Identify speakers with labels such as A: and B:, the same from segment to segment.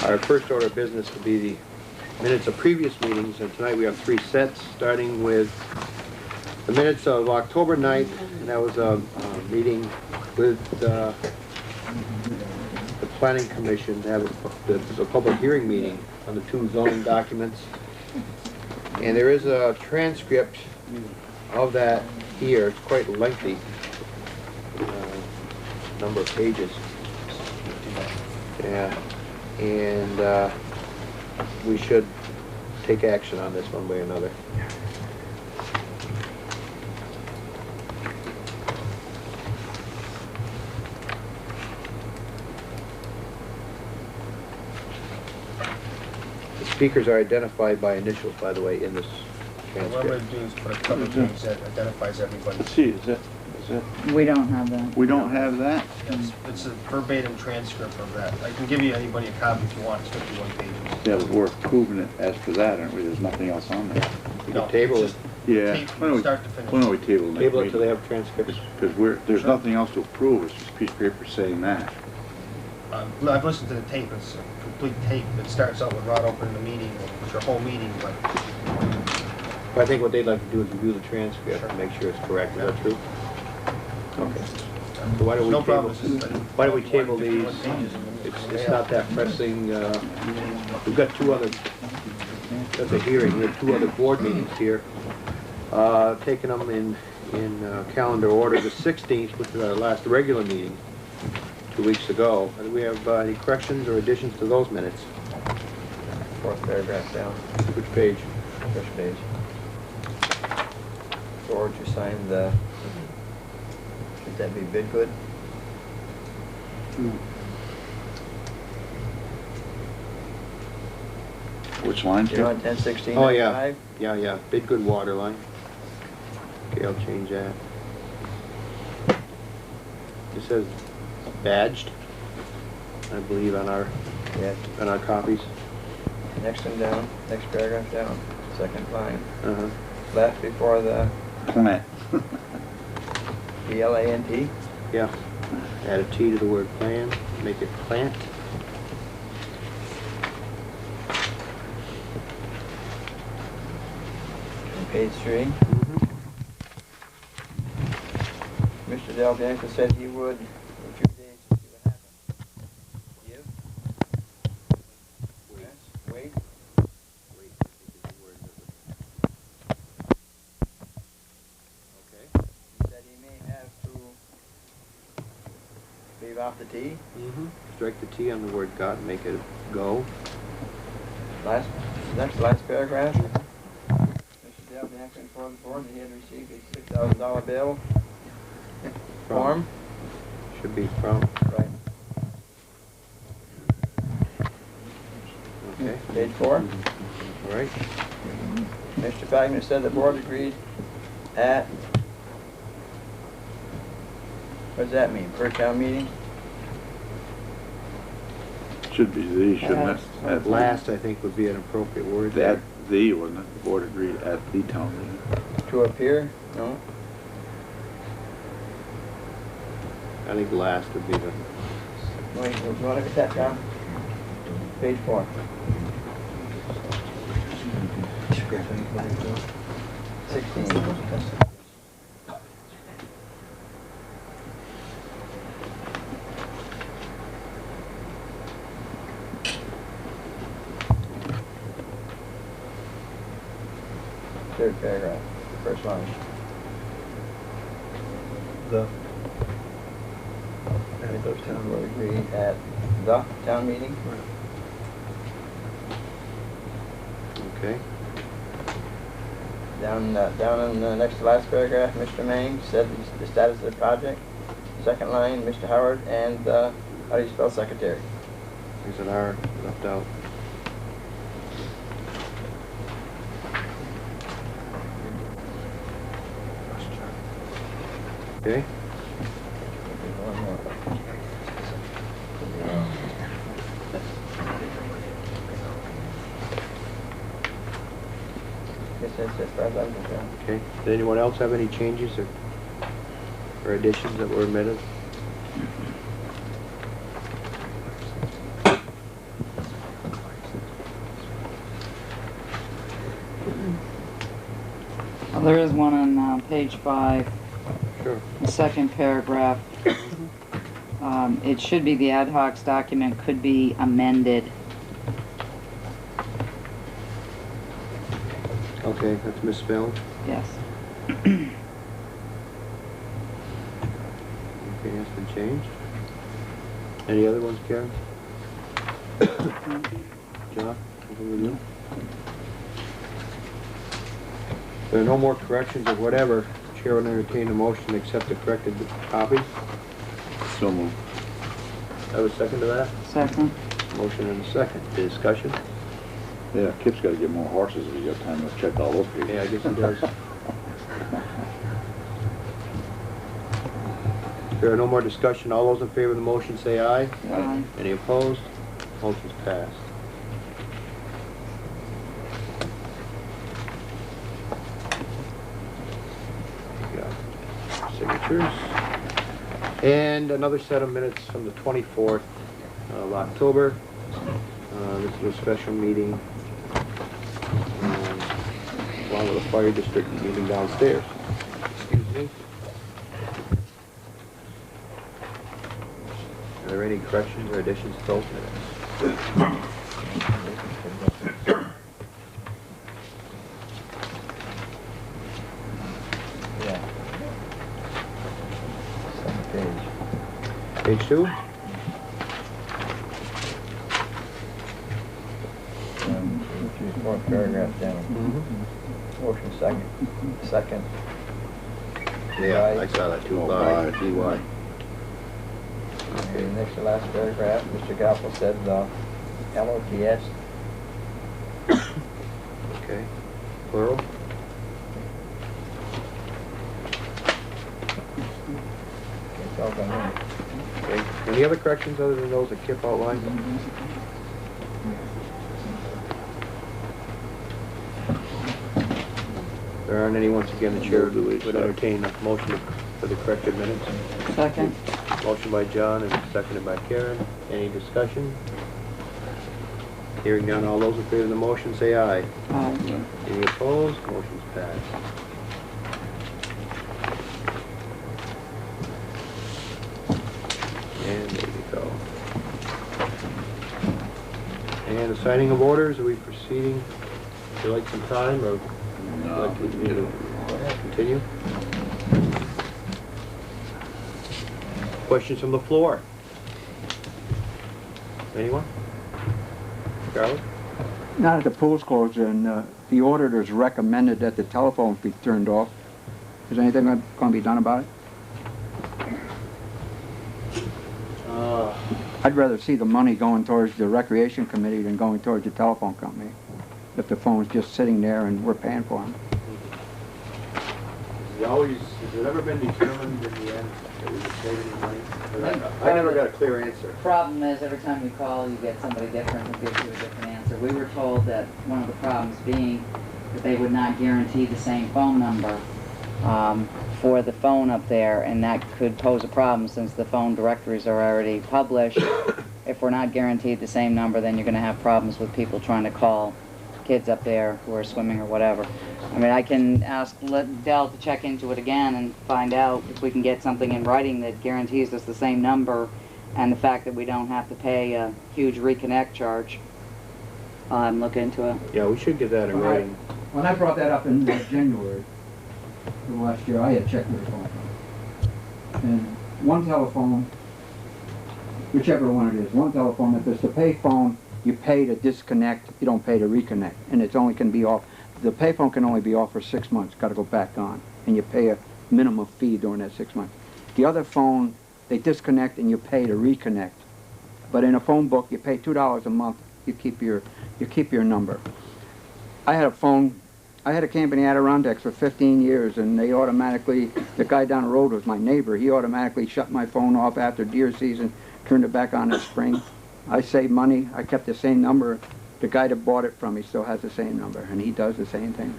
A: Our first order of business will be the minutes of previous meetings, and tonight we have 3 sets, starting with the minutes of October 9th, and that was a meeting with the Planning Commission. That was a public hearing meeting on the 2 zoning documents. And there is a transcript of that here. It's quite lengthy, number of pages. Yeah, and we should take action on this one way or another. The speakers are identified by initials, by the way, in this transcript.
B: What I'm going to do is put a couple of things that identifies everybody.
C: Let's see, is it?
D: We don't have that.
C: We don't have that?
B: It's a verbatim transcript of that. I can give you anybody a copy if you want. It's 51 pages.
C: Yeah, but we're approving it as for that, aren't we? There's nothing else on there.
A: You can table it.
C: Yeah.
B: Tape
C: Why don't we,
B: start to finish.
C: why don't we table it?
A: Table it till they have transcripts.
C: Because there's nothing else to approve. It's just a piece of paper saying that.
B: I've listened to the tape. It's a complete tape. It starts out with Rod opening the meeting, with your whole meeting, but
A: I think what they'd like to do is review the transcript and make sure it's correct. Is that true? Okay. So why don't we table these? It's not that pressing. We've got 2 other, at the hearing, we have 2 other board meetings here. Taking them in calendar order. The 16th, which was our last regular meeting 2 weeks ago. Do we have any corrections or additions to those minutes?
E: 4th paragraph down.
A: Which page?
E: First page. George, you signed the, should that be bid good?
C: Which line?
E: You're on 1016.
A: Oh, yeah. Yeah. Bid good water line. Okay, I'll change that. It says badged, I believe, on our copies.
E: Next one down, next paragraph down, 2nd line.
A: Uh-huh.
E: Left before the
C: Plant.
E: P-L-A-N-T.
A: Yeah. Add a T to the word plan, make it plant.
E: On page 3. Mr. Del Bianco said he would, in a few days, see what happens. Give. Wait.
A: Wait, I think is the word. Okay.
E: He said he may have to leave off the T.
A: Strike the T on the word got and make it go.
E: Last paragraph. Mr. Del Bianco informed the board that he had received a $6,000 bill. Form.
A: Should be from.
E: Right.
A: Okay.
E: Page 4.
A: All right.
E: Mr. Fagner said the board agreed at, what does that mean, per town meeting?
C: Should be the, shouldn't it?
A: At last, I think, would be an appropriate word.
C: At the, wasn't it? The board agreed at the town meeting.
E: To appear? No.
A: I think last would be the.
E: Wait, you want to get that down? Page 4. 16. Third paragraph, first line.
A: The.
E: Town will agree at the town meeting.
A: Okay.
E: Down in the next to last paragraph, Mr. Mang said the status of the project. 2nd line, Mr. Howard and how do you spell secretary?
A: There's an R left out. Okay.
E: One more. Guess that's it, as far as I'm concerned.
A: Okay. Did anyone else have any changes or additions that were omitted?
D: There is one on page 5,
A: Sure.
D: the second paragraph. It should be the ad hoc document could be amended.
A: Okay, that's misspelled.
D: Yes.
A: Okay, that's been changed. Any other ones, Karen? John, anything with you? If there are no more corrections or whatever, Chair will entertain a motion to accept the corrected copy.
C: So moved.
A: I have a second to that.
D: Second.
A: Motion and a second. Discussion?
C: Yeah, Kip's gotta get more horses if he got time to check all those pages.
A: Yeah, I guess he does. If there are no more discussion, all those in favor of the motion say aye.
D: Aye.
A: Any opposed? Motion's passed. We got signatures. And another set of minutes from the 24th of October. This is a special meeting along with the fire district meeting downstairs. Excuse me. Are there any corrections or additions to those minutes?
E: Yeah. Second page.
A: Page 2?
E: Fourth paragraph down. Motion second. Second.
A: Yeah, I saw that too.
C: Oh,
A: By
C: by.
A: DY.
E: Okay, next to last paragraph, Mr. Goppel said, LOTS.
A: Okay. Plural?
E: It's all done in.
A: Okay. Any other corrections other than those that Kip outlined? There aren't any. Once again, the chair would entertain a motion for the corrected minutes.
D: Second.
A: Motion by John and seconded by Karen. Any discussion? Hearing none, all those in favor of the motion say aye.
D: Aye.
A: Any opposed? Motion's passed. And there you go. And the signing of orders, are we proceeding? Would you like some time, or would you like to continue? Questions from the floor? Anyone? Charlie?
F: Now that the pool's closed and the auditors recommended that the telephone be turned off, is anything going to be done about it? I'd rather see the money going towards the recreation committee than going towards the telephone company. If the phone's just sitting there and we're paying for them.
A: Has it ever been determined in the end that we would save any money? I never got a clear answer.
D: Problem is, every time you call, you get somebody different who gives you a different answer. We were told that one of the problems being that they would not guarantee the same phone number for the phone up there, and that could pose a problem since the phone directories are already published. If we're not guaranteed the same number, then you're going to have problems with people trying to call kids up there who are swimming or whatever. I mean, I can let Dell to check into it again and find out if we can get something in writing that guarantees us the same number, and the fact that we don't have to pay a huge reconnect charge. Look into it.
A: Yeah, we should get that in writing.
F: When I brought that up in January of last year, I had checked with the phone. And one telephone, whichever one it is, one telephone, if it's the pay phone, you pay to disconnect, you don't pay to reconnect. And it's only can be off, the payphone can only be off for 6 months, got to go back on. And you pay a minimum fee during that 6 months. The other phone, they disconnect and you pay to reconnect. But in a phone book, you pay $2 a month, you keep your number. I had a phone, I had a Campany Adirondacks for 15 years, and they automatically, the guy down the road was my neighbor, he automatically shut my phone off after deer season, turned it back on in spring. I saved money, I kept the same number. The guy that bought it from me still has the same number, and he does the same thing.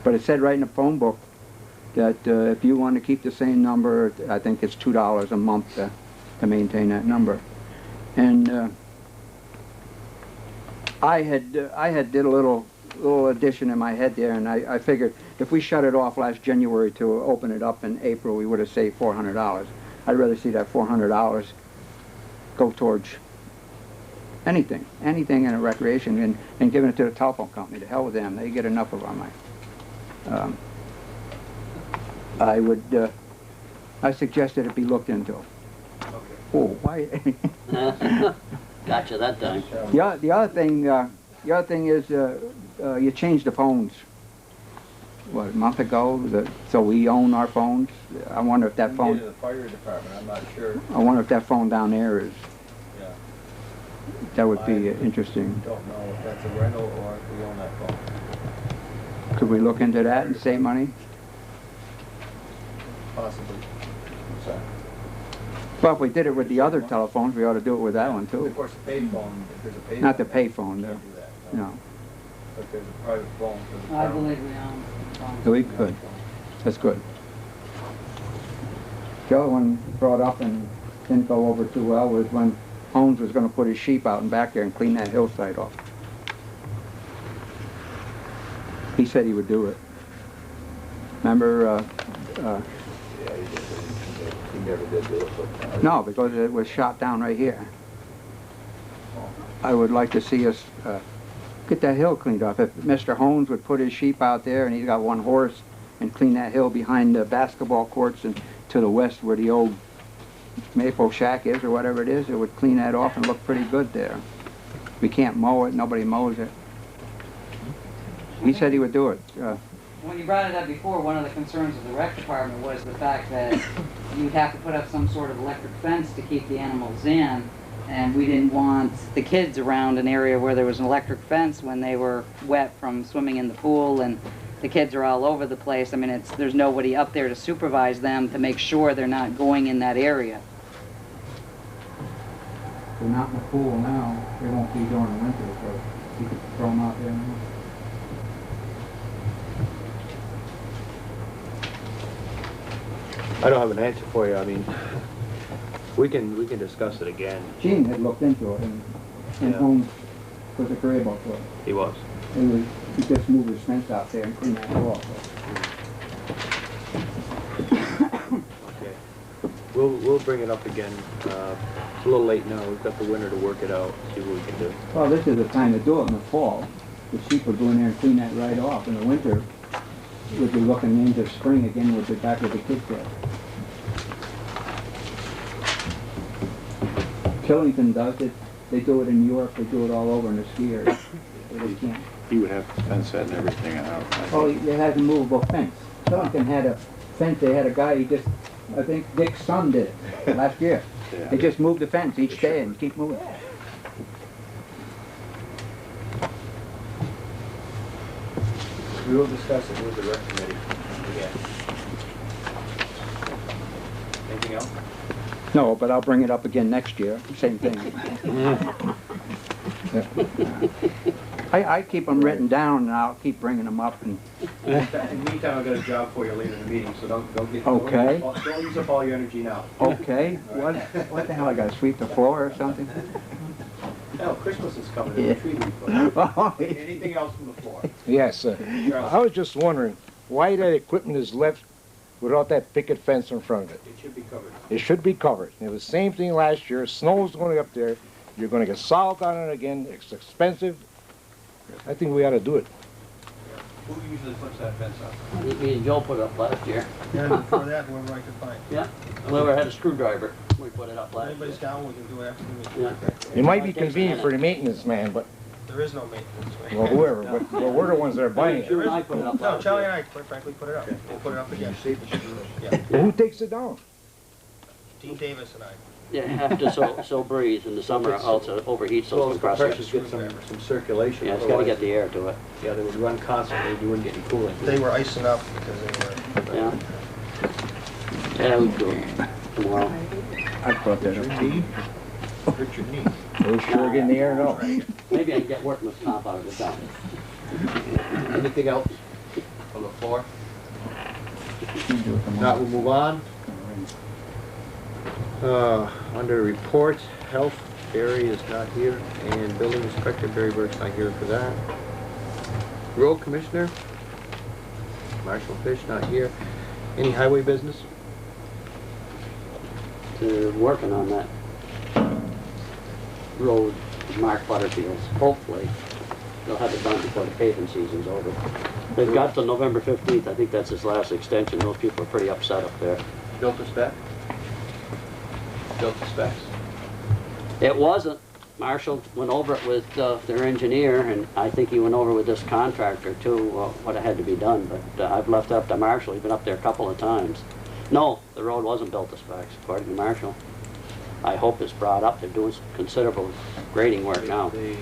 F: But it said right in the phone book that if you want to keep the same number, I think it's $2 a month to maintain that number. And I had did a little addition in my head there, and I figured if we shut it off last January to open it up in April, we would have saved $400. I'd rather see that $400 go towards anything in a recreation, and giving it to the telephone company. To hell with them, they get enough of our money. I suggested it be looked into. Oh, why?
G: Gotcha that time.
F: The other thing is you changed the phones. What, a month ago? So we own our phones. I wonder if that phone.
A: The fire department. I'm not sure.
F: I wonder if that phone down there is.
A: Yeah.
F: That would be interesting.
A: Don't know if that's a rental or if we own that phone.
F: Could we look into that and save money?
A: Possibly. Sorry.
F: Well, if we did it with the other telephones, we ought to do it with that one too.
A: Of course, the payphone. If there's a payphone.
F: Not the payphone, though.
A: Can't do that.
F: No.
A: But there's a private phone for the
D: I
A: town.
D: believe we own phones.
F: We could. That's good. The other one brought up and didn't go over too well was when Holmes was going to put his sheep out and back there and clean that hillside off. He said he would do it. Remember?
A: He never did do it.
F: No, because it was shot down right here. I would like to see us get that hill cleaned up. If Mr. Holmes would put his sheep out there and he's got one horse and clean that hill behind the basketball courts and to the west where the old Maple Shack is or whatever it is, it would clean that off and look pretty good there. We can't mow it, nobody mows it. He said he would do it.
D: When you brought it up before, one of the concerns of the rec department was the fact that you'd have to put up some sort of electric fence to keep the animals in, and we didn't want the kids around an area where there was an electric fence when they were wet from swimming in the pool, and the kids are all over the place. I mean, there's nobody up there to supervise them to make sure they're not going in that area.
F: They're not in the pool now. They won't be during the winter, so you could throw them out there now.
A: I don't have an answer for you. I mean, we can discuss it again.
F: Gene had looked into it, and
A: Yeah.
F: Holmes was agreeable to it.
A: He was.
F: He just moved his fence out there and cleaned that off.
A: Okay. We'll bring it up again. It's a little late now. We've got the winter to work it out, see what we can do.
F: Well, this is the time to do it in the fall. The sheep would go in there and clean that right off. In the winter, we'd be looking into spring again, we'd be back with the kids there. Killington does it. They do it in New York. They do it all over in the ski area. They can't.
C: He would have to fence that and everything out.
F: Oh, they had a movable fence. Killington had a fence. They had a guy, I think Dick's son did it last year.
C: Yeah.
F: They just moved the fence each day and keep moving.
A: We will discuss it with the rec committee again. Anything else?
F: No, but I'll bring it up again next year. Same thing. I keep them written down, and I'll keep bringing them up. And
A: In the meantime, I've got a job for you later in the meeting, so don't get...
F: Okay.
A: Don't use up all your energy now.
F: okay, what the hell? I got to sweep the floor or something?
A: Hell, Christmas is coming, and the tree will be put up. Anything else from the floor?
H: Yes, I was just wondering why that equipment is left without that picket fence in front of it.
A: It should be covered.
H: It should be covered. It was the same thing last year. Snow's going up there. You're going to get salt on it again. It's expensive. I think we ought to do it.
A: Who usually puts that fence up?
G: Me and Joe put it up last year.
B: Yeah, before that, whoever I could find.
G: Yeah. Whoever had a screwdriver, we put it up last year.
B: Anybody's got one, we can do it after the meeting.
G: Yeah.
H: It might be convenient for the maintenance man, but
B: There is no maintenance, right?
H: well, whoever. But well, we're the ones that are buying
G: Sure,
H: it.
G: I put it up
B: No,
G: last
B: Charlie
G: year.
B: and I, quite frankly, put it up. We'll put it up again. Yeah,
H: Well, who takes it down?
B: Dean Davis and I.
G: Yeah, you have to so breeze in the summer, else it overheats
A: Well,
G: those
A: the compressors
G: compressors.
A: get some circulation.
G: Yeah, it's gotta get the air to it.
A: Yeah, they would run constantly, you wouldn't get any cooling.
B: They were icing up because they were.
G: Yeah. Yeah, we do it tomorrow.
F: I brought that up.
A: Hurt your knee.
H: We're sure getting the air now.
G: Maybe I can get workman's comp out of the dump.
A: Anything else on the floor?
F: You do it
A: Now,
F: tomorrow.
A: we'll move on. Under reports, health, Barry is not here, and building inspector, Barry Burke's not here for that. Road commissioner? Marshall Fish, not here. Any highway business?
G: They're working on that road, Mark Butterfield's. Hopefully, they'll have it done before the paving season's over. They've got till November 15th. I think that's his last extension. Those people are pretty upset up there.
A: Built to spec? Built to specs?
G: It wasn't. Marshall went over it with their engineer, and I think he went over with this contractor too, what had to be done, but I've left it up to Marshall. He's been up there a couple of times. No, the road wasn't built to specs, according to Marshall. I hope it's brought up. They're doing some considerable grading work now.
A: The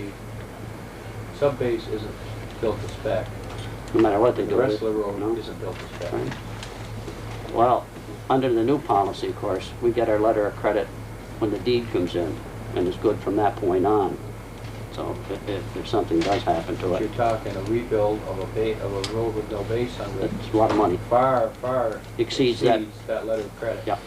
A: sub-base isn't built to spec.
G: No matter what they do.
A: The rest of the road
G: no.
A: isn't built to spec.
G: Right. Well, under the new policy, of course, we get our letter of credit when the deed comes in, and it's good from that point on. So if something does happen to
A: But
G: it,
A: you're talking a rebuild of a road with no base on it.
G: it's a lot of money.
A: Far
G: Exceeds
A: that letter of credit.
G: Yeah.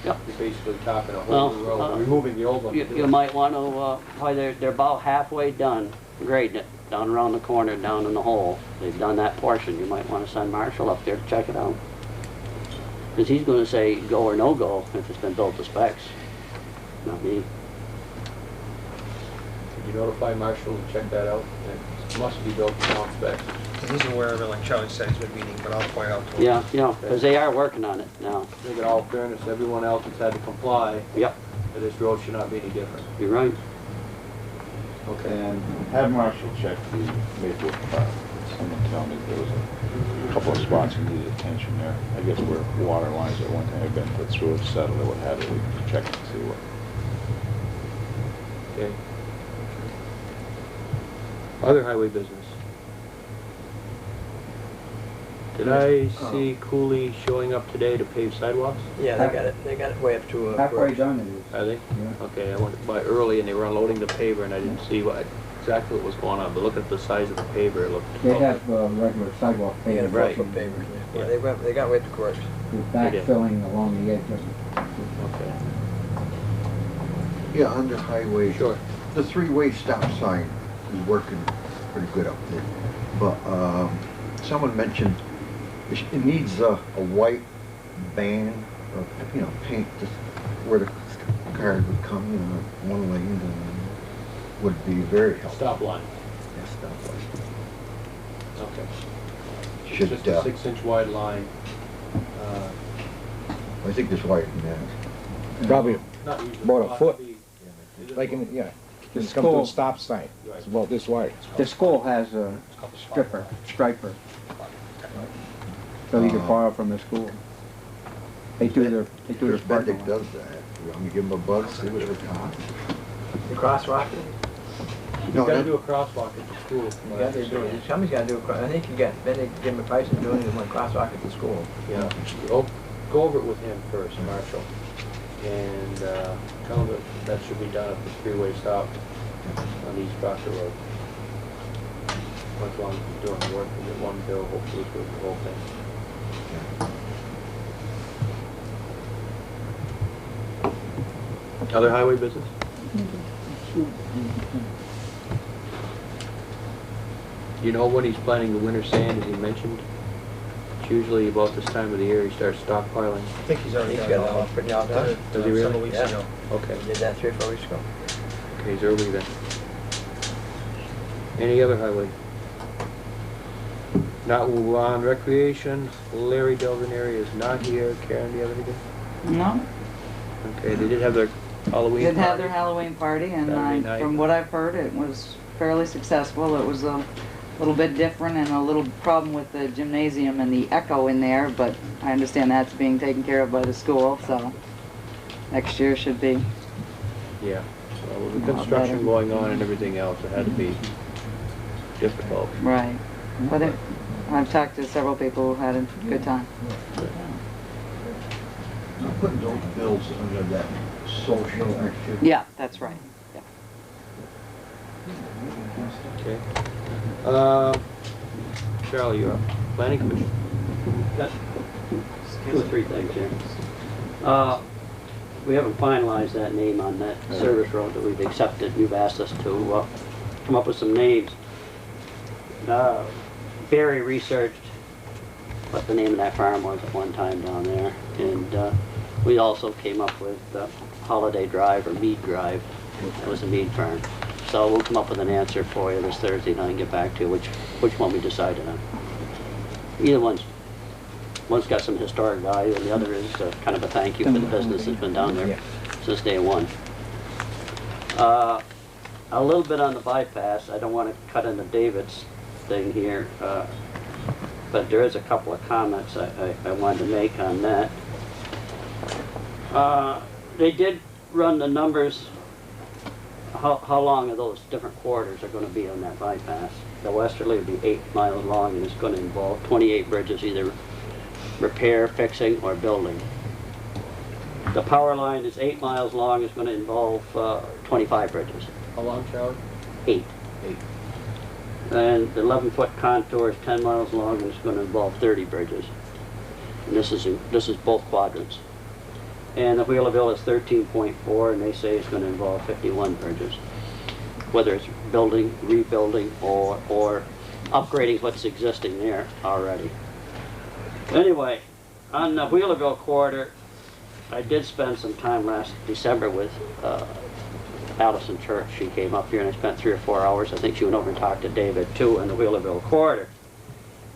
G: Yep.
A: You're basically talking a
G: Well,
A: whole new road, removing the old one. to do
G: You
A: it.
G: might want to, probably they're about halfway done grading it, down around the corner, down in the hole. They've done that portion. You might want to send Marshall up there to check it out. Because he's going to say go or no go if it's been built to specs. Not me.
A: Did you notify Marshall to check that out? It must be built to town specs.
B: He's aware of it, like Charlie said, he's been meeting, but I'll point out to him.
G: Yeah, you know, because they are working on it now.
A: I think in all fairness, everyone else has had to comply,
G: Yep,
A: that this road should not be any different.
G: you're right.
A: Okay.
C: And have Marshall check the Maplewood file. Someone tell me there was a couple of spots that needed attention there. I guess where water lines at one time have been put through, settled, or what have you. We can check and see what.
A: Okay. Other highway business. Did I see Cooley showing up today to pave sidewalks?
E: Yeah, they got it way up to,
F: Halfway done it is.
A: Are they?
F: Yeah.
A: Okay, I went by early and they were unloading the paver and I didn't see exactly what was going on, but looking at the size of the paver, it looked.
F: They have regular sidewalk pavers.
A: Right.
E: pavers,
A: Yeah.
E: They got way to course.
F: With
A: They did.
F: backfilling along the edge of it.
A: Okay,
I: Yeah, under highway.
A: sure.
I: The three-way stop sign is working pretty good up there. But someone mentioned it needs a white band or, paint just where the cars would come, one lane would be very helpful.
A: Stop line.
I: Yeah, stop light.
A: Okay.
I: Should,
A: Just a 6-inch wide line.
I: I think it's wider than that.
H: Probably
A: Not usually.
H: About a foot.
A: Is it
H: like
A: about-
H: in, yeah,
F: The
H: just come to a
F: school,
H: stop sign. It's about this wide.
F: the school has a striper. So you can borrow from the school. They do their
I: Chris
F: parking
I: Bendick
F: lot.
I: does that. You want me to give him a buzz, see what it costs?
E: The crosswalk?
A: You
I: No,
A: gotta
I: that-
A: do a crosswalk at the school. from what I understand.
E: Somebody's gotta do a cross, I think Bendick give him a price of doing one crosswalk at the school.
A: Yeah, go over it with him first, Marshall, and tell him that should be done at the three-way stop on East Proctor Road. Once long as he's doing the work, we get one bill, hopefully for the whole thing. Other highway business? You know when he's planning the winter sand, as he mentioned? It's usually about this time of the year he starts stockpiling.
B: I think he's already
E: He's
B: done
E: got
B: it
E: it all
B: all.
E: pretty all
B: Done
E: done.
B: it
A: Does he really?
B: several weeks
E: Yeah.
B: ago.
A: Okay,
E: He did that 3 or 4 weeks ago.
A: okay, he's early then. Any other highway? Not move on, recreation, Larry Delvenary is not here. Karen, do you have anything?
D: No,
A: Okay, they did have their Halloween
D: did have their
A: party.
D: Halloween party, and
A: Saturday night.
D: from what I've heard, it was fairly successful. It was a little bit different and a little problem with the gymnasium and the echo in there, but I understand that's being taken care of by the school, so next year should be.
A: Yeah, well, with the
D: Not
A: construction
D: better.
A: going on and everything else, it had to be difficult.
D: Right. But I've talked to several people who had a good time.
I: I'm putting those bills under that social activity.
D: Yeah, that's right. Yeah.
A: Okay. Charlie, you're up. Planning Commission.
G: Got 2 or 3 things here. We haven't finalized that name on that service road that we've accepted. You've asked us to come up with some names. Barry researched what the name of that farm was at one time down there. And we also came up with Holiday Drive or Mead Drive. It was a mead farm. So we'll come up with an answer for you this Thursday night and get back to you which one we decided on. Either one's got some historic value, and the other is kind of a thank you for the business that's been down there since day one. A little bit on the bypass. I don't want to cut into David's thing here, but there is a couple of comments I wanted to make on that. They did run the numbers, how long of those different quarters are going to be on that bypass. The westerly will be 8 miles long, and it's going to involve 28 bridges, either repair, fixing, or building. The power line is 8 miles long, it's going to involve 25 bridges.
A: How long, Charlie?
G: 8.
A: 8.
G: And the 11-foot contour is 10 miles long, and it's going to involve 30 bridges. And this is both quadrants. And the Wheelerville is 13.4, and they say it's going to involve 51 bridges. Whether it's building, rebuilding, or upgrading what's existing there already. Anyway, on the Wheelerville corridor, I did spend some time last December with Allison Church. She came up here and I spent 3 or 4 hours. I think she went over and talked to David too in the Wheelerville corridor.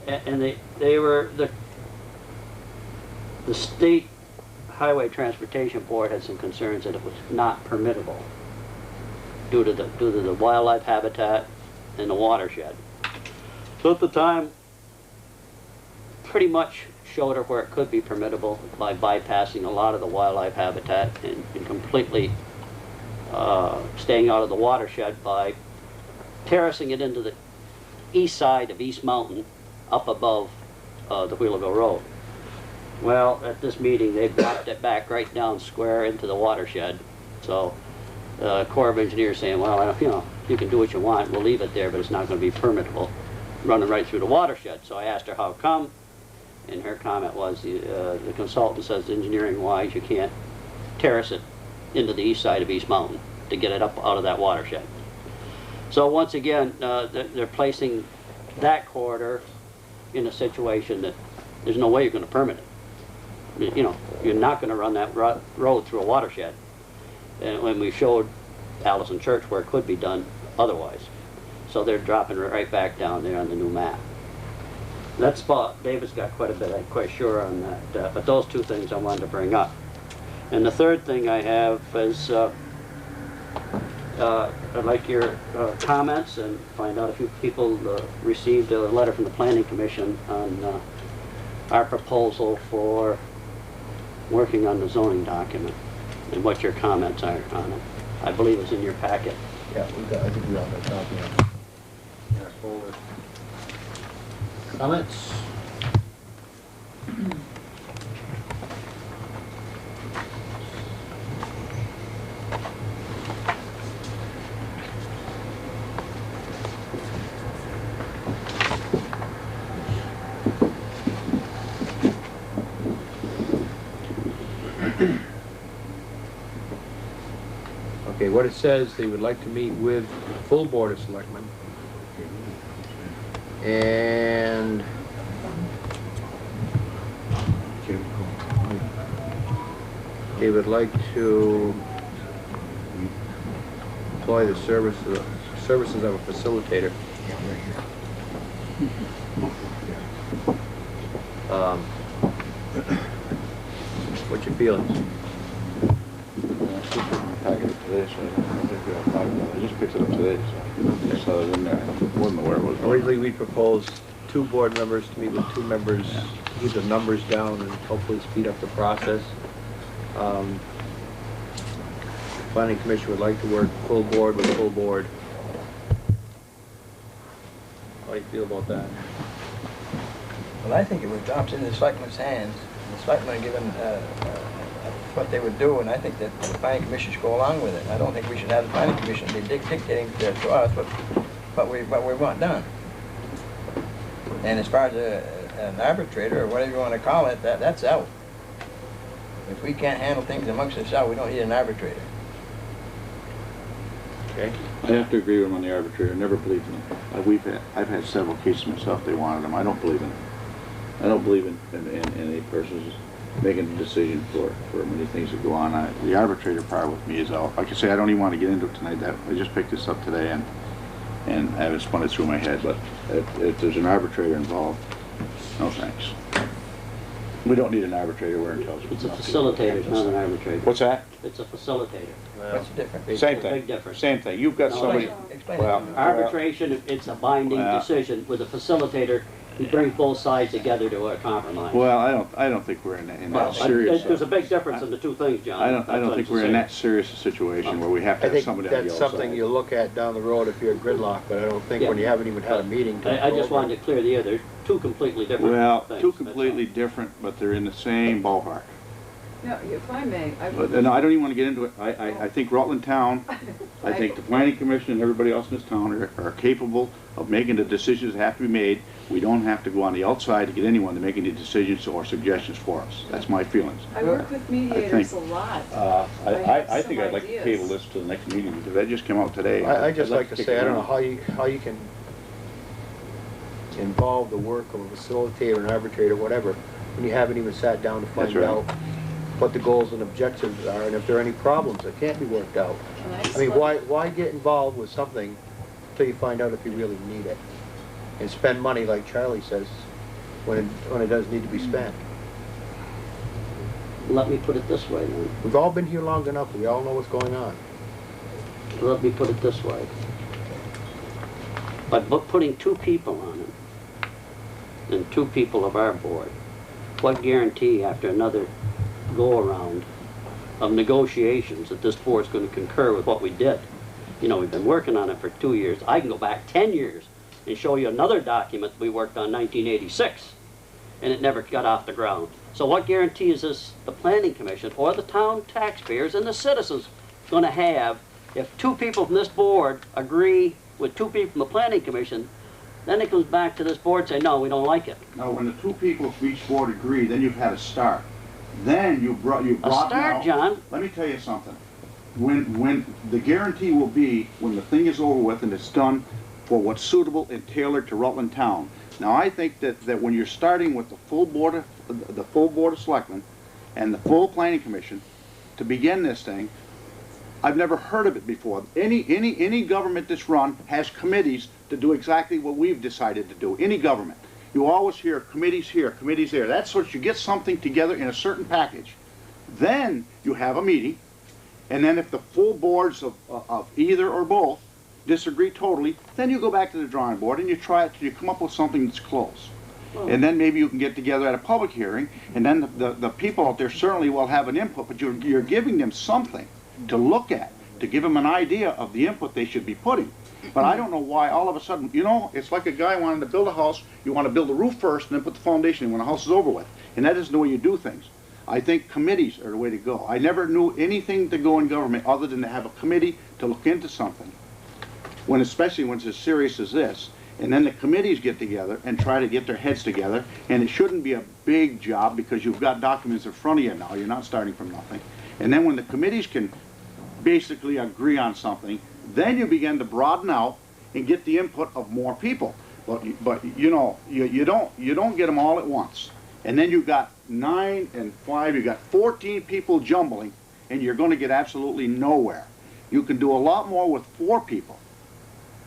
G: And they were, the State Highway Transportation Board had some concerns that it was not permittable due to the wildlife habitat and the watershed. So at the time, pretty much showed her where it could be permittable by bypassing a lot of the wildlife habitat and completely staying out of the watershed by terracing it into the east side of East Mountain up above the Wheelerville Road. Well, at this meeting, they dropped it back right down square into the watershed. So Corps of Engineers saying, well, you know, you can do what you want, we'll leave it there, but it's not going to be permittable, running right through the watershed. So I asked her how come, and her comment was the consultant says engineering-wise you can't terrace it into the east side of East Mountain to get it up out of that watershed. So once again, they're placing that corridor in a situation that there's no way you're going to permit it. You know, you're not going to run that road through a watershed. And when we showed Allison Church where it could be done otherwise. So they're dropping it right back down there on the new map. That spot, David's got quite a bit, I'm quite sure on that. But those two things I wanted to bring up. And the third thing I have is I'd like your comments and find out if you people received a letter from the Planning Commission on our proposal for working on the zoning document and what your comments are on it. I believe it's in your packet.
A: Yeah, I think we all got a copy of it. In our folder. Comments? Okay, what it says, they would like to meet with the full Board of Selectmen. And they would like to employ the services of a facilitator. What's your feelings?
C: I just picked it up today, so I saw it in there. I wasn't aware it was.
A: Originally, we proposed 2 board members to meet with 2 members, keep the numbers down and hopefully speed up the process. Planning Commission would like to work full board with full board. How do you feel about that?
E: Well, I think it would drop into the selectmen's hands. The selectmen are given what they would do, and I think that the planning commission should go along with it. I don't think we should have the planning commission be dictating to us what we want done. And as far as an arbitrator, or whatever you want to call it, that's out. If we can't handle things amongst ourselves, we don't need an arbitrator.
A: Okay.
C: I have to agree with him on the arbitrator. I never believed in him. I've had several cases myself. They wanted him. I don't believe in him. I don't believe in a person's making a decision for many things that go on. The arbitrator part with me is out. Like I say, I don't even want to get into it tonight. I just picked this up today and I haven't spun it through my head, but if there's an arbitrator involved, no thanks. We don't need an arbitrator. We're intelligent.
G: It's a facilitator, not an arbitrator.
C: What's that?
G: It's a facilitator.
E: What's the difference?
C: Same
G: Big
C: thing.
G: difference.
C: Same thing. You've got
G: No,
C: somebody.
E: Explain
C: Well,
E: it.
G: Arbitration, it's a binding
C: Well.
G: decision. With a facilitator, you bring both sides together to a compromise.
C: Well, I don't think we're in that serious.
G: There's a big difference in the two things, John.
C: I
G: That's
C: don't
G: what
C: think
G: I'm
C: we're in
G: saying.
C: that serious a situation where we have to
A: I
C: have
A: think
C: somebody on the
A: that's
C: outside.
A: something you look at down the road if you're gridlocked, but I don't think
G: Yeah.
A: when you haven't even had a meeting to
G: I
A: go
G: just
A: over it.
G: wanted to clear the air. They're two completely different
C: Well,
G: things.
C: two
G: That's
C: completely
G: all.
C: different, but they're in the same ballpark.
J: No, if I may, I
C: But,
J: would,
C: no, I don't even want to get into it. I think Rutland Town, I think the planning commission and everybody else in this town are capable of making the decisions that have to be made. We don't have to go on the outside to get anyone to make any decisions or suggestions for us. That's my feelings.
J: I work with mediators a lot. I have
C: I
J: some
C: think I'd like to
J: ideas.
C: table this to the next meeting because that just came out today.
A: I just
C: I'd
A: like to
C: kick
A: say,
C: it
A: I don't know
C: around.
A: how you can involve the work of a facilitator, an arbitrator, whatever, when you haven't even sat down to
C: That's
A: find
C: right.
A: out what the goals and objectives are, and if there are any problems that can't be worked out.
J: And
A: I
J: just
A: mean,
J: love-
A: why get involved with something until you find out if you really need it? And spend money, like Charlie says, when it does need to be spent.
G: Let me put it this way, then.
A: We've all been here long enough, we all know what's going on.
G: Let me put it this way. By putting two people on it, and two people of our board, what guarantee after another go-around of negotiations that this board's going to concur with what we did? You know, we've been working on it for 2 years. I can go back 10 years and show you another document we worked on 1986, and it never got off the ground. So what guarantee is this, the planning commission or the town taxpayers and the citizens going to have if two people from this board agree with two people from the planning commission? Then it comes back to this board saying, no, we don't like it.
C: Now, when the two people from each board agree, then you've had a start. Then you brought
G: A start,
C: now-
G: John.
C: Let me tell you something. When the guarantee will be when the thing is over with and it's done for what's suitable and tailored to Rutland Town. Now, I think that when you're starting with the full board of selectmen and the full planning commission to begin this thing, I've never heard of it before. Any government that's run has committees to do exactly what we've decided to do. Any government. You always hear committees here, committees there. That's what you get something together in a certain package. Then you have a meeting, and then if the full boards of either or both disagree totally, then you go back to the drawing board and you try it till you come up with something that's close. And then maybe you can get together at a public hearing, and then the people out there certainly will have an input, but you're giving them something to look at, to give them an idea of the input they should be putting. But I don't know why all of a sudden, you know, it's like a guy wanting to build a house, you want to build the roof first and then put the foundation in when the house is over with. And that isn't the way you do things. I think committees are the way to go. I never knew anything to go in government other than to have a committee to look into something. Especially when it's as serious as this. And then the committees get together and try to get their heads together. And it shouldn't be a big job because you've got documents in front of you now. You're not starting from nothing. And then when the committees can basically agree on something, then you begin to broaden out and get the input of more people. But you know, you don't get them all at once. And then you've got 9 and 5, you've got 14 people jumbling, and you're going to get absolutely nowhere. You can do a lot more with 4 people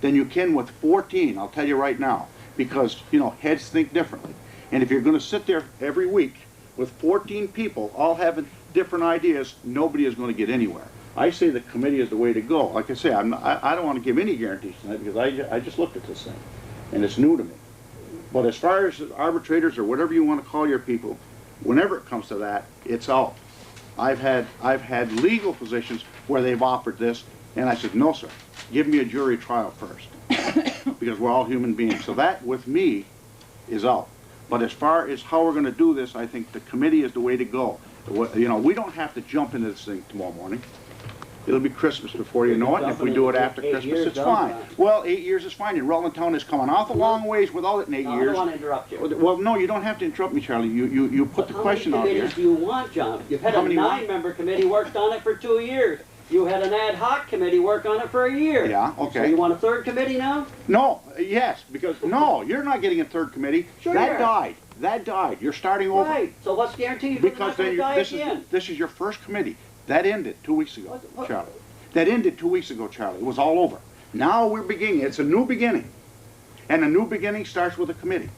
C: than you can with 14, I'll tell you right now, because, you know, heads think differently. And if you're going to sit there every week with 14 people all having different ideas, nobody is going to get anywhere. I say the committee is the way to go. Like I say, I don't want to give any guarantees tonight because I just looked at this thing, and it's new to me. But as far as arbitrators or whatever you want to call your people, whenever it comes to that, it's out. I've had legal positions where they've offered this, and I said, no, sir, give me a jury trial first, because we're all human beings. So that, with me, is out. But as far as how we're going to do this, I think the committee is the way to go. You know, we don't have to jump into this thing tomorrow morning. It'll be Christmas before you know it, and if we do it after Christmas, it's fine. Well, 8 years is fine, and Rutland Town has come an awful long ways without it in 8
G: No, I
C: years.
G: don't want to interrupt you.
C: Well, no, you don't have to interrupt me, Charlie. You put the question out
G: How many
C: here.
G: committees do you want, John? You've had
C: How
G: a
C: many what?
G: 9-member committee worked on it for 2 years. You had an ad hoc committee work on it for a year.
C: Yeah, okay.
G: So you want a 3rd committee now?
C: No, yes, because, no, you're not getting a 3rd committee.
G: Sure
C: That
G: you are.
C: died.
K: That died. You're starting over.
G: Right, so what's guaranteed you're
K: Because
G: not gonna
K: then
G: die
K: this
G: again?
K: this is your first committee. That ended 2 weeks ago,
G: What-
K: Charlie. That ended 2 weeks ago, Charlie. It was all over. Now we're beginning. It's a new beginning. And a new beginning starts with a committee.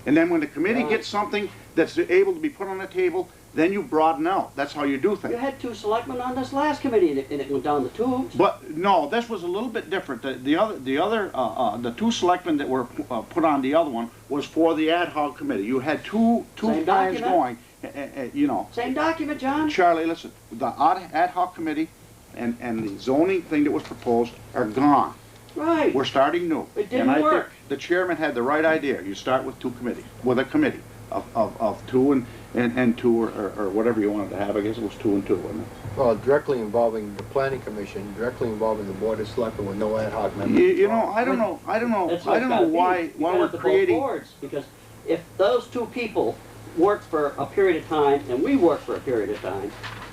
K: And then when the committee
G: Right.
K: gets something that's able to be put on the table, then you broaden out. That's how you do
G: You
K: things.
G: had 2 selectmen on this last committee and it went down the tubes.
K: But no, this was a little bit different. The 2 selectmen that were put on the other one was for the ad hoc committee. You had two
G: Same
K: plans
G: document?
K: going, you know.
G: Same document, John?
K: Charlie, listen, the ad hoc committee and the zoning thing that was proposed are gone.
G: Right.
K: We're starting new.
G: It didn't
K: And I
G: work.
K: think the chairman had the right idea. You start with 2 committees, with a committee of 2 and 2 or whatever you wanted to have. I guess it was 2 and 2, wasn't it?
A: Well, directly involving the planning commission, directly involving the board of selectmen with no ad hoc members.
K: You know, I don't know
G: That's what it's gotta be.
K: why
G: You
K: we're
G: gotta have the both
K: creating.
G: boards, because if those 2 people work for a period of time and we work for a period of time,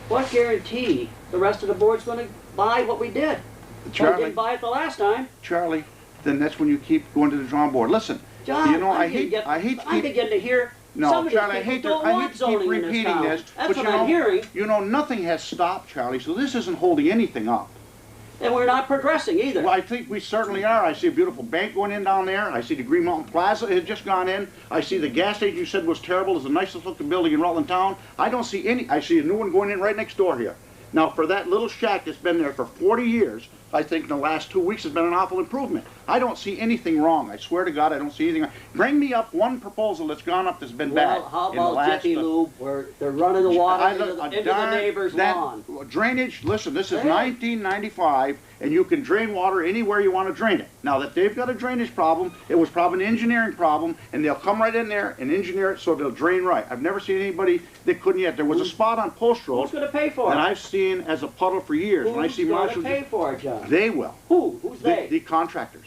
G: what guarantee the rest of the board's gonna buy what we did? Well, they
K: Charlie,
G: didn't buy it the last time.
K: Charlie, then that's when you keep going to the drawing board. Listen,
G: John,
K: you know, I
G: I'm
K: hate to
G: I'm
K: keep.
G: beginning to hear
K: No,
G: some of these
K: Charlie,
G: people don't want
K: keep
G: zoning in this
K: repeating
G: town.
K: this,
G: That's
K: but
G: what
K: you know,
G: I'm hearing,
K: you know, nothing has stopped, Charlie, so this isn't holding anything up.
G: and we're not progressing either.
K: Well, I think we certainly are. I see a beautiful bank going in down there. I see the Green Mountain Plaza has just gone in. I see the gas station you said was terrible. It's the nicest looking building in Rutland Town. I don't see any. I see a new one going in right next door here. Now, for that little shack that's been there for 40 years, I think in the last 2 weeks has been an awful improvement. I don't see anything wrong. I swear to God, I don't see anything wrong. Bring me up one proposal that's gone up that's been bad.
G: Well, how
K: in the
G: about
K: last,
G: Jiffy Lube, where they're running the water into the
K: darn-
G: neighbor's
K: that
G: lawn?
K: Drainage, listen, this is
G: Yeah.
K: 1995, and you can drain water anywhere you want to drain it. Now, that they've got a drainage problem, it was probably an engineering problem, and they'll come right in there and engineer it so they'll drain right. I've never seen anybody that couldn't yet. There was a spot on Post Road
G: Who's gonna pay for
K: that
G: it?
K: I've seen as a puddle for years. When I see
G: Who's gonna
K: Marshall,
G: pay for it, John?
K: they will.
G: Who? Who's they?
K: The contractors.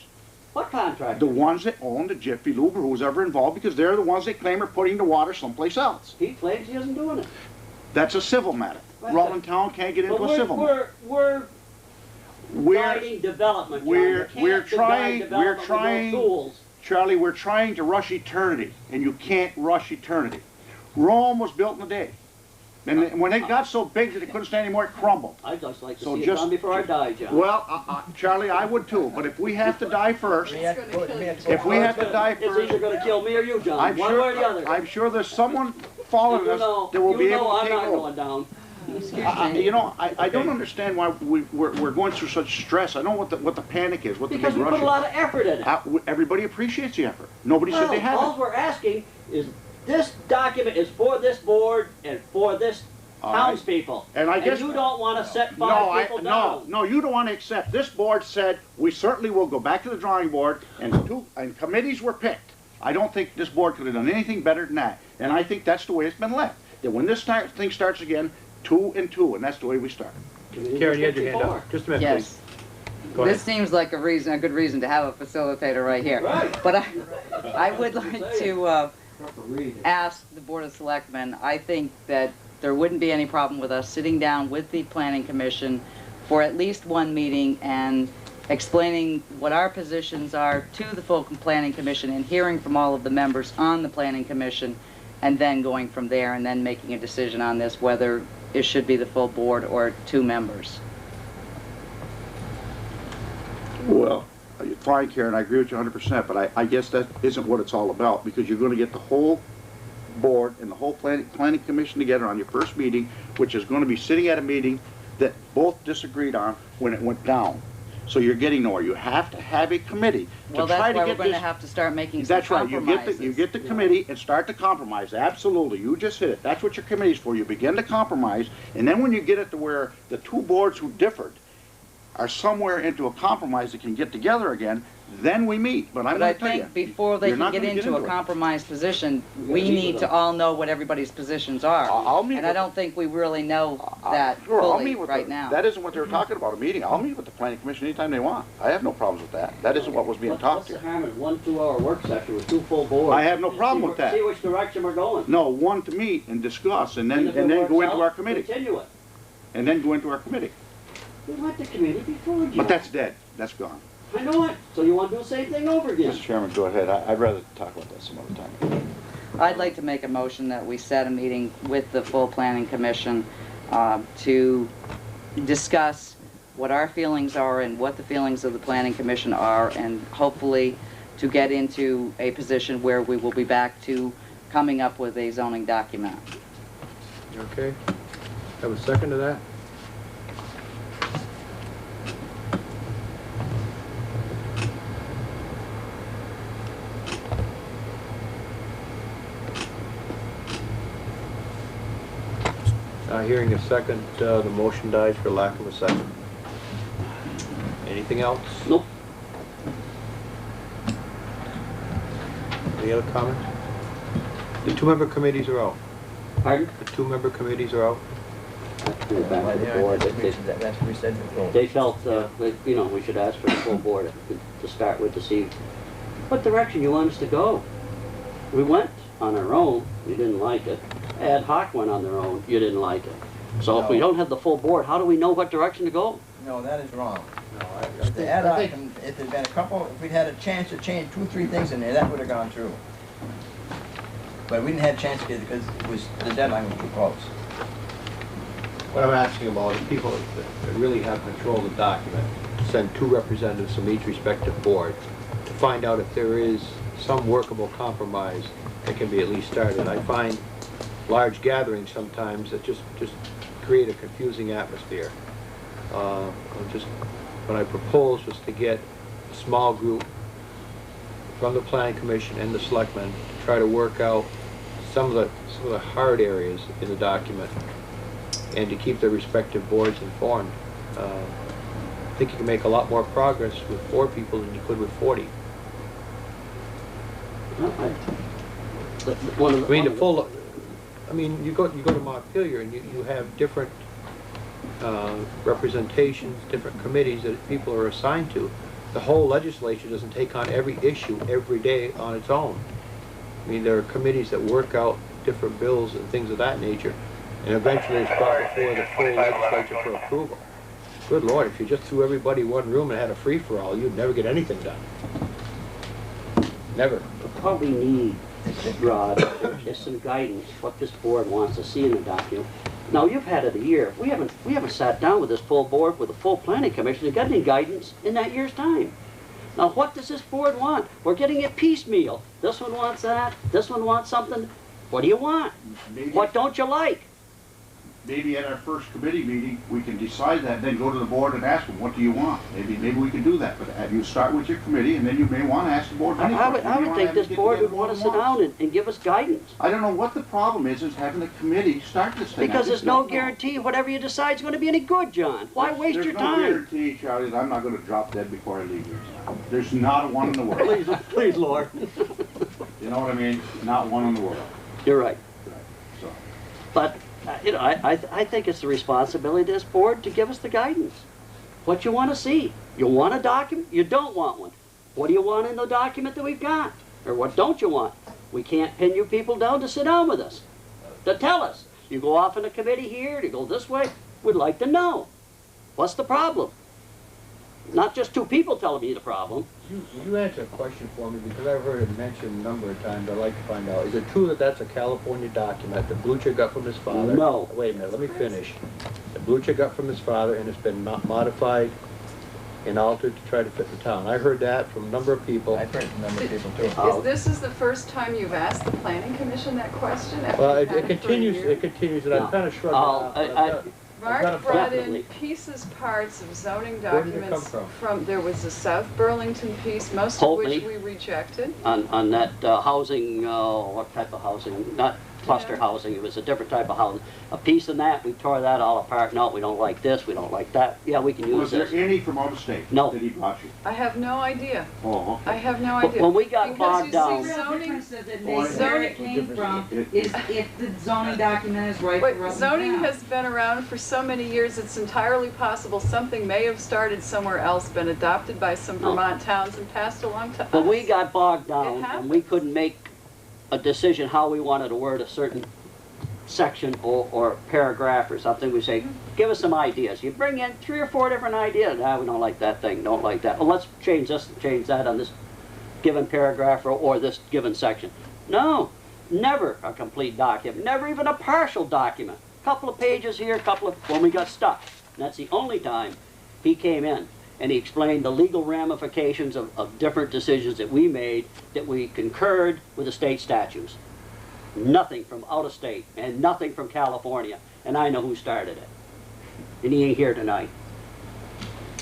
G: What contract?
K: The ones that own the Jiffy Lube or who's ever involved, because they're the ones they claim are putting the water someplace else.
G: He claims he isn't doing it.
K: That's a civil matter.
G: Right.
K: Rutland Town can't get into
G: But
K: a civil matter.
G: we're
K: We're,
G: guiding development, John.
K: we're-
G: You can't
K: we're
G: guide
K: trying-
G: development with no
K: trying-
G: tools.
K: Charlie, we're trying to rush eternity, and you can't rush eternity. Rome was built in a day. And when it got so big that it couldn't stand anymore, it crumbled.
G: I'd just like to
K: So
G: see it
K: just-
G: done before I die, John.
K: Well, Charlie, I would too, but if we have to die first, if we have to die
G: It's either
K: first,
G: gonna kill me or you, John.
K: I'm
G: One way or the other.
K: sure, I'm sure there's someone following us that will be able to
G: I'm
K: take
G: not
K: over.
G: going down.
K: You know, I don't understand why we're going through such stress. I don't know what the panic is, what the
G: Because
K: big
G: we
K: rush
G: put a
K: is.
G: lot of effort in it.
K: Everybody appreciates the effort. Nobody said they
G: All
K: haven't.
G: we're asking is, this document is for this board and for this
K: All right.
G: townspeople.
K: And I guess-
G: you don't wanna set
K: No,
G: five people down.
K: no, you don't want to accept. This board said, we certainly will go back to the drawing board, and committees were picked. I don't think this board could have done anything better than that. And I think that's the way it's been left. That when this thing starts again, 2 and 2, and that's the way we start.
A: Karen, you had your hand up. Just a minute, please.
L: Yes.
A: Go ahead.
L: This seems like a good reason to have a facilitator right here.
G: Right.
L: But I would like to ask the Board of Selectmen, I think that there wouldn't be any problem with us sitting down with the Planning Commission for at least one meeting and explaining what our positions are to the full Planning Commission and hearing from all of the members on the Planning Commission, and then going from there and then making a decision on this, whether it should be the full board or 2 members.
K: Well, fine, Karen, I agree with you 100%, but I guess that isn't what it's all about, because you're going to get the whole board and the whole planning commission together on your first meeting, which is going to be sitting at a meeting that both disagreed on when it went down. So you're getting nowhere. You have to have a committee
L: Well,
K: to try
L: that's
K: to
L: why we're
K: get
L: going to
K: this.
L: have to start making some
K: That's right.
L: compromises.
K: You get the committee and start to compromise. Absolutely. You just hit it. That's what your committee's for. You begin to compromise, and then when you get it to where the 2 boards who differed are somewhere into a compromise that can get together again, then we meet. But I'm
L: But I
K: going to tell you,
L: think before they
K: you're
L: can
K: not
L: get
K: gonna
L: into a
K: it.
L: compromised position,
G: gotta
L: we
G: meet
L: need
G: with
L: to
G: them.
L: all know what everybody's positions are.
K: I'll meet
L: And I
K: with-
L: don't think we really know that
K: Sure, I'll
L: fully
K: meet with
L: right
K: them.
L: now.
K: That isn't what they were talking about, a meeting. I'll meet with the planning commission anytime they want. I have no problems with that. That isn't what was being
G: What's
K: talked
G: the
K: to.
G: harm in 1 2-hour work session with 2 full boards?
K: I have no problem
G: See
K: with that.
G: See which direction we're going.
K: No, one to meet and discuss, and then
G: if it
K: go
G: works
K: into
G: out,
K: our committee.
G: Continue it.
K: And then go into our committee.
G: We went to committee before, John.
K: But that's dead. That's gone.
G: I know it. So you want to do the same thing over again?
C: Mr. Chairman, go ahead. I'd rather talk about that some other time.
L: I'd like to make a motion that we set a meeting with the full planning commission to discuss what our feelings are and what the feelings of the planning commission are, and hopefully to get into a position where we will be back to coming up with a zoning document.
A: Okay. Have a second to that? Hearing a second, the motion dies for lack of a second. Anything else?
G: Nope.
A: Any other comments? The two-member committees are out.
G: Pardon?
A: The two-member committees are out.
G: Back to the board.
E: That's what we said before.
G: They felt, that, you know, we should ask for the full board to start with to see what direction you want us to go. We went on our own, you didn't like it. Ad hoc went on their own, you didn't like it. So if we don't have the full board, how do we know what direction to go?
E: No, that is wrong.
B: No,
E: The ad hoc, if there'd been a couple, if we'd had a chance to change 2 or 3 things in there, that would have gone through. But we didn't have a chance to get it because the deadline was too close.
A: What I'm asking about is people that really have control of the document, send 2 representatives from each respective board to find out if there is some workable compromise that can be at least started. I find large gatherings sometimes that just create a confusing atmosphere. What I proposed was to get a small group from the planning commission and the selectmen to try to work out some of the hard areas in the document and to keep their respective boards informed. I think you can make a lot more progress with 4 people than you could with 40. I mean, you go to Montpelier and you have different representations, different committees that people are assigned to. The whole legislature doesn't take on every issue every day on its own. I mean, there are committees that work out different bills and things of that nature, and eventually it's brought before the full legislature for approval. Good Lord, if you just threw everybody in one room and had a free-for-all, you'd never get anything done. Never.
G: We probably need, Rod, just some guidance, what this board wants to see in the document. Now, you've had it a year. We haven't sat down with this full board, with the full planning commission, and got any guidance in that year's time. Now, what does this board want? We're getting it piecemeal. This one wants that, this one wants something. What do you want? What don't you like?
K: Maybe at our first committee meeting, we can decide that, then go to the board and ask them, what do you want? Maybe we can do that, but you start with your committee, and then you may want to ask the board.
G: I would think this board would want to sit down and give us guidance.
K: I don't know what the problem is having the committee start this thing.
G: Because there's no guarantee whatever you decide is going to be any good, John. Why waste your time?
K: There's no guarantee, Charlie, that I'm not going to drop dead before I leave here. There's not a one in the world.
G: Please, Lord.
K: You know what I mean? Not one in the world.
G: You're right.
K: So.
G: But, you know, I think it's the responsibility of this board to give us the guidance. What you want to see. You want a document? You don't want one. What do you want in the document that we've got? Or what don't you want? We can't pin you people down to sit down with us, to tell us. You go off in a committee here, you go this way. We'd like to know. What's the problem? Not just 2 people telling me the problem.
A: You answer a question for me because I've heard it mentioned a number of times. I'd like to find out. Is it true that that's a California document that Blucher got from his father?
G: No.
A: Wait a minute, let me finish. That Blucher got from his father and it's been modified and altered to try to fit the town. I heard that from a number of people.
E: I've heard from a number of people too.
J: This is the first time you've asked the planning commission that question?
A: Well, it continues, and I'm kind of shrugging it off.
J: Mark brought in parts of zoning documents from, there was a South Burlington piece, most of which we rejected.
G: On that housing, what type of housing? Not cluster housing, it was a different type of housing. A piece in that, we tore that all apart. No, we don't like this, we don't like that. Yeah, we can use this.
K: Was there any from out of state
G: no.
K: that he brought you?
J: I have no idea.
K: Oh, okay.
J: I have no idea.
G: When we got bogged down.
L: Zoning came from is if the zoning document is right for Rutland
J: zoning
L: Town.
J: has been around for so many years, it's entirely possible something may have started somewhere else, been adopted by some Vermont towns and passed along to us.
G: But we got bogged down and we couldn't make a decision how we wanted to word a certain section or paragraph or something. We say, give us some ideas. You bring in 3 or 4 different ideas. Ah, we don't like that thing, don't like that. Well, let's change this and change that on this given paragraph or this given section. No, Never a complete document, never even a partial document. Couple of pages here, when we got stuck. And that's the only time he came in. And he explained the legal ramifications of different decisions that we made, that we concurred with the state statutes. Nothing from out of state, and nothing from California. And I know who started it. And he ain't here tonight.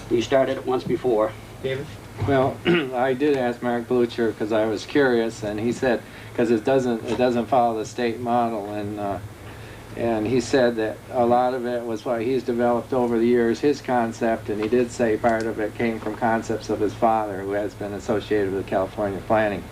G: He started it once before.
A: David?
M: Well, I did ask Mark Blucher because I was curious, and he said, because it doesn't follow the state model, and he said that a lot of it was what he's developed over the years, his concept, and he did say part of it came from concepts of his father, who has been associated with California planning.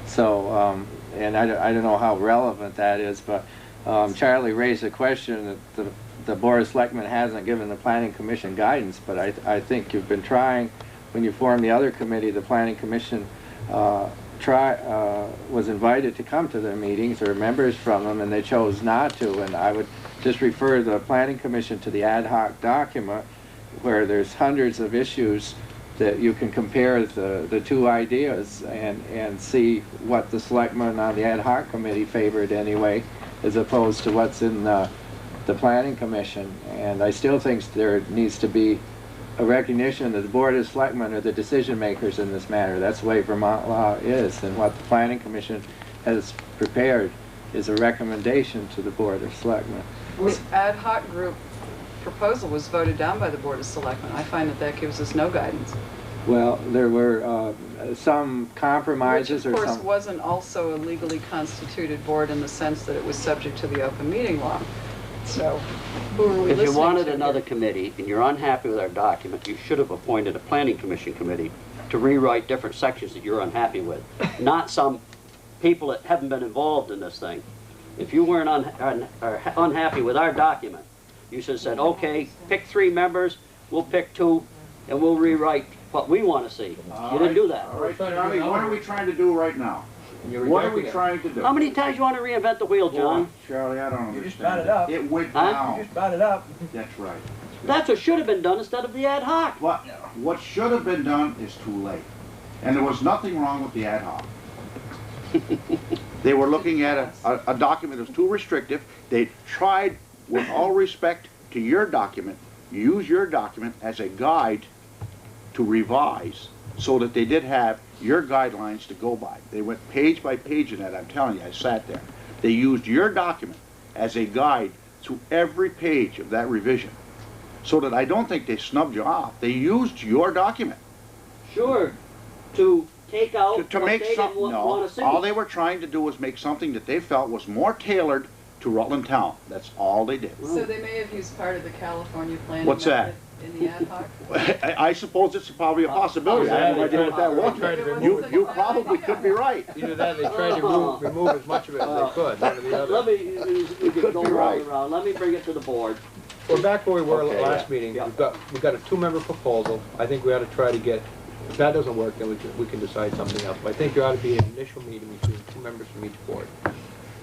M: So, and I don't know how relevant that is, but Charlie raised a question that the Board of Selectmen hasn't given the Planning Commission guidance, but I think you've been trying, when you formed the other committee, the Planning Commission was invited to come to their meetings, or members from them, and they chose not to. And I would just refer the Planning Commission to the ad hoc document, where there's hundreds of issues that you can compare the two ideas and see what the selectmen on the ad hoc committee favored anyway, as opposed to what's in the Planning Commission. And I still think there needs to be a recognition that the Board of Selectmen are the decision makers in this matter. That's the way Vermont law is, and what the Planning Commission has prepared is a recommendation to the Board of Selectmen.
J: The ad hoc group proposal was voted down by the Board of Selectmen. I find that gives us no guidance.
M: Well, there were some compromises,
J: which of course wasn't also a legally constituted board in the sense that it was subject to the open meeting law. So, who are we listening to?
G: If you wanted another committee and you're unhappy with our document, you should have appointed a Planning Commission committee to rewrite different sections that you're unhappy with, not some people that haven't been involved in this thing. If you weren't unhappy with our document, you should have said, okay, pick 3 members, we'll pick 2, and we'll rewrite what we want to see. You didn't do that.
K: All right, Charlie, what are we trying to do right now? What are we trying to do?
G: How many times you want to reinvent the wheel, John?
K: Charlie, I don't understand.
E: You just brought it up.
K: It went
G: Huh?
K: down.
E: You just brought it up.
K: That's right.
G: That's what should have been done instead of the ad hoc.
K: What should have been done is too late. And there was nothing wrong with the ad hoc. They were looking at a document that was too restrictive. They tried, with all respect to your document, use your document as a guide to revise, so that they did have your guidelines to go by. They went page by page in that, I'm telling you, I sat there. They used your document as a guide through every page of that revision, so that I don't think they snubbed you off. They used your document.
G: Sure, to take out
K: To
G: what
K: make
G: they
K: something,
G: didn't want to see.
K: all they were trying to do was make something that they felt was more tailored to Rutland Town. That's all they did.
J: So they may have used part of the California planning
K: What's that?
J: method in the ad hoc?
K: I suppose it's probably a possibility. I have no idea what that was. You probably could be right.
A: Either that, or they tried to remove as much of it as they could, one or the other.
G: Let me, we could go round and round. Let me bring it to the board.
A: Well, back where we were
K: Okay,
A: last
K: yeah.
A: meeting, we've got a 2-member proposal. I think we ought to try to get, if that doesn't work, then we can decide something else. But I think there ought to be an initial meeting between 2 members from each board.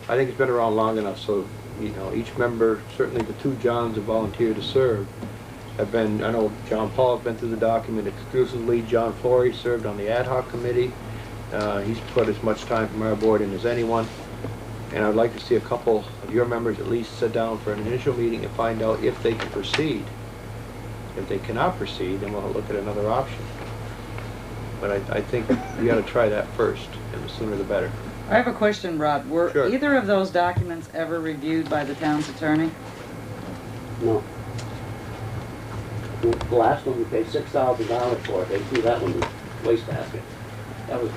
A: I think it's been around long enough, so, you know, each member, certainly the 2 Johns have volunteered to serve, have been, I know John Paul has been through the document exclusively. John Flory served on the ad hoc committee. He's put as much time from our board in as anyone. And I'd like to see a couple of your members at least sit down for an initial meeting and find out if they can proceed. If they cannot proceed, then we'll look at another option. But I think we got to try that first, and the sooner the better.
L: I have a question, Rod. Were
A: Sure.
L: either of those documents ever reviewed by the town's attorney?
G: No. The last one we paid $6,000 for, they threw that one in the wastebasket. That was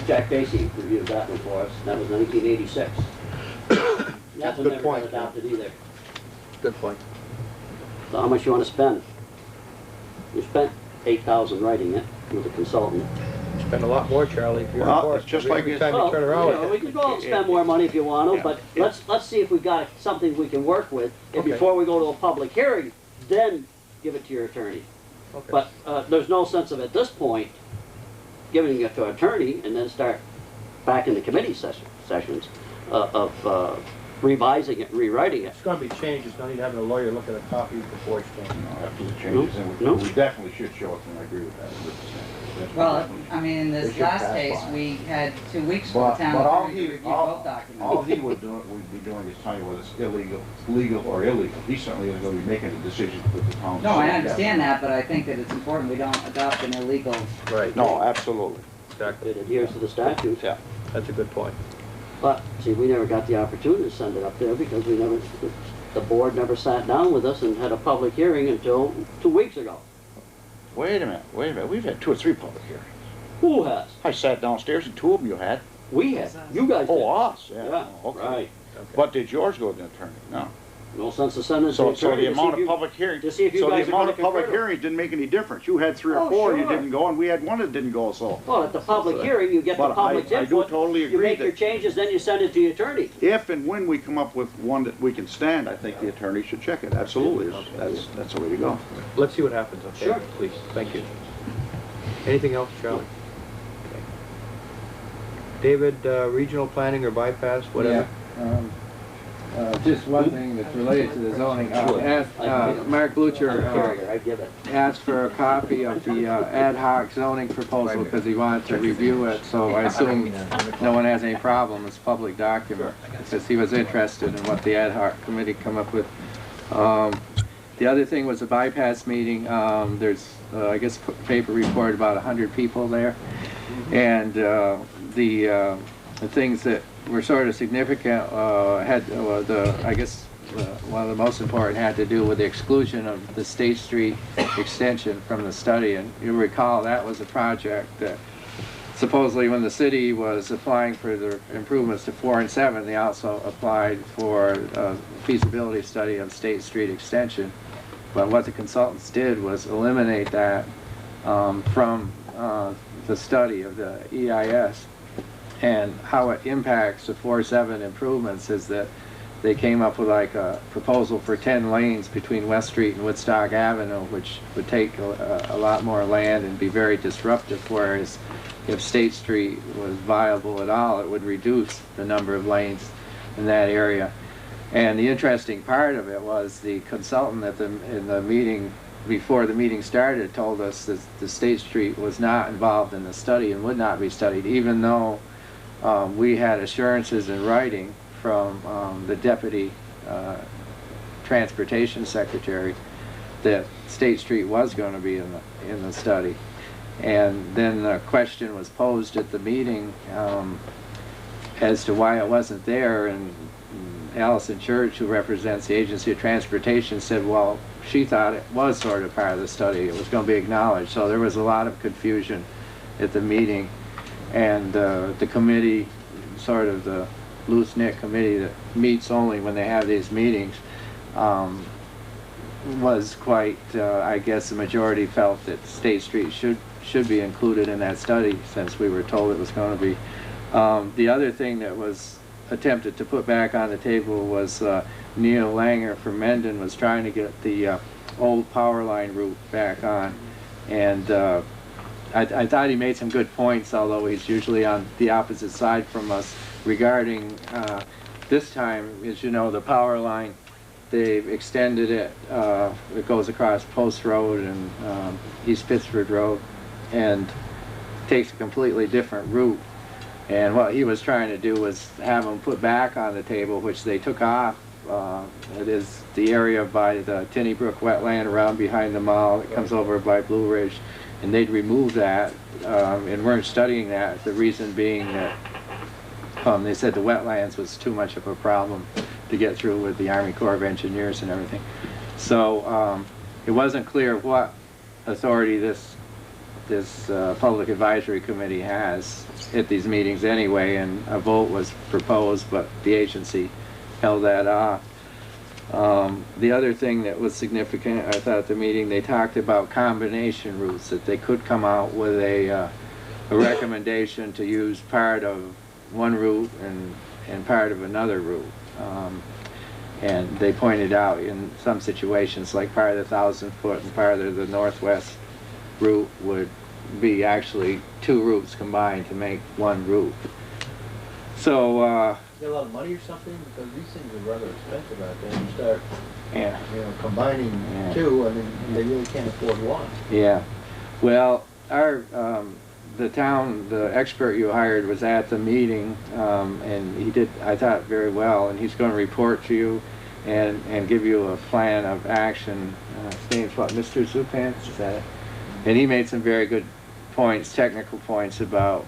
G: Jack Basie reviewed that one for us, that was 1986. That one never got adopted either.
A: Good point.
G: So how much you want to spend? You spent $8,000 writing it with a consultant.
A: Spend a lot more, Charlie, if you're
K: Well,
A: in force.
K: it's just like
A: every
K: it-
A: time you turn around.
G: You know, we can go out and spend more money if you want to,
K: Yeah.
G: but let's see if we got something we can work with. And
A: Okay.
G: before we go to a public hearing, then give it to your attorney.
A: Okay.
G: But there's no sense of, at this point, giving it to an attorney and then start back in the committee sessions of revising it, rewriting it.
A: It's going to be changed. It's no need having a lawyer look at a copy before it's changed.
C: After the changes, and
G: No.
C: we definitely should show it, and I agree with that 100%.
L: Well, I mean, in
C: They
L: this
C: should
L: last
C: pass
L: case,
C: by.
L: we had 2 weeks for the
C: But
L: town
C: all
L: attorney to
C: he,
L: review both documents.
C: all he would be doing is telling you whether it's illegal, legal or illegal. He certainly isn't gonna be making a decision with the town.
L: No, I understand that, but I think that it's important we don't adopt an illegal.
A: Right.
C: No, absolutely.
A: Exactly.
G: It adheres to the statutes.
C: Yeah.
A: That's a good point.
G: But, see, we never got the opportunity to send it up there because the board never sat down with us and had a public hearing until 2 weeks ago.
C: Wait a minute. We've had 2 or 3 public hearings.
G: Who has?
C: I sat downstairs and 2 of them you had.
G: We had. You guys did.
C: Oh, us, yeah.
G: Yeah,
C: Okay.
G: right.
C: But did yours go to the attorney? No.
G: No sense of sending it to
C: So
G: the attorney
C: the
G: to see
C: amount
G: if
C: of
G: you-
C: public hearings,
G: to see if you
K: So the
G: guys are
K: amount
G: gonna
K: of public
G: concur.
K: hearings didn't make any difference. You had 3 or
G: Oh,
K: 4 and you
G: sure.
K: didn't go, and we had 1 that didn't go, so.
G: Well, at the public hearing, you get the
K: But
G: public's
K: I do
G: input.
K: totally
G: You
K: agree
G: make your
K: that
G: changes, then you send it to the attorney.
K: if and when we come up with one that we can stand, I think the attorney should check it. Absolutely. That's the way to go.
A: Let's see what happens, okay?
G: Sure.
A: Please, thank you. Anything else, Charlie? Okay. David, regional planning or bypass, whatever?
M: Just one thing that's related to the zoning. Mark Blucher
G: I give it.
M: asked for a copy of the ad hoc zoning proposal because he wanted to review it, so I assume no one has any problem. It's a public document, because he was interested in what the ad hoc committee come up with. The other thing was a bypass meeting. There's, I guess, paper reported about 100 people there, and the things that were sort of significant had I guess one of the most important had to do with the exclusion of the State Street extension from the study. And you'll recall that was a project that supposedly when the city was applying for the improvements to 4 and 7, they also applied for a feasibility study of State Street extension. But what the consultants did was eliminate that from the study of the EIS. And how it impacts the 4-7 improvements is that they came up with like a proposal for 10 lanes between West Street and Woodstock Avenue, which would take a lot more land and be very disruptive, whereas if State Street was viable at all, it would reduce the number of lanes in that area. And the interesting part of it was the consultant in the meeting, before the meeting started, told us that the State Street was not involved in the study and would not be studied, even though we had assurances in writing from the Deputy Transportation Secretary that State Street was going to be in the study. And then the question was posed at the meeting as to why it wasn't there, and Allison Church, who represents the Agency of Transportation, said, well, she thought it was sort of part of the study. It was going to be acknowledged. So there was a lot of confusion at the meeting. And the committee, sort of the loose-knit committee that meets only when they have these meetings, was quite, I guess the majority felt that State Street should be included in that study, since we were told it was going to be. The other thing that was attempted to put back on the table was Neil Langer from Mendon was trying to get the old power line route back on. And I thought he made some good points, although he's usually on the opposite side from us, regarding this time, as you know, the power line, they've extended it. It goes across Post Road and East Pittsford Road, and takes a completely different route. And what he was trying to do was have them put back on the table, which they took off. It is the area by the Tinney Brook wetland around behind the mall. It comes over by Blue Ridge. And they'd remove that, and weren't studying that. The reason being that they said the wetlands was too much of a problem to get through with the Army Corps of Engineers and everything. So it wasn't clear what authority this Public Advisory Committee has at these meetings anyway, and a vote was proposed, but the agency held that off. The other thing that was significant, I thought at the meeting, they talked about combination routes, that they could come out with a recommendation to use part of one route and part of another route. And they pointed out in some situations, like part of the 1,000-foot and part of the northwest route would be actually 2 routes combined to make one route. So
A: Is there a lot of money or something? Because these things are rather expensive out there. You start,
M: yeah.
A: combining 2, I mean, they really can't afford 1.
M: Yeah. Well, the town, the expert you hired was at the meeting, and he did, I thought, very well, and he's gonna report to you and give you a plan of action. His name's what, Mr. Zupans, is that it? And he made some very good points, technical points about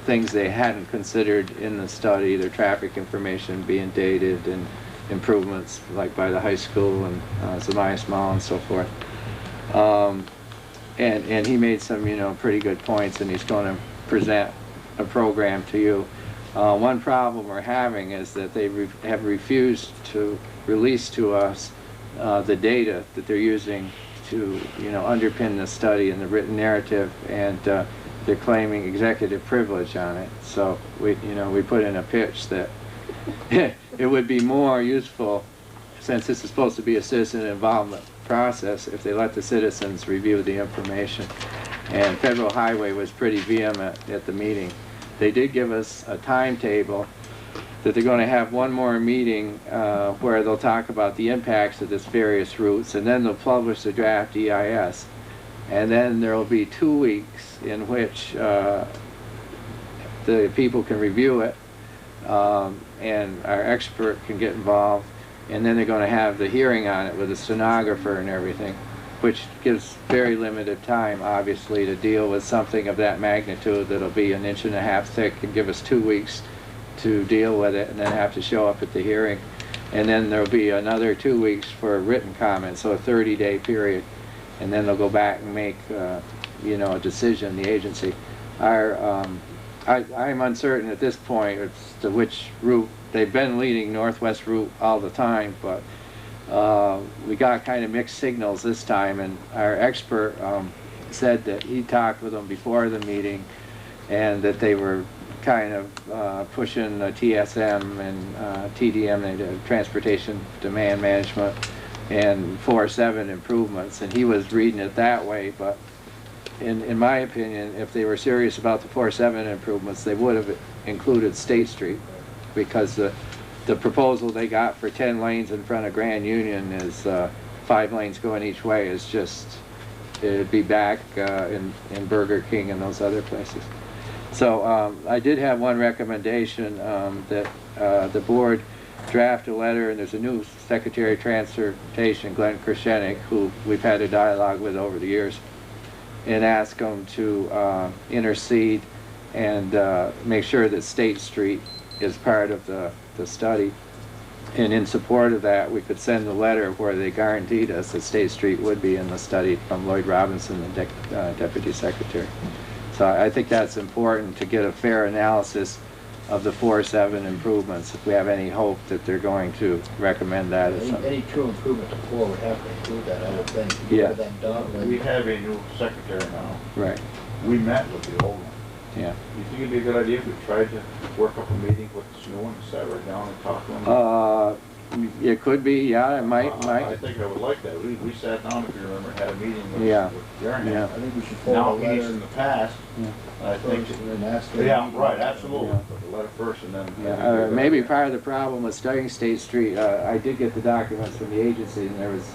M: things they hadn't considered in the study, their traffic information being dated, and improvements like by the high school and Zamias Mall and so forth. And he made some, you know, pretty good points, and he's going to present a program to you. One problem we're having is that they have refused to release to us the data that they're using to, you know, underpin the study and the written narrative, and they're claiming executive privilege on it. So we put in a pitch that it would be more useful, since this is supposed to be a citizen involvement process, if they let the citizens review the information. And Federal Highway was pretty vehement at the meeting. They did give us a timetable that they're going to have one more meeting where they'll talk about the impacts of this various routes, and then they'll publish the draft EIS. And then there will be 2 weeks in which the people can review it, and our expert can get involved. And then they're going to have the hearing on it with a stenographer and everything, which gives very limited time, obviously, to deal with something of that magnitude that'll be 1.5 inches thick, and give us 2 weeks to deal with it, and then have to show up at the hearing. And then there'll be another 2 weeks for a written comment, so a 30-day period. And then they'll go back and make, you know, a decision, the agency. I'm uncertain at this point as to which route. They've been leading northwest route all the time, but we got kind of mixed signals this time, and our expert said that he talked with them before the meeting, and that they were kind of pushing TSM and TDM, Transportation Demand Management, and 4-7 improvements, and he was reading it that way. But in my opinion, if they were serious about the 4-7 improvements, they would have included State Street, because the proposal they got for 10 lanes in front of Grand Union is 5 lanes going each way, is just, it'd be back in Burger King and those other places. So I did have one recommendation, that the board draft a letter, and there's a new Secretary of Transportation, Glenn Krashenik, who we've had a dialogue with over the years, and ask them to intercede and make sure that State Street is part of the study. And in support of that, we could send a letter where they guaranteed us that State Street would be in the study, from Lloyd Robinson, the Deputy Secretary. So I think that's important to get a fair analysis of the 4-7 improvements, if we have any hope that they're going to recommend that as something.
I: Any true improvement to 4 would have to include that, I would think.
M: Yeah.
C: We have a new secretary now.
M: Right.
C: We met with the old one.
M: Yeah.
C: You think it'd be a good idea if we tried to work up a meeting with this new one, sat right down and talk to them?
M: It could be, yeah, it might.
C: I think I would like that. We sat down, if you remember, had a meeting with Darren.
M: Yeah.
I: I think we should
C: Now,
I: forward a
C: he's
I: letter
C: in the past.
M: Yeah.
C: I think,
I: and ask them.
C: yeah, right, absolutely.
M: Yeah.
C: But the letter first, and then.
M: Yeah, maybe part of the problem with starting State Street, I did get the documents from the agency, and there was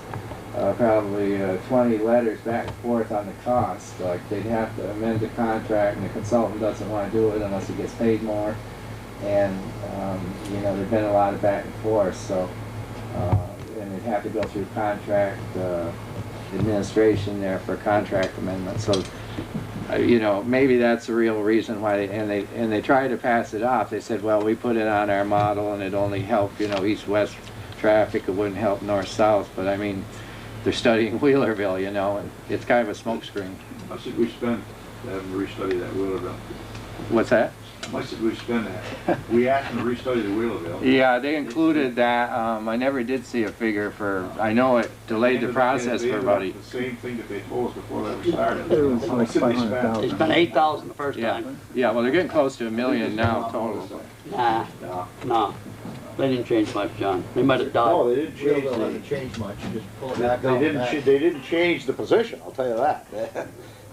M: probably 20 letters back and forth on the cost. Like, they'd have to amend the contract, and the consultant doesn't want to do it unless he gets paid more. And, you know, there's been a lot of back and forth, so, and they'd have to go through contract administration there for contract amendment. So, you know, maybe that's the real reason why, and they tried to pass it off. They said, well, we put it on our model, and it only helped, you know, east-west traffic. It wouldn't help north-south. But I mean, they're studying Wheelerville, you know, and it's kind of a smokescreen.
C: How much did we spend having to restudy that Wheelerville?
M: What's that?
C: How much did we spend that? We asked them to restudy the Wheelerville.
M: Yeah, they included that. I never did see a figure for, I know it delayed the process for about
C: the same thing that they told us before they ever started.
F: It was like
G: They spent $8,000 the first time.
M: Yeah, well, they're getting close to $1 million now total.
G: Nah, no. They didn't change much, John. They might have
C: No,
G: died.
C: they didn't change.
I: Wheelerville hasn't changed much, you just pull it
K: They
I: back out.
K: didn't change the position, I'll tell you that.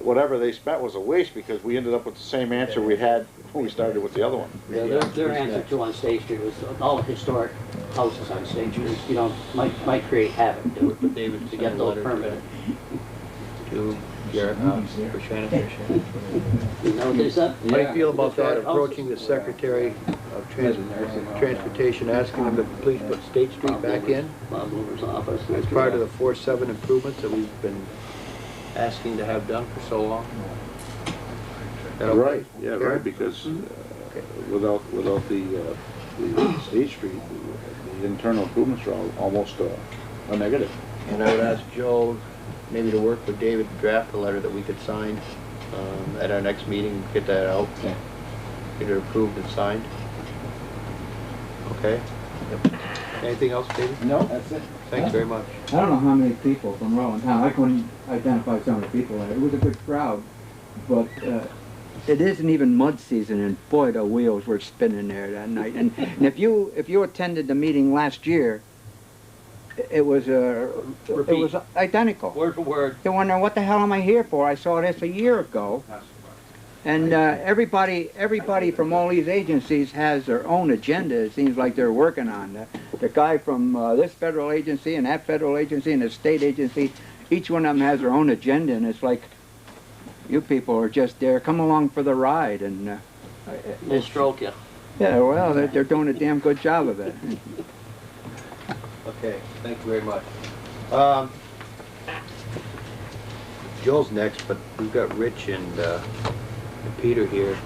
K: Whatever they spent was a waste, because we ended up with the same answer we had when we started with the other one.
G: Yeah, their answer to on State Street was all the historic houses on State Street, you know, might create havoc to get those permitted.
A: to Garrett House for Shannon.
G: You know what they said?
A: How do you feel about that, approaching the Secretary of Transportation, asking him to please put State Street back in?
G: Bob Luber's office.
A: As part of the 4-7 improvements that we've been asking to have done for so long? That okay?
C: Right, yeah, right, because without the State Street, the internal improvements are almost a negative.
A: And I would ask Joe maybe to work with David to draft a letter that we could sign at our next meeting, get that out, get it approved and signed. Okay? Yep. Anything else, David?
E: No, that's it.
A: Thanks very much.
F: I don't know how many people from Rutland Town, I couldn't identify some of the people there. It was a good crowd, but it isn't even mud season, and boy, the wheels were spinning there that night. And if you attended the meeting last year, it was identical.
G: Word for word.
F: You wonder, what the hell am I here for? I saw this a year ago. And everybody from all these agencies has their own agenda. It seems like they're working on. The guy from this federal agency and that federal agency and the state agency, each one of them has their own agenda, and it's like, you people are just there, come along for the ride, and
G: We'll stroke you.
F: yeah, well, they're doing a damn good job of it.
A: Okay, thank you very much. Joel's next, but we've got Rich and Peter here,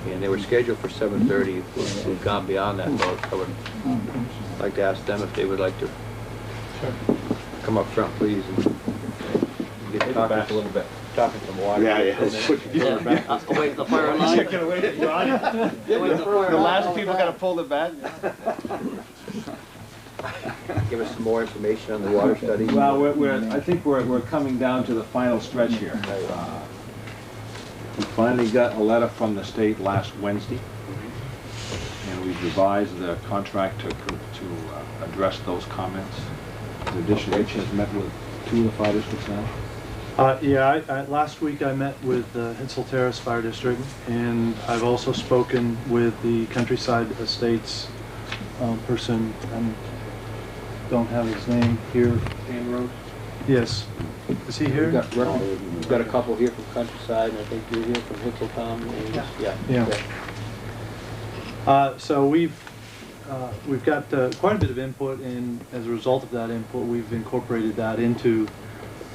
A: and they were scheduled for 7:30. We've gone beyond that, so I would like to ask them if they would like to come up front, please, and get talking a little bit. Talking some water.
K: Yeah.
G: Wait, the fire line?
B: You're gonna wait it, John? The last people gotta pull the back.
A: Give us some more information on the water study.
N: Well, I think we're coming down to the final stretch here. We finally got a letter from the state last Wednesday, and we've revised the contract to address those comments. In addition, Rich has met with 2 of the fire districts now.
O: Last week I met with the Hinsel Terrace Fire District, and I've also spoken with the Countryside Estates person. I don't have his name here.
A: Dan Rose?
O: Yes. Is he here?
A: We've got a couple here from Countryside, and I think you're here from Hinseltown.
O: Yeah. So we've got quite a bit of input, and as a result of that input, we've incorporated that into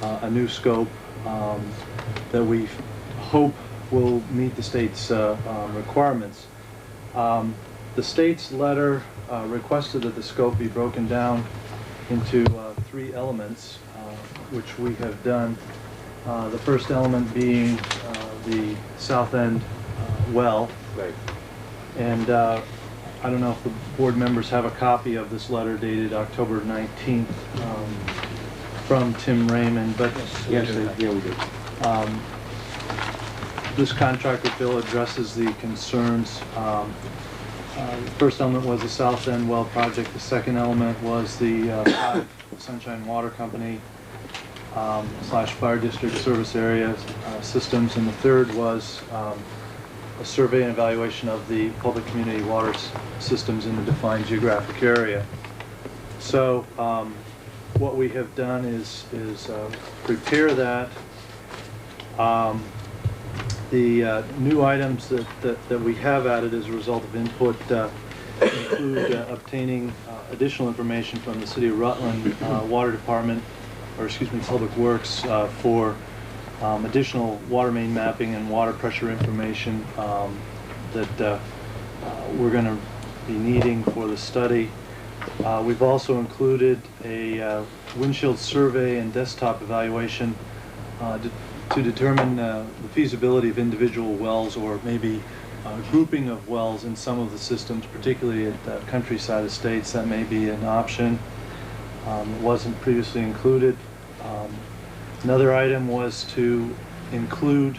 O: a new scope that we hope will meet the state's requirements. The state's letter requested that the scope be broken down into 3 elements, which we have done. The first element being the south end well.
A: Right.
O: And I don't know if the board members have a copy of this letter dated October 19th from Tim Raymond, but
A: Yes, yeah, we do.
O: This contractor bill addresses the concerns. The first element was the South End Well project. The second element was the 5 Sunshine Water Company / Fire District service area systems, and the third was a survey and evaluation of the public community water systems in the defined geographic area. So what we have done is prepare that. The new items that we have added as a result of input include obtaining additional information from the City of Rutland Water Department, or excuse me, Public Works, for additional water main mapping and water pressure information that we're going to be needing for the study. We've also included a windshield survey and desktop evaluation to determine the feasibility of individual wells, or maybe grouping of wells in some of the systems, particularly at Countryside Estates. That may be an option. It wasn't previously included. Another item was to include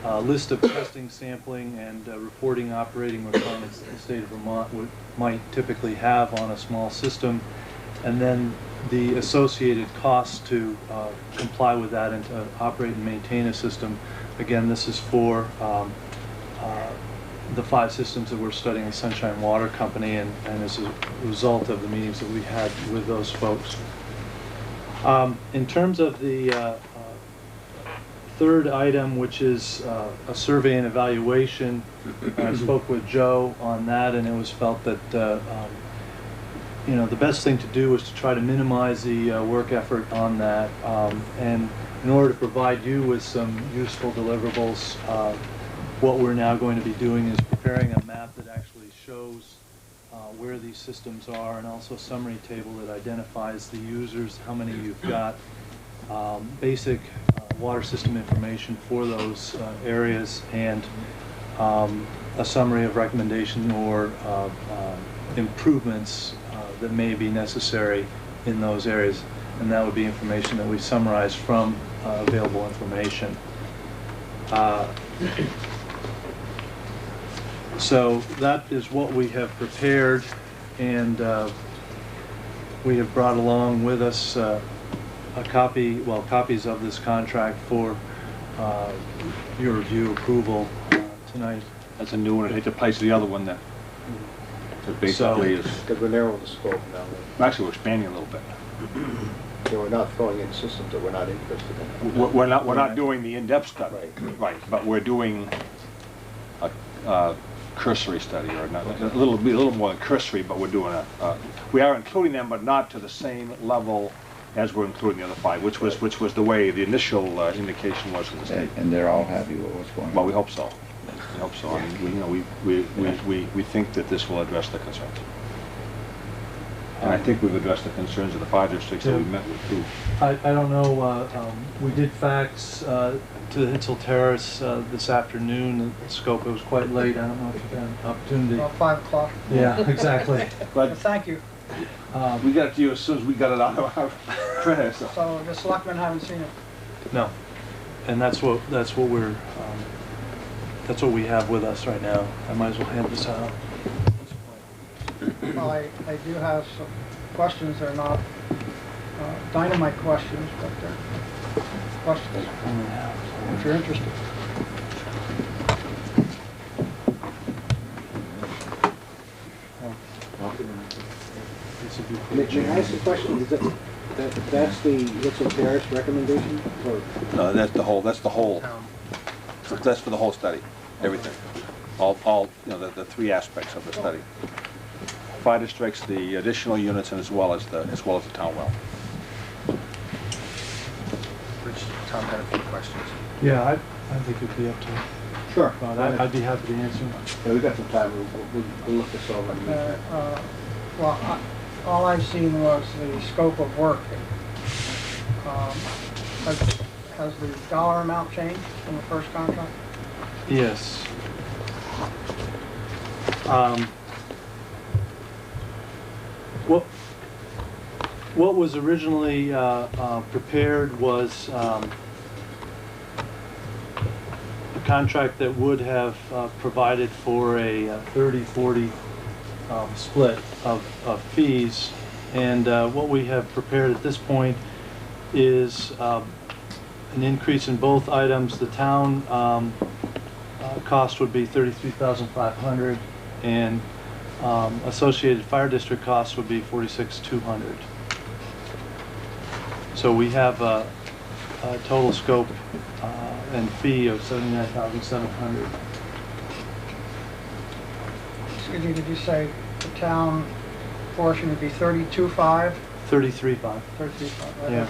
O: a list of testing, sampling, and reporting operating requirements that the state of Vermont might typically have on a small system, and then the associated costs to comply with that and to operate and maintain a system. Again, this is for the 5 systems that we're studying at Sunshine Water Company, and as a result of the meetings that we had with those folks. In terms of the third item, which is a survey and evaluation. I spoke with Joe on that, and it was felt that you know, the best thing to do is to try to minimize the work effort on that. And in order to provide you with some useful deliverables, what we're now going to be doing is preparing a map that actually shows where these systems are, and also a summary table that identifies the users, how many you've got, basic water system information for those areas, and a summary of recommendation or improvements that may be necessary in those areas. And that would be information that we summarize from available information. So that is what we have prepared, and we have brought along with us a copy, well, copies of this contract for your review approval tonight.
N: That's a new one. I hate to place the other one that basically is.
A: Because we're narrowing the scope now.
N: Actually, we're expanding a little bit.
A: So we're not throwing in systems that we're not interested in.
N: We're not doing the in-depth study, right? But we're doing a cursory study, or not a little more than cursory, but we're doing we are including them, but not to the same level as we're including the other 5, which was the way the initial indication was from the state.
C: And they're all happy with what's going on.
N: Well, we hope so. We hope so. I mean, we think that this will address the concerns. And I think we've addressed the concerns of the 5 districts that we met with too.
O: I don't know, we did fax to the Hitzel Terrace this afternoon, the scope. It was quite late. I don't know if you had an opportunity.
B: About 5 o'clock.
O: Yeah, exactly.
B: But thank you.
N: We got it to you as soon as we got it out of our printer.
B: So the selectmen haven't seen it?
O: No. And that's what we're, that's what we have with us right now. I might as well hand this out.
B: Well, I do have some questions. They're not dynamite questions, but they're questions, if you're interested.
A: May I ask a question? Is that's the Hitzel Terrace recommendation? Or?
N: No, that's the whole. That's for the whole study, everything. All you know, the 3 aspects of the study. 5 districts, the additional units, and as well as the town well.
B: Which Tom had a few questions.
O: Yeah, I think it'd be up to you.
A: Sure.
O: But I'd be happy to answer them.
A: Yeah, we've got some time. We'll look this over.
B: Well, all I've seen was the scope of work. Has the dollar amount changed from the first contract?
O: Yes. What was originally prepared was a contract that would have provided for a 30-40 split of fees, and what we have prepared at this point is an increase in both items. The town cost would be $33,500, and associated fire district costs would be $46,200. So we have a total scope and fee of $79,700.
B: Excuse me, did you say the town portion would be 32.5?
O: 33.5.
B: 33.5.
O: Yeah.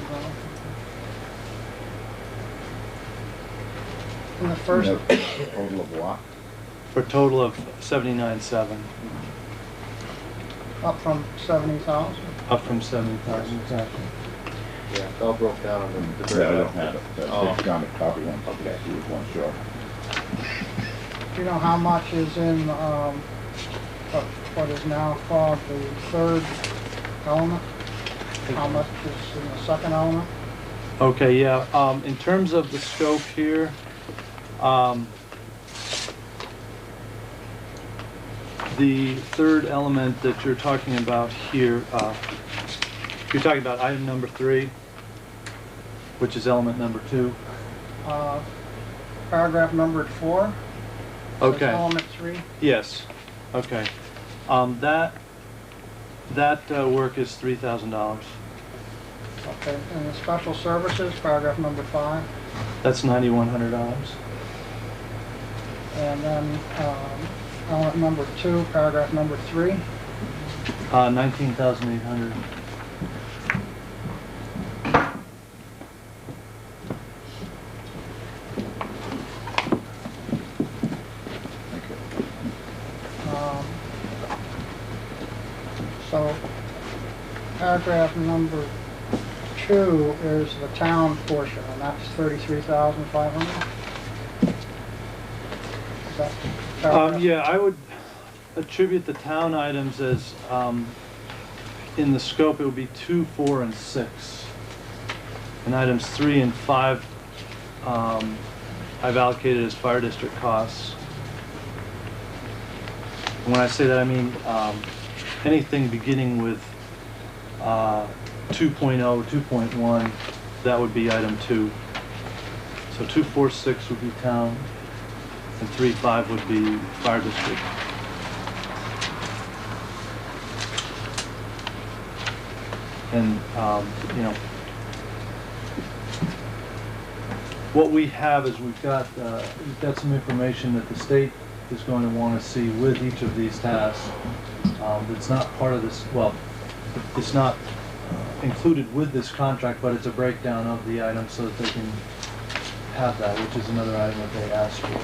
B: In the first
C: Total of what?
O: For a total of 79.7.
B: up from 70,000.
O: Up from 70,000, exactly.
A: Yeah, it's all broke down on the
C: Yeah, I don't have it. That's down to copy one.
A: Okay.
C: He was one short.
B: Do you know how much is in what is now called the third element? How much is in the second element?
O: Okay, yeah. In terms of the scope here, the third element that you're talking about here, you're talking about item number 3, which is element number 2.
B: Paragraph numbered 4.
O: Okay.
B: Element 3.
O: Yes. Okay. That work is $3,000.
B: Okay. And the special services, paragraph number 5.
O: That's $9,100.
B: And then, element number 2, paragraph number 3.
O: 19,800.
B: So, paragraph number 2 is the town portion, and that's 33,500. Is that paragraph?
O: Yeah, I would attribute the town items as, in the scope, it would be 2, 4, and 6. And items 3 and 5, I've allocated as fire district costs. And when I say that, I mean anything beginning with 2.0, 2.1, that would be item 2. So 2, 4, 6 would be town, and 3, 5 would be fire district. And, you know, what we have is we've got some information that the state is going to want to see with each of these tasks. That's not part of this, well, it's not included with this contract, but it's a breakdown of the items so that they can have that, which is another item that they asked for.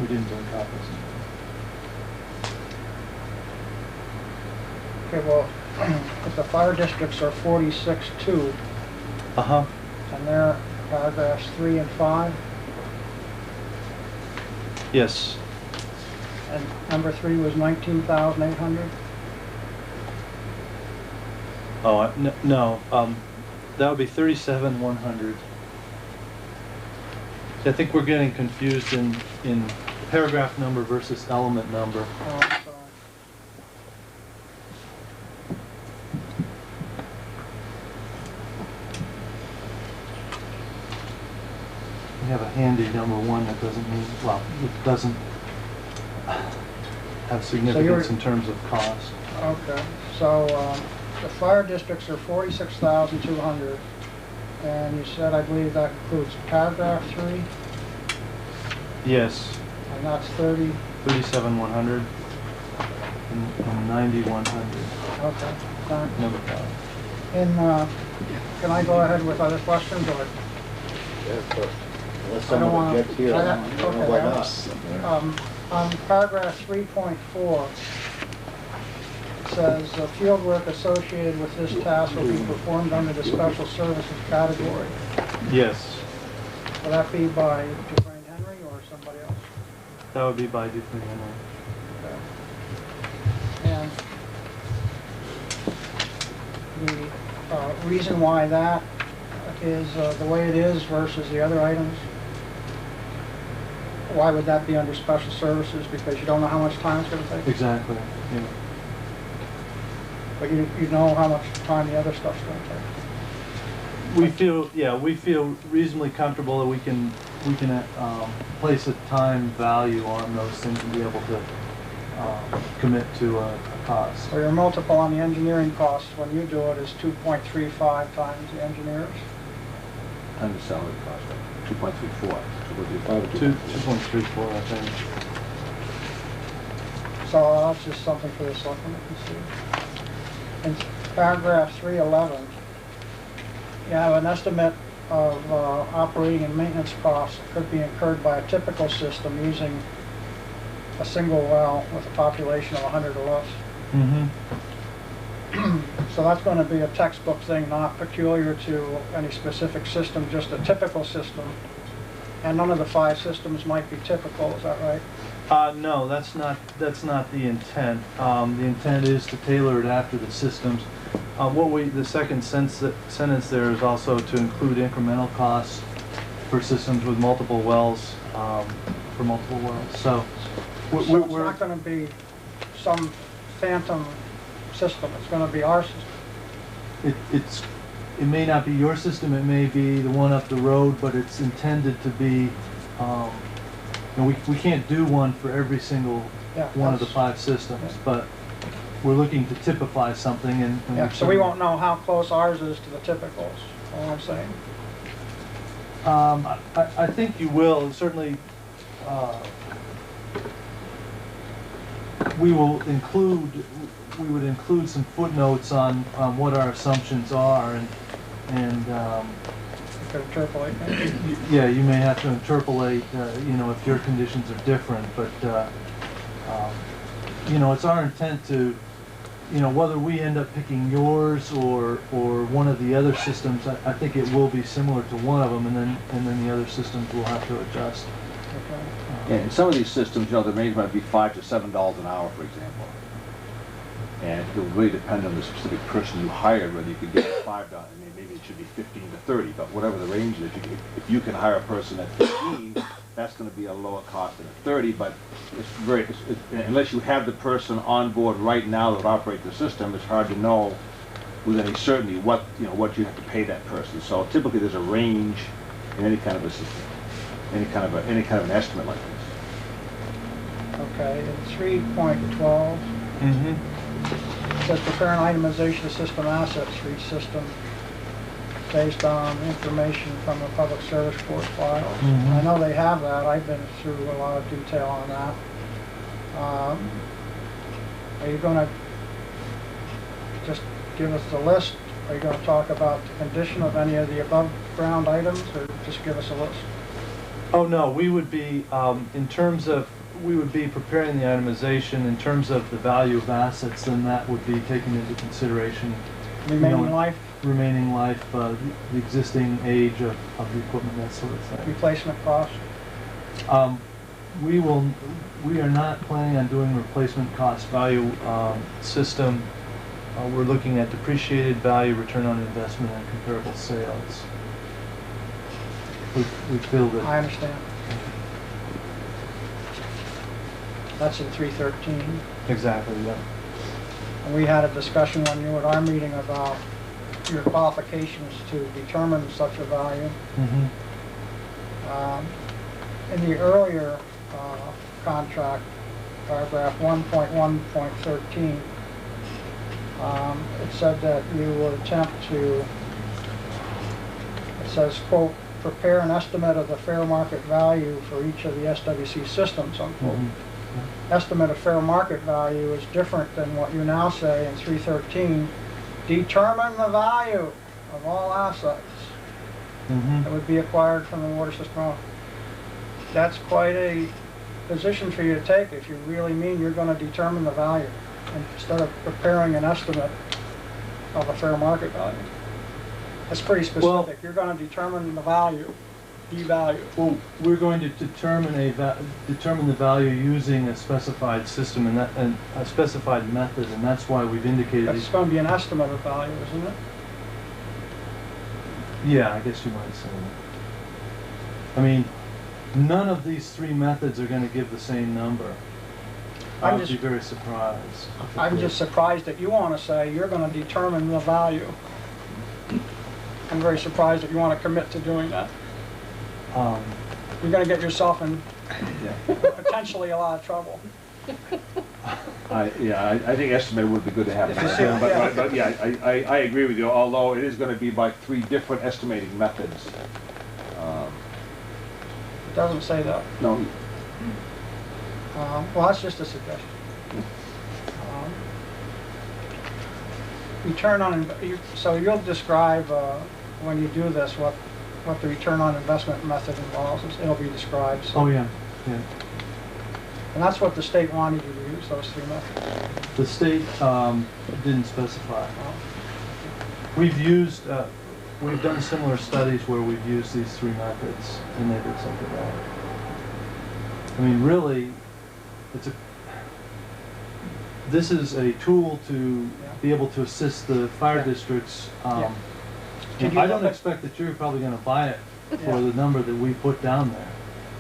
O: We didn't bring copies.
B: Okay, well, if the fire districts are 46.2,
O: Uh-huh.
B: and they're paragraphs 3 and 5,
O: Yes.
B: and number 3 was 19,800.
O: Oh, no, that would be 37,100. I think we're getting confused in paragraph number versus element number.
B: Oh, I'm sorry.
O: We have a handy number 1 that doesn't mean, well, it doesn't have significance in terms of cost.
B: Okay, so the fire districts are 46,200, and you said, I believe that includes paragraph 3,
O: Yes,
B: and that's 30.
O: 37,100 and 90,100.
B: Okay, thanks.
O: Number 5.
B: In, can I go ahead with other questions, or?
A: Yeah, of course. Unless
B: I don't
A: someone
B: wanna-
A: objects here, I don't know
B: okay,
A: why
B: I-
A: not.
B: On paragraph 3.4, it says, "Field work associated with this task will be performed under the special services category."
O: Yes,
B: Will that be by Dufresne Henry or somebody else?
O: that would be by Dufresne Henry.
B: And the reason why that is the way it is versus the other items, why would that be under special services? Because you don't know how much time it's going to take?
O: Exactly, yeah.
B: But you know how much time the other stuff's going to take?
O: We feel, yeah, we feel reasonably comfortable that we can place a time value on those things and be able to commit to a cost.
B: So your multiple on the engineering costs when you do it is 2.35 times the engineers?
N: And the salary cost, 2.34. So we'll do
O: 2.34, I think.
B: So that's just something for the selectmen to see. In paragraph 311, you have an estimate of operating and maintenance costs that could be incurred by a typical system using a single well with a population of 100 or less.
O: Mm-hmm.
B: So that's going to be a textbook thing, not peculiar to any specific system, just a typical system. And none of the 5 systems might be typical, is that right?
O: No, that's not the intent. The intent is to tailor it after the systems. The second sentence there is also to include incremental costs for systems with multiple wells, for multiple wells. So
B: It's not going to be some phantom system, it's going to be our system.
O: It may not be your system, it may be the one up the road, but it's intended to be, we can't do one for every single one of the 5 systems, but we're looking to typify something and
B: so we won't know how close ours is to the typicals, all I'm saying.
O: I think you will, and certainly, we would include some footnotes on what our assumptions are, and
B: Interpolate that.
O: yeah, you may have to interpolate, you know, if your conditions are different, but, you know, it's our intent to, you know, whether we end up picking yours or one of the other systems, I think it will be similar to one of them, and then the other systems will have to adjust.
B: Okay.
N: Yeah, and some of these systems, you know, the range might be $5 to $7 an hour, for example. And it will really depend on the specific person you hired, whether you could get $5, I mean, maybe it should be 15 to 30, but whatever the range is, if you can hire a person at 15, that's going to be a lower cost than at 30, but unless you have the person on board right now that would operate the system, it's hard to know with any certainty what you have to pay that person. So typically there's a range in any kind of a system, any kind of an estimate like this.
B: Okay, in 3.12. Says prepare an itemization of system assets for each system based on information from the public service board files. I know they have that. I've been through a lot of detail on that. Are you going to just give us the list? Are you going to talk about the condition of any of the above ground items, or just give us a list?
O: Oh no, we would be, in terms of, we would be preparing the itemization in terms of the value of assets, then that would be taken into consideration.
B: Remaining life?
O: Remaining life, the existing age of the equipment, that sort of thing.
B: Replacement cost?
O: We are not planning on doing replacement cost value system. We're looking at depreciated value, return on investment, and comparable sales. We feel that...
B: I understand. That's in 313.
O: Exactly, yeah.
B: And we had a discussion when you were at our meeting about your qualifications to determine such a value. In the earlier contract, paragraph 1.1.13, it said that you would attempt to, it says, quote, prepare an estimate of the fair market value for each of the SWC systems, unquote. Estimate of fair market value is different than what you now say in 313. Determine the value of all assets that would be acquired from the water system. That's quite a position for you to take if you really mean you're going to determine the value instead of preparing an estimate of a fair market value. That's pretty specific. Well, you're going to determine the value. Value.
O: Well, we're going to determine the value using a specified system and a specified method, and that's why we've indicated.
B: It's going to be an estimate of value, isn't it?
O: Yeah, I guess you might say that. I mean, none of these three methods are going to give the same number. I would be very surprised.
B: I'm just surprised that you want to say you're going to determine the value. I'm very surprised that you want to commit to doing that. You're going to get yourself in potentially a lot of trouble.
N: I think estimate would be good to have. But yeah, I agree with you, although it is going to be by three different estimating methods.
B: It doesn't say that.
N: No.
B: Well, that's just a suggestion. Return on, so you'll describe when you do this what the return on investment method involves. It'll be described. So.
O: Oh yeah, yeah.
B: And that's what the state wanted you to use, those three methods.
O: The state didn't specify. We've used, we've done similar studies where we've used these three methods, and they did something about it. I mean, really, this is a tool to be able to assist the fire districts. I don't expect that you're probably going to buy it for the number that we put down there.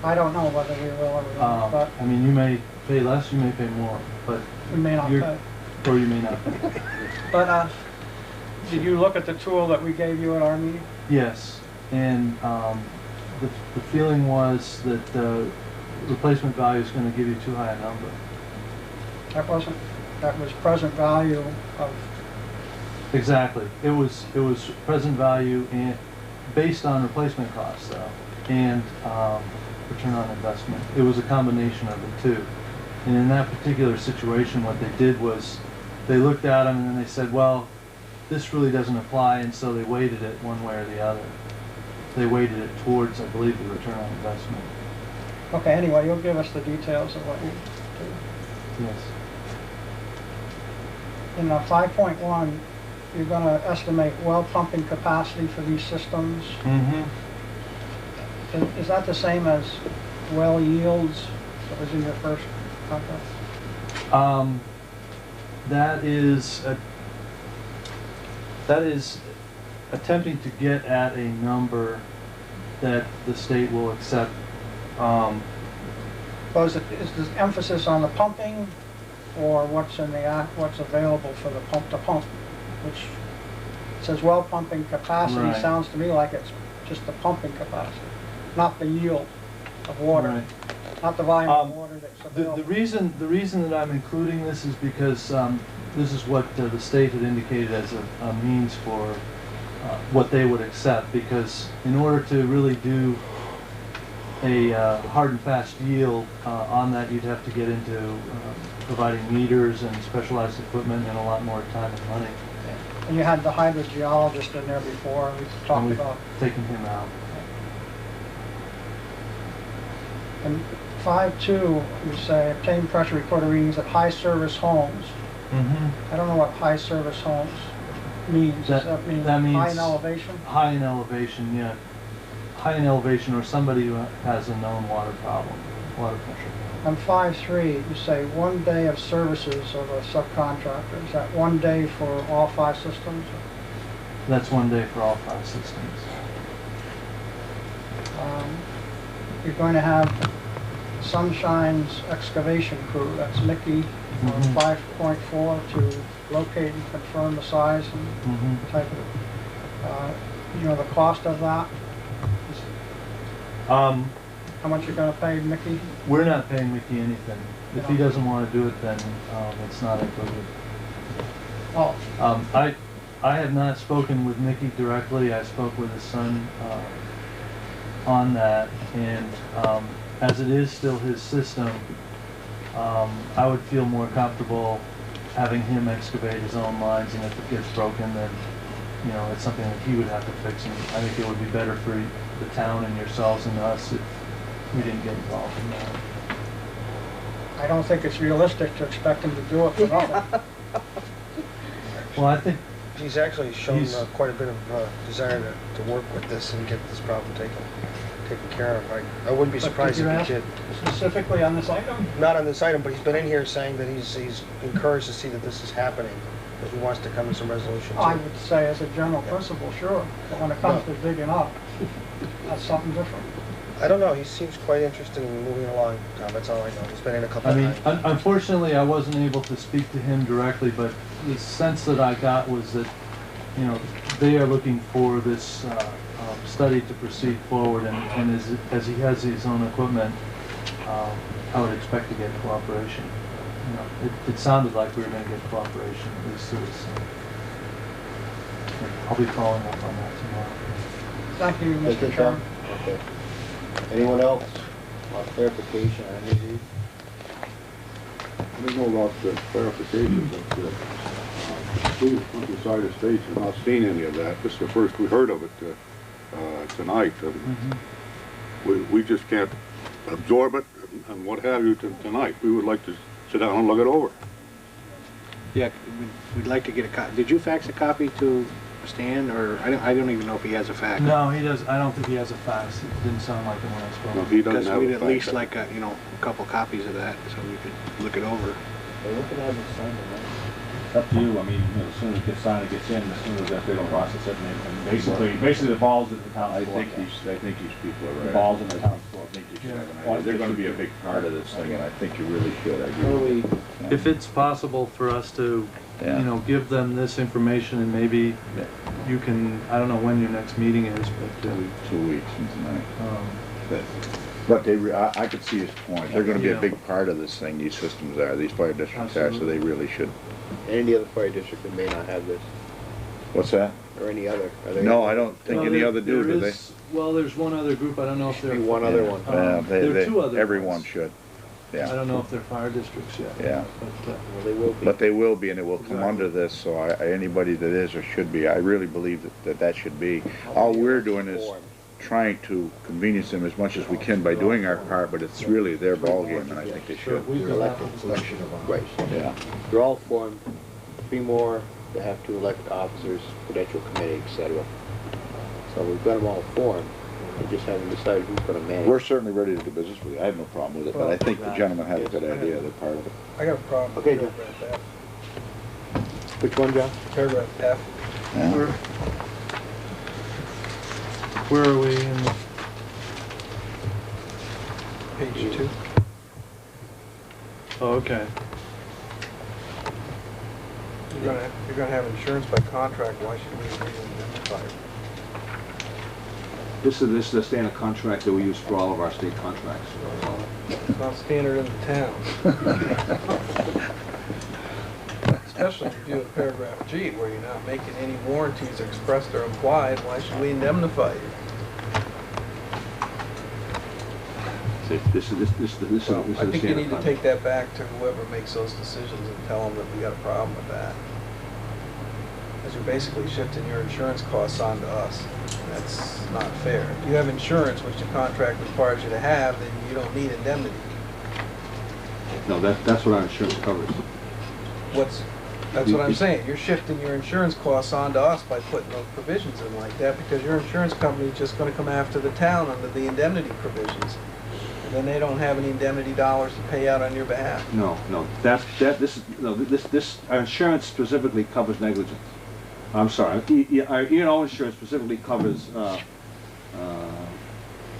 B: I don't know whether we will or not, but...
O: I mean, you may pay less, you may pay more, but...
B: You may not pay.
O: Or you may not pay.
B: But, did you look at the tool that we gave you at our meeting?
O: Yes, and the feeling was that replacement value is going to give you too high a number.
B: That wasn't, that was present value of...
O: Exactly. It was present value based on replacement costs though, and return on investment. It was a combination of the two. And in that particular situation, what they did was they looked at them and then they said, well, this really doesn't apply, and so they weighted it one way or the other. They weighted it towards, I believe, the return on investment.
B: Okay, anyway, you'll give us the details of what you do.
O: Yes.
B: In 5.1, you're going to estimate well pumping capacity for these systems.
O: Mm-hmm.
B: Is that the same as well yields that was in your first contract?
O: That is attempting to get at a number that the state will accept.
B: Well, is the emphasis on the pumping, or what's in the what's available for the pump to pump? Which says well pumping capacity.
O: Right.
B: Sounds to me like it's just the pumping capacity, not the yield of water,
O: Right.
B: not the volume of water that's available.
O: The reason that I'm including this is because this is what the state had indicated as a means for what they would accept, because in order to really do a hard and fast yield on that, you'd have to get into providing meters and specialized equipment and a lot more time and money.
B: And you had the hydrogeologist in there before, and we talked
O: And we've
B: about.
O: taken him out.
B: And 5.2, you say obtain pressure recorder readings at high service homes.
O: Mm-hmm.
B: I don't know what high service homes means. Does that mean high in elevation?
O: High in elevation, yeah. High in elevation, or somebody who has a known water problem, water pressure.
B: On 5.3, you say 1 day of services of a subcontractor. Is that 1 day for all 5 systems?
O: That's 1 day for all 5 systems.
B: You're going to have Sunshine's excavation crew. That's Mickey on 5.4 to locate and confirm the size and type of, you know, the cost of that? How much you're going to pay Mickey?
O: We're not paying Mickey anything. If he doesn't want to do it, then it's not included.
B: Oh.
O: I have not spoken with Mickey directly. I spoke with his son on that, and as it is still his system, I would feel more comfortable having him excavate his own lines, and if it gets broken, then you know it's something that he would have to fix. And I think it would be better for the town and yourselves and us if we didn't get involved in that.
B: I don't think it's realistic to expect him to do it for nothing.
O: Well, I think
P: he's actually shown quite a bit of desire to work with this and get this problem taken care of. I wouldn't be surprised if he did.
B: Specifically on this item?
P: Not on this item, but he's been in here saying that he's encouraged to see that this is happening, that he wants to come to some resolution.
B: I would say as a general principle, sure. But when it comes to digging up, that's something different.
P: I don't know. He seems quite interested in moving along, Tom. That's all I know. He's been in a couple of times.
O: Unfortunately, I wasn't able to speak to him directly, but the sense that I got was that, you know, they are looking for this study to proceed forward, and as he has his own equipment, I would expect to get cooperation. You know, it sounded like we were going to get cooperation, at least to this. I'll be following up on that tomorrow.
B: Thank you, Mr. Chairman.
A: Okay. Anyone else want clarification on any of these?
C: I don't know about the clarification, but countryside estates have not seen any of that. This is the first we heard of it tonight. We just can't absorb it and what have you tonight. We would like to sit down and look it over.
P: Yeah, we'd like to get a copy. Did you fax a copy to Stan, or I don't even know if he has a fax.
O: No, he does. I don't think he has a fax. It didn't sound like him when I spoke.
C: No, he doesn't have a fax.
P: We'd at least like a couple copies of that so we could look it over.
A: Well, look at that and sign it, right?
N: It's up to you. I mean, as soon as it gets signed, it gets in. As soon as that they don't process it, and basically the ball's in the town's court.
C: I think these people are right.
N: The ball's in the town's court.
C: They're going to be a big part of this thing, and I think you really should. I agree.
O: If it's possible for us to, you know, give them this information, and maybe you can, I don't know when your next meeting is, but
C: 2 weeks from tonight. But I could see his point. They're going to be a big part of this thing. These systems are, these fire districts are, so they really should.
A: Any other fire district that may not have this?
C: What's that?
A: Or any other? Are there
C: No, I don't think any other do, do they?
O: Well, there's one other group, I don't know if they're...
A: One other one.
O: There are two other
C: Everyone
O: ones.
C: should,
O: I
C: yeah.
O: don't know if they're fire districts yet.
C: Yeah.
O: But,
A: Well, they will be.
C: But they will be, and it will come under this, so anybody that is or should be, I really believe that should be. All we're doing is trying to convenience them as much as we can by doing our part, but it's really their ballgame, and I think they should.
A: They're elected selection of officers. Right.
C: Yeah.
A: They're all formed, 3 more, they have to elect officers, prudential committee, etc. So we've got them all formed, we just haven't decided who's gonna manage.
C: We're certainly ready to do business with it. I have no problem with it, but I think the gentleman had a good idea, they're part of it.
P: I got a problem with
A: Okay, John.
P: paragraph F.
A: Which one, John?
P: Paragraph F.
C: Yeah.
O: where are we in the...
P: Page 2.
O: Oh, okay.
P: You're gonna have insurance by contract, why should we re-indemnify?
N: This is the standard contract that we use for all of our state contracts.
P: It's not standard in the town. Especially if you do a paragraph G, where you're not making any warranties expressed or implied, why should we indemnify you?
N: See, this is
P: I
N: the
P: think you
N: standard
P: need to
N: contract.
P: take that back to whoever makes those decisions and tell them that we got a problem with that. Because you're basically shifting your insurance costs onto us. That's not fair. If you have insurance, which the contract requires you to have, then you don't need indemnity.
N: No, that's what our insurance covers.
P: That's what I'm saying. You're shifting your insurance costs onto us by putting those provisions in like that, because your insurance company is just gonna come after the town under the indemnity provisions. And then they don't have any indemnity dollars to pay out on your behalf.
N: No, this our insurance specifically covers negligence. I'm sorry, our E&O insurance specifically covers,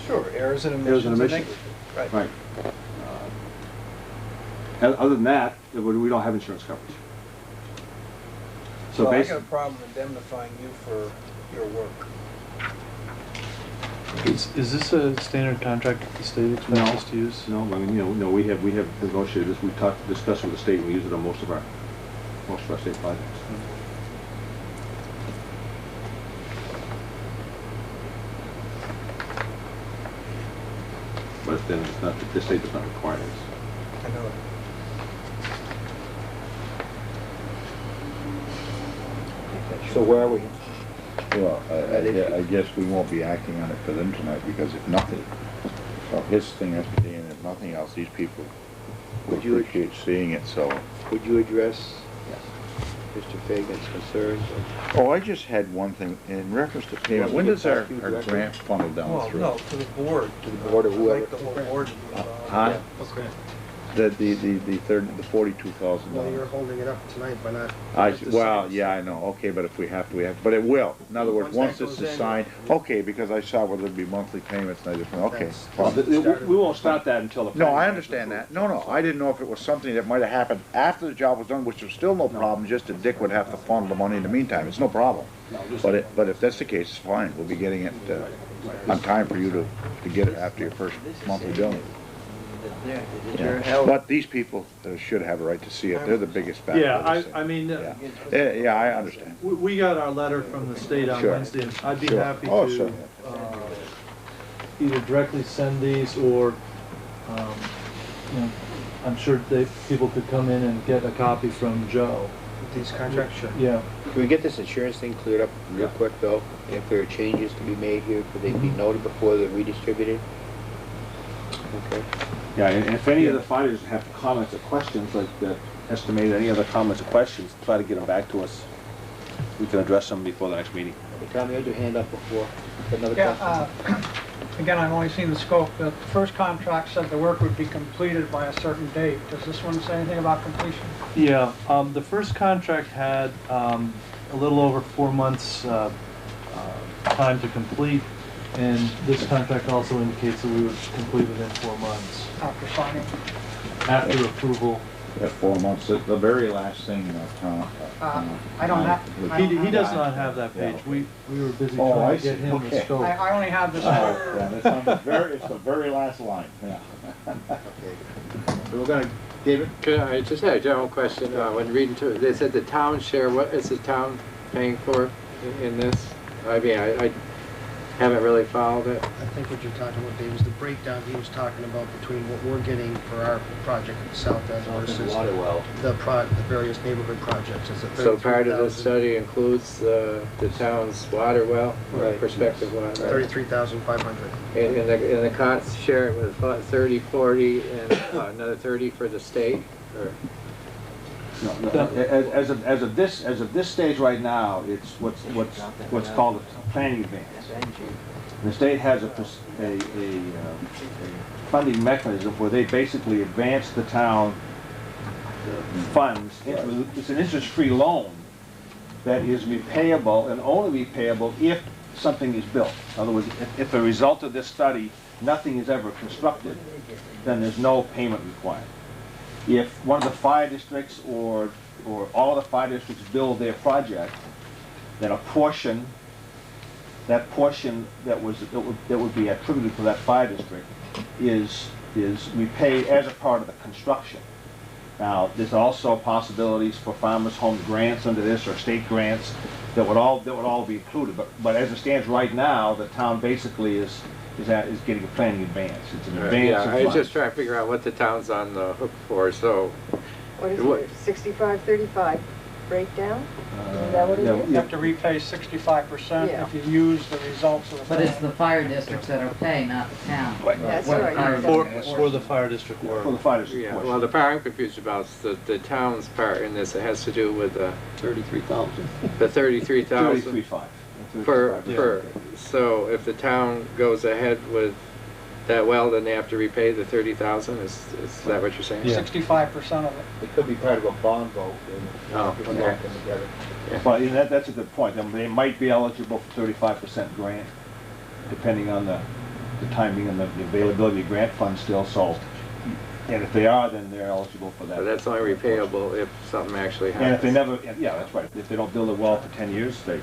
P: Sure, errors and
N: Errors and
P: omissions and
N: omissions.
P: negligence. Right.
N: right. Other than that, we don't have insurance coverage. So
P: Well, I got a
N: basically,
P: problem indemnifying you for your work.
O: Is this a standard contract that the state expects us to use?
N: no, I mean, no, we have negotiated this, we discussed with the state, and we use it on most of our state projects. But then it's not, the state does not require this.
P: I know it.
A: So where are we?
C: Well, I guess we won't be acting on it for them tonight, because if nothing, so his thing has to be in, if nothing else, these people would appreciate seeing it, so.
A: Would you address Mr. Fagan's concerns?
C: Oh, I just had one thing, in reference to payment, when does our grant funnel down
P: Well,
C: through?
P: no, to the board.
A: To the board or
P: I'd
A: whoever?
P: like the whole board to be involved.
C: Huh?
A: Okay.
C: The $42,000.
P: Well, you're holding it up tonight by not.
C: Well, yeah, I know, okay, but if we have to, we have, but it will. In other words, once this is signed, okay, because I saw where there'd be monthly payments, and I just went, okay. fine.
N: We won't start that until the.
C: No, I understand that. No, I didn't know if it was something that might have happened after the job was done, which was still no problem, just that Dick would have to funnel the money in the meantime. It's no problem. But if that's the case, it's fine. We'll be getting it on time for you to get it after your first monthly billing. Yeah. But these people should have a right to see it. They're the biggest bad.
O: Yeah, I mean,
C: Yeah, I understand.
O: we got our letter from the state on
C: Sure.
O: Wednesday, and I'd be
C: Sure.
O: happy
C: Oh,
O: to
C: sure.
O: either directly send these, or, you know, I'm sure people could come in and get a copy from Joe.
P: These contracts, sure.
O: Yeah.
A: Can we get this insurance thing cleared up real quick though? If there are changes to be made here, could they be noted before they're redistributed? Okay.
N: Yeah, and if any of the fighters have comments or questions, like estimate any other comments or questions, try to get them back to us. We can address them before the next meeting.
A: Hey, Tom, you had your hand up before. Got another question?
B: Again, I've only seen the scope. The first contract said the work would be completed by a certain date. Does this one say anything about completion?
O: Yeah, the first contract had a little over 4 months time to complete, and this contract also indicates that we would complete within 4 months.
B: After signing?
O: After approval.
C: Yeah, 4 months. The very last thing, Tom.
B: I don't have.
O: He does not have that page. We were busy
C: Oh,
O: trying
C: I
O: to get
C: see.
O: him
C: Okay.
O: the scope.
B: I only have this.
C: Yeah, it's on the very last line, yeah.
A: Okay. So we're gonna, David?
M: I just had a general question, when reading through it, they said the town share, what is the town paying for? in this? I mean, I haven't really followed it.
Q: I think what you're talking about, Dave, is the breakdown he was talking about between what we're getting for our project at the south end versus
A: Water well.
Q: the various neighborhood projects. Is it
M: So part of
Q: 33,000?
M: this study includes the town's water well, or
A: Right.
M: prospective water.
Q: 33,500.
M: And the cost share it with what, 30, 40, and another 30 for the state, or?
N: No, as of this stage right now, it's what's called a planning advance. The state has a funding mechanism where they basically advance the town funds. It's an interest-free loan that is repayable and only repayable if something is built. In other words, if a result of this study, nothing is ever constructed, then there's no payment required. If one of the fire districts or all the fire districts build their project, then a portion, that would be attributed to that fire district is repaid as a part of the construction. Now, there's also possibilities for farmers' home grants under this, or state grants that would all be included. But as it stands right now, the town basically is getting a planning advance. It's an advance.
M: Yeah, I was just trying to figure out what the town's on the hook for. So,
R: What is it, 65-35 breakdown? Is that what it is?
B: You have to repay 65%
R: Yeah.
B: if you use the results of the
L: But it's
B: plan.
L: the fire districts that are paying, not the town.
R: That's right.
O: For the fire district work.
N: For the fire district
M: yeah,
N: portion.
M: well, the part I'm confused about is the town's part in this. It has to do with the
A: 33,000.
M: the 33,000
N: $33,500.
M: So if the town goes ahead with that well, then they have to repay the 30,000. Is that what you're saying?
O: Yeah.
B: 65% of it.
A: It could be part of a bond vote.
M: Oh,
A: If
M: okay.
A: we all come together.
N: Well, that's a good point. I mean, they might be eligible for 35% grant, depending on the timing and the availability of grant funds still. So, and if they are, then they're eligible for that.
M: But that's only repayable if something actually happens.
N: And if they never, yeah, that's right. If they don't build a well for 10 years, they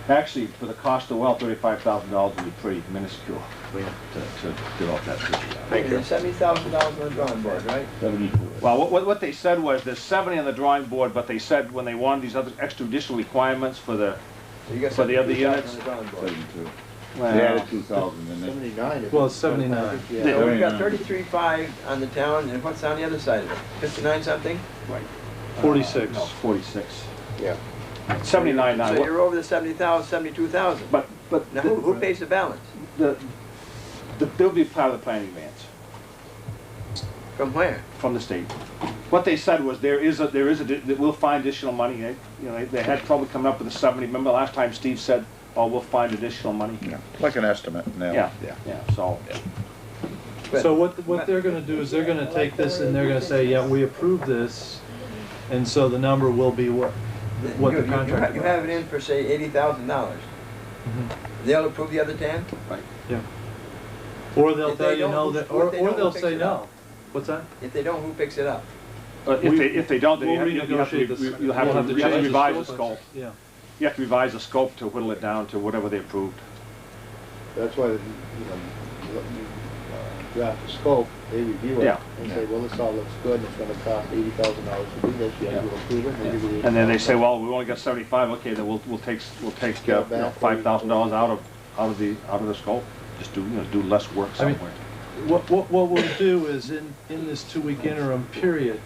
N: actually, for the cost of the well, $35,000 would be pretty minuscule to develop that system.
M: Thank you.
E: There's $70,000 on the drawing board, right?
N: 74. Well, what they said was there's 70 on the drawing board, but they said when they wanted these other extra additional requirements for the
E: So you got
N: for the other
E: 72,000
N: units.
E: on the drawing board.
C: 72.
N: Well,
C: They added 2,000 in there.
A: 79.
O: Well, it's 79.
A: Yeah.
E: So we've got 33.5 on the town, and what's on the other side of it? 59 something?
N: Right.
O: 46.
N: No, 46.
A: Yeah.
N: 79 now.
E: So you're over the 70,000, 72,000.
N: But
E: Now who pays the balance?
N: They'll be part of the planning advance
E: From where?
N: from the state. What they said was we'll find additional money. You know, they had trouble coming up with the 70. Remember last time Steve said, "Oh, we'll find additional money."
C: Yeah, like an estimate now.
N: Yeah. So.
O: So what they're gonna do is they're gonna take this and they're gonna say, yeah, we approve this, and so the number will be what the contract.
E: You have it in for, say, $80,000. They'll approve the other 10?
N: Right.
O: Yeah. Or they'll
E: If they
O: tell you
E: don't,
O: no,
E: who-
O: that,
E: if
O: or
E: they don't, who
O: they'll
E: picks
O: say
E: it
O: no.
E: up?
O: What's that?
E: If they don't, who picks it up?
N: If they don't, then
O: We'll
N: you have
O: renegotiate
N: to,
O: this.
N: you'll have
O: We'll
N: to
O: change
N: revise the scope.
O: Yeah.
N: You have to revise the scope to whittle it down to whatever they approved.
A: That's why, you draft the scope, they review it,
N: Yeah.
A: and say, well, this all looks good, and it's gonna cost $80,000 to do this, you have to approve it, and give you the
N: And then they say, well, we only got 75. Okay, then we'll take
A: Scale back.
N: $5,000 out of the scope. Just do less work
O: I mean,
N: somewhere.
O: What we'll do is in this 2-week interim period,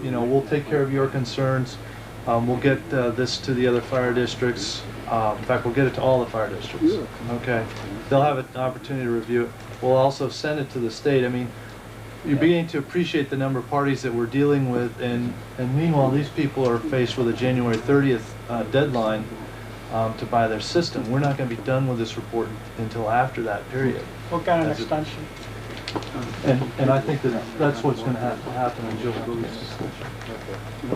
O: we'll take care of your concerns. We'll get this to the other fire districts. In fact, we'll get it to all the fire districts. Okay. They'll have an opportunity to review it. We'll also send it to the state. I mean, you're beginning to appreciate the number of parties that we're dealing with, and meanwhile, these people are faced with a January 30th deadline to buy their system. We're not going to be done with this report until after that period.
B: What kind of extension?
O: And I think that's what's going to have to happen in July.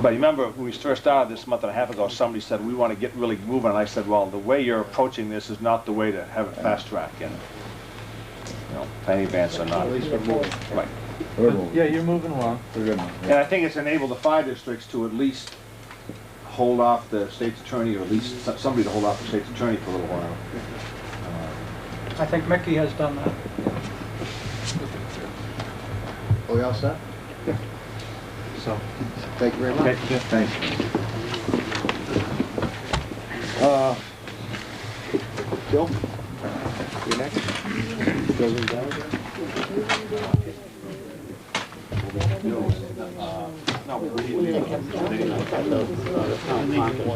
N: But remember, when we first started this month and a half ago, somebody said, we want to get really moving. And I said, well, the way you're approaching this is not the way to have it fast track. And, planning advance or not.
A: At least we're moving.
N: Right.
O: Yeah, you're moving along.
N: And I think it's enabled the fire districts to at least hold off the state's attorney, or at least somebody to hold off the state's attorney for a little while.
B: I think Mickey has done that.
A: Are we all set?
O: So,
A: thank you very much.
N: Okay, yeah, thanks.
A: Bill? You next? Building down?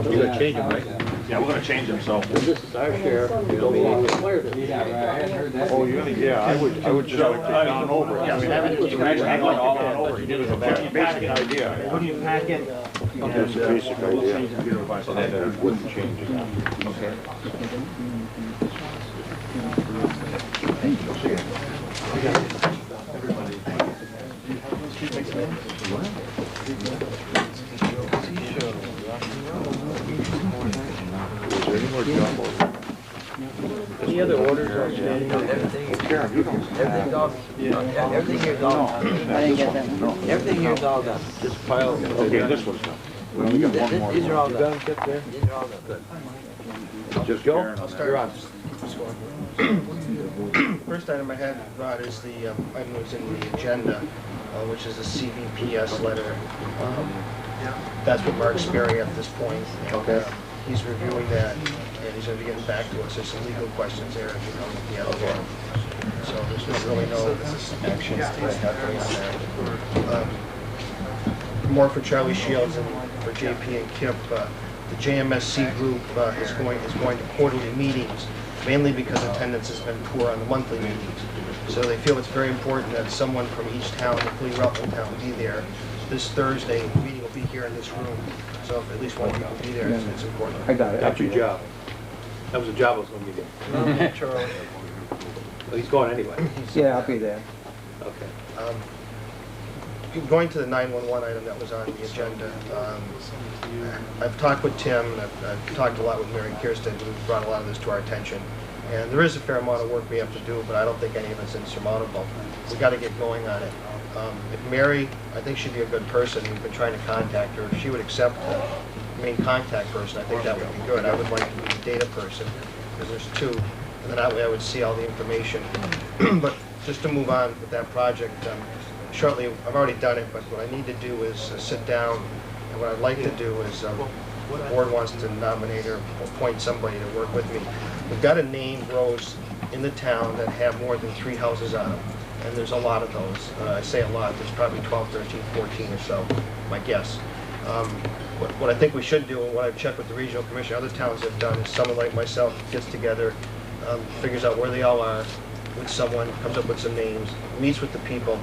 K: You're gonna change them, right? Yeah, we're gonna change them, so.
G: This is our share. We don't want to clear this.
K: Oh, you're gonna, yeah, I would just like to down over. Yeah, I mean, imagine I went all on over. You give us a basic idea.
Q: What do you pack in?
C: That's a basic idea. And then it wouldn't change it.
Q: Okay.
A: Any other orders outstanding?
E: Everything here's all done.
L: I didn't get that one.
E: Everything here's all done.
A: This pile.
K: Okay, this one's done. We only got one more.
E: These are all
A: You
E: done.
A: got them kept there?
E: These are all done. Good.
K: Just
A: Joe?
K: Karen on that.
A: You're on.
Q: First item I had, Rod, is the item that was in the agenda, which is the CVPS letter. That's what Mark's sparing at this point. And,
A: Okay.
Q: he's reviewing that, and he's going to be getting back to us. There's some legal questions there, you know, with the other one. So there's not really no action happening on that. More for Charlie Shields and for JP and Kip. The JMSC group is going to quarterly meetings, mainly because attendance has been poor on the monthly meetings. So they feel it's very important that someone from each town, including Rutland Town, be there. This Thursday, the meeting will be here in this room. So if at least one people be there, it's important.
F: I got it.
A: That's your job. That was a job I was gonna give you.
Q: Charlie.
A: Well, he's going anyway.
F: Yeah, I'll be there.
A: Okay.
Q: Going to the 911 item that was on the agenda, I've talked with Tim, and I've talked a lot with Mary Kirsten, who brought a lot of this to our attention. And there is a fair amount of work we have to do, but I don't think any of it's insurmountable. We've got to get going on it. If Mary, I think she'd be a good person, we've been trying to contact her. If she would accept the main contact person, I think that would be good. I would like to be the data person, because there's two, and then that way I would see all the information. But just to move on with that project, shortly, I've already done it, but what I need to do is sit down, and what I'd like to do is, the board wants to nominate or appoint somebody to work with me. We've got to name roads in the town that have more than 3 houses on them, and there's a lot of those. I say a lot, there's probably 12, 13, 14 or so, my guess. What I think we should do, and what I've checked with the regional commission, other towns have done, is someone like myself gets together, figures out where they all are with someone, comes up with some names, meets with the people,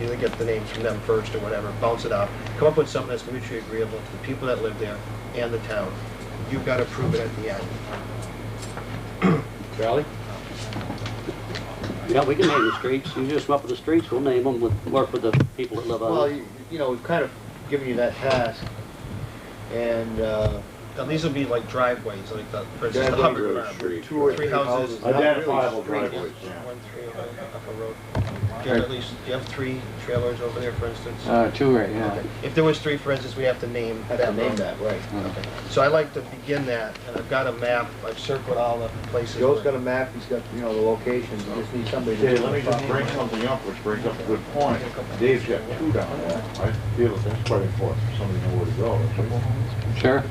Q: either get the names from them first or whatever, bounce it out, come up with something that's mutually agreeable to the people that live there and the town. You've got to prove it at the end.
A: Charlie?
G: Yeah, we can name the streets. You just come up with the streets, we'll name them, work with the people that live on
A: Well,
G: them.
A: you know, we've kind of given you that task, and,
Q: Now, these will be like driveways, like for instance, the
K: Driveway,
Q: Hubbard
K: street.
Q: Farm. 3 houses.
K: Identifiable driveways, yeah.
Q: 1, 3, up a road. Do you have at least, do you have 3 trailers over there, for instance?
M: 2 right, yeah.
Q: Okay. If there was 3, for instance, we have to name that road.
A: name that, right.
Q: Okay. So I like to begin that, and I've got a map, I've circled all the places.
A: Joe's got a map, he's got, you know, the locations, you just need somebody to...
K: Okay, let me just bring something up, which brings up a good point. Dave's got 2 down there. I feel that that's quite important for somebody to know where to go, don't you?
M: Sure.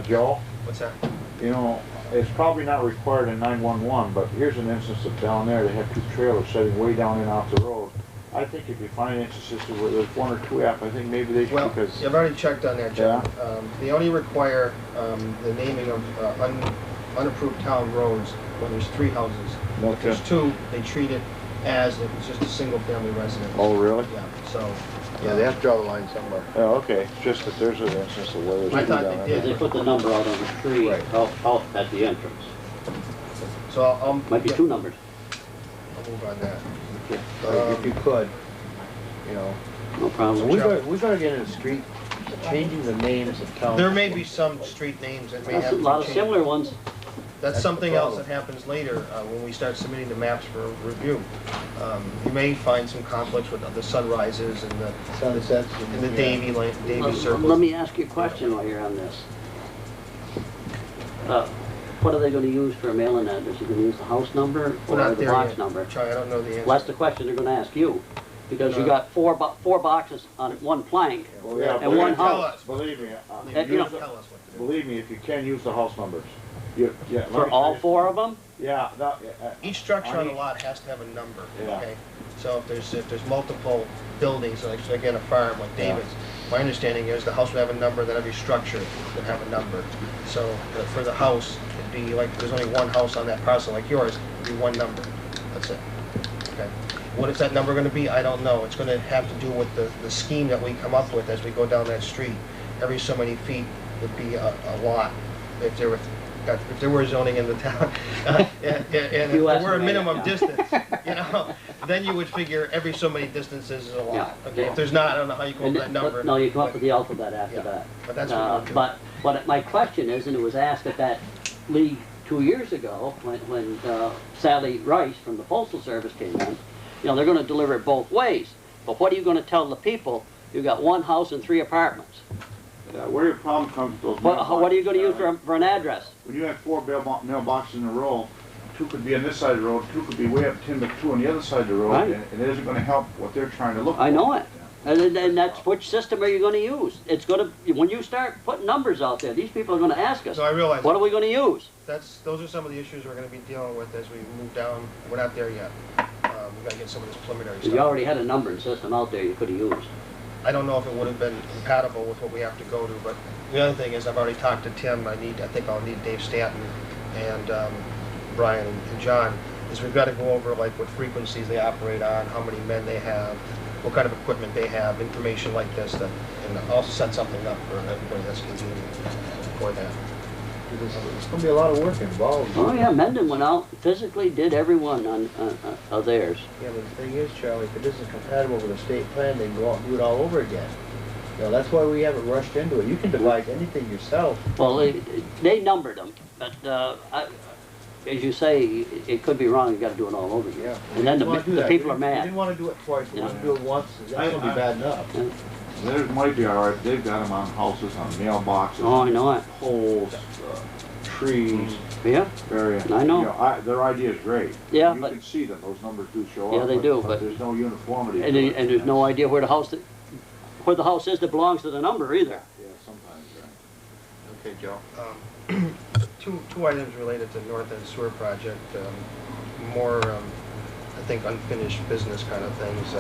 K: Joe?
Q: What's that?
K: You know, it's probably not required in 911, but here's an instance of down there, they have 2 trailers sitting way down and off the road. I think if you find instances where there's 1 or 2 apps, I think maybe they should,
Q: Well,
K: because...
Q: I've already checked on that, John. They only require the naming of unapproved town roads when there's 3 houses. If there's 2, they treat it as if it's just a single-family residence.
K: Oh, really?
Q: Yeah, so...
A: Yeah, they have to draw the line somewhere.
K: Oh, okay, it's just that there's an instance of where there's 2
Q: I
K: down
Q: thought
K: there.
Q: they did.
G: They put the number out on the tree, out at the entrance.
Q: So I'll...
G: Might be 2 numbers.
Q: I'll move on that.
A: If you could, you know.
G: No problem.
A: We gotta get in the street, changing the names of towns.
Q: There may be some street names that may have
G: That's
Q: to
G: a
Q: be
G: lot of
Q: changed.
G: similar ones.
Q: That's
A: That's
Q: something
A: the
Q: else
A: problem.
Q: that happens later when we start submitting the maps for review. You may find some conflicts with the sunrises and the
A: Sunsets.
Q: and the Davy circles.
G: Let me ask you a question while you're on this. What are they gonna use for a mailing address? You gonna use the house number
Q: We're
G: or
Q: not
G: the
Q: there
G: box
Q: yet.
G: number?
Q: Charlie, I don't know the answer.
G: Well, that's the question they're gonna ask you. Because you
Q: No.
G: got four boxes on 1 plank
K: Well, yeah,
G: and 1
Q: Tell
G: house.
Q: us.
K: Believe me,
G: You know,
Q: Tell us what to do.
K: believe me, if you can, use the house numbers. Yeah.
G: For all 4 of them?
K: Yeah.
Q: Each structure on the
K: each-
Q: lot has to have a number,
K: Yeah.
Q: okay? So if there's multiple buildings, like again, a farm like David's, my understanding is the house would have a number, then every structure would have a number. So for the house, it'd be like, there's only one house on that parcel like yours, it'd be one number, that's it, okay? What is that number gonna be? I don't know. It's gonna have to do with the scheme that we come up with as we go down that street. Every so many feet would be a lot, if there were zoning in the town. And if there were a minimum distance, you know, then you would figure every so many distances is a lot.
G: Yeah.
Q: Okay, if there's not, I don't know how you come up with that number.
G: No, you come up with the alphabet after that.
Q: But that's what we do.
G: But what my question is, and it was asked at that league 2 years ago, when Sally Rice from the Postal Service came in, you know, they're gonna deliver it both ways. But what are you gonna tell the people? You got 1 house and 3 apartments.
K: Where your problem comes with those
G: What are you gonna use for an address?
K: When you have 4 mailboxes in a row, 2 could be on this side of the road, 2 could be way up Timbuktu on the other side of the road,
G: Right.
K: and it isn't gonna help what they're trying to look for.
G: I know it. And that's which system are you gonna use? It's gonna, when you start putting numbers out there, these people are gonna ask us,
Q: So I realize
G: what are we gonna use?
Q: those are some of the issues we're gonna be dealing with as we move down. We're not there yet. We gotta get some of this preliminary stuff.
G: You already had a numbering system out there you could have used.
Q: I don't know if it would have been compatible with what we have to go to, but the other thing is I've already talked to Tim. I think I'll need Dave Stanton and Brian and John, is we've got to go over like what frequencies they operate on, how many men they have, what kind of equipment they have, information like this, and I'll set something up for everybody that's convenient for that.
A: There's going to be a lot of work involved.
G: Oh yeah, Mendon went out, physically did every one of theirs.
A: Yeah, but the thing is, Charlie, if it isn't compatible with the state plan, they go out and do it all over again. You know, that's why we haven't rushed into it. You can devise anything yourself.
G: Well, they numbered them, but as you say, it could be wrong, you gotta do it all over again.
A: Yeah.
G: And then the people are
A: We
G: mad.
A: didn't want to do it twice, we wanted to do it once, that's going to be bad enough.
K: There might be all right. They've got them on houses, on mailboxes.
G: Oh, I know it.
K: Poles, trees.
G: Yeah,
K: Very.
G: I know.
K: You know, their idea is great.
G: Yeah,
K: you
G: but
K: can see that those numbers do show up.
G: Yeah, they do, but
K: there's no uniformity.
G: and
K: to it.
G: there's no idea where the house is that belongs to the number either.
K: Yeah, sometimes.
A: Okay, Joe.
Q: Two items related to North End Sewer Project, more, I think, unfinished business kind of things.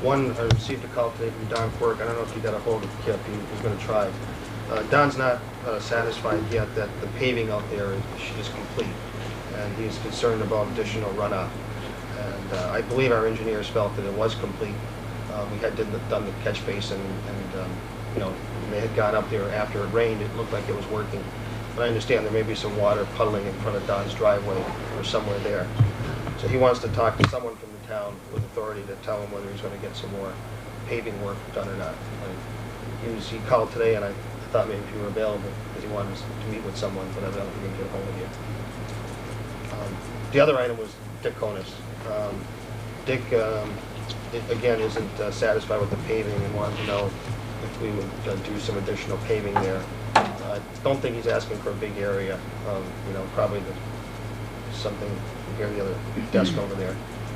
Q: One, I received a call today from Don Quirk. I don't know if you got a hold of Kip. He was going to try. Don's not satisfied yet that the paving out there is complete, and he's concerned about additional runoff. And I believe our engineers felt that it was complete. We had done the catch basin, and you know, they had gone up there after it rained. It looked like it was working. But I understand there may be some water puddling in front of Don's driveway or somewhere there. So he wants to talk to someone from the town with authority to tell him whether he's going to get some more paving work done or not. He called today, and I thought maybe if you were available, because he wanted to meet with someone, but I don't think he can get a hold of you. The other item was Dick Konis. Dick, again, isn't satisfied with the paving and wanted to know if we would do some additional paving there. I don't think he's asking for a big area, you know, probably something here, the other desk over there,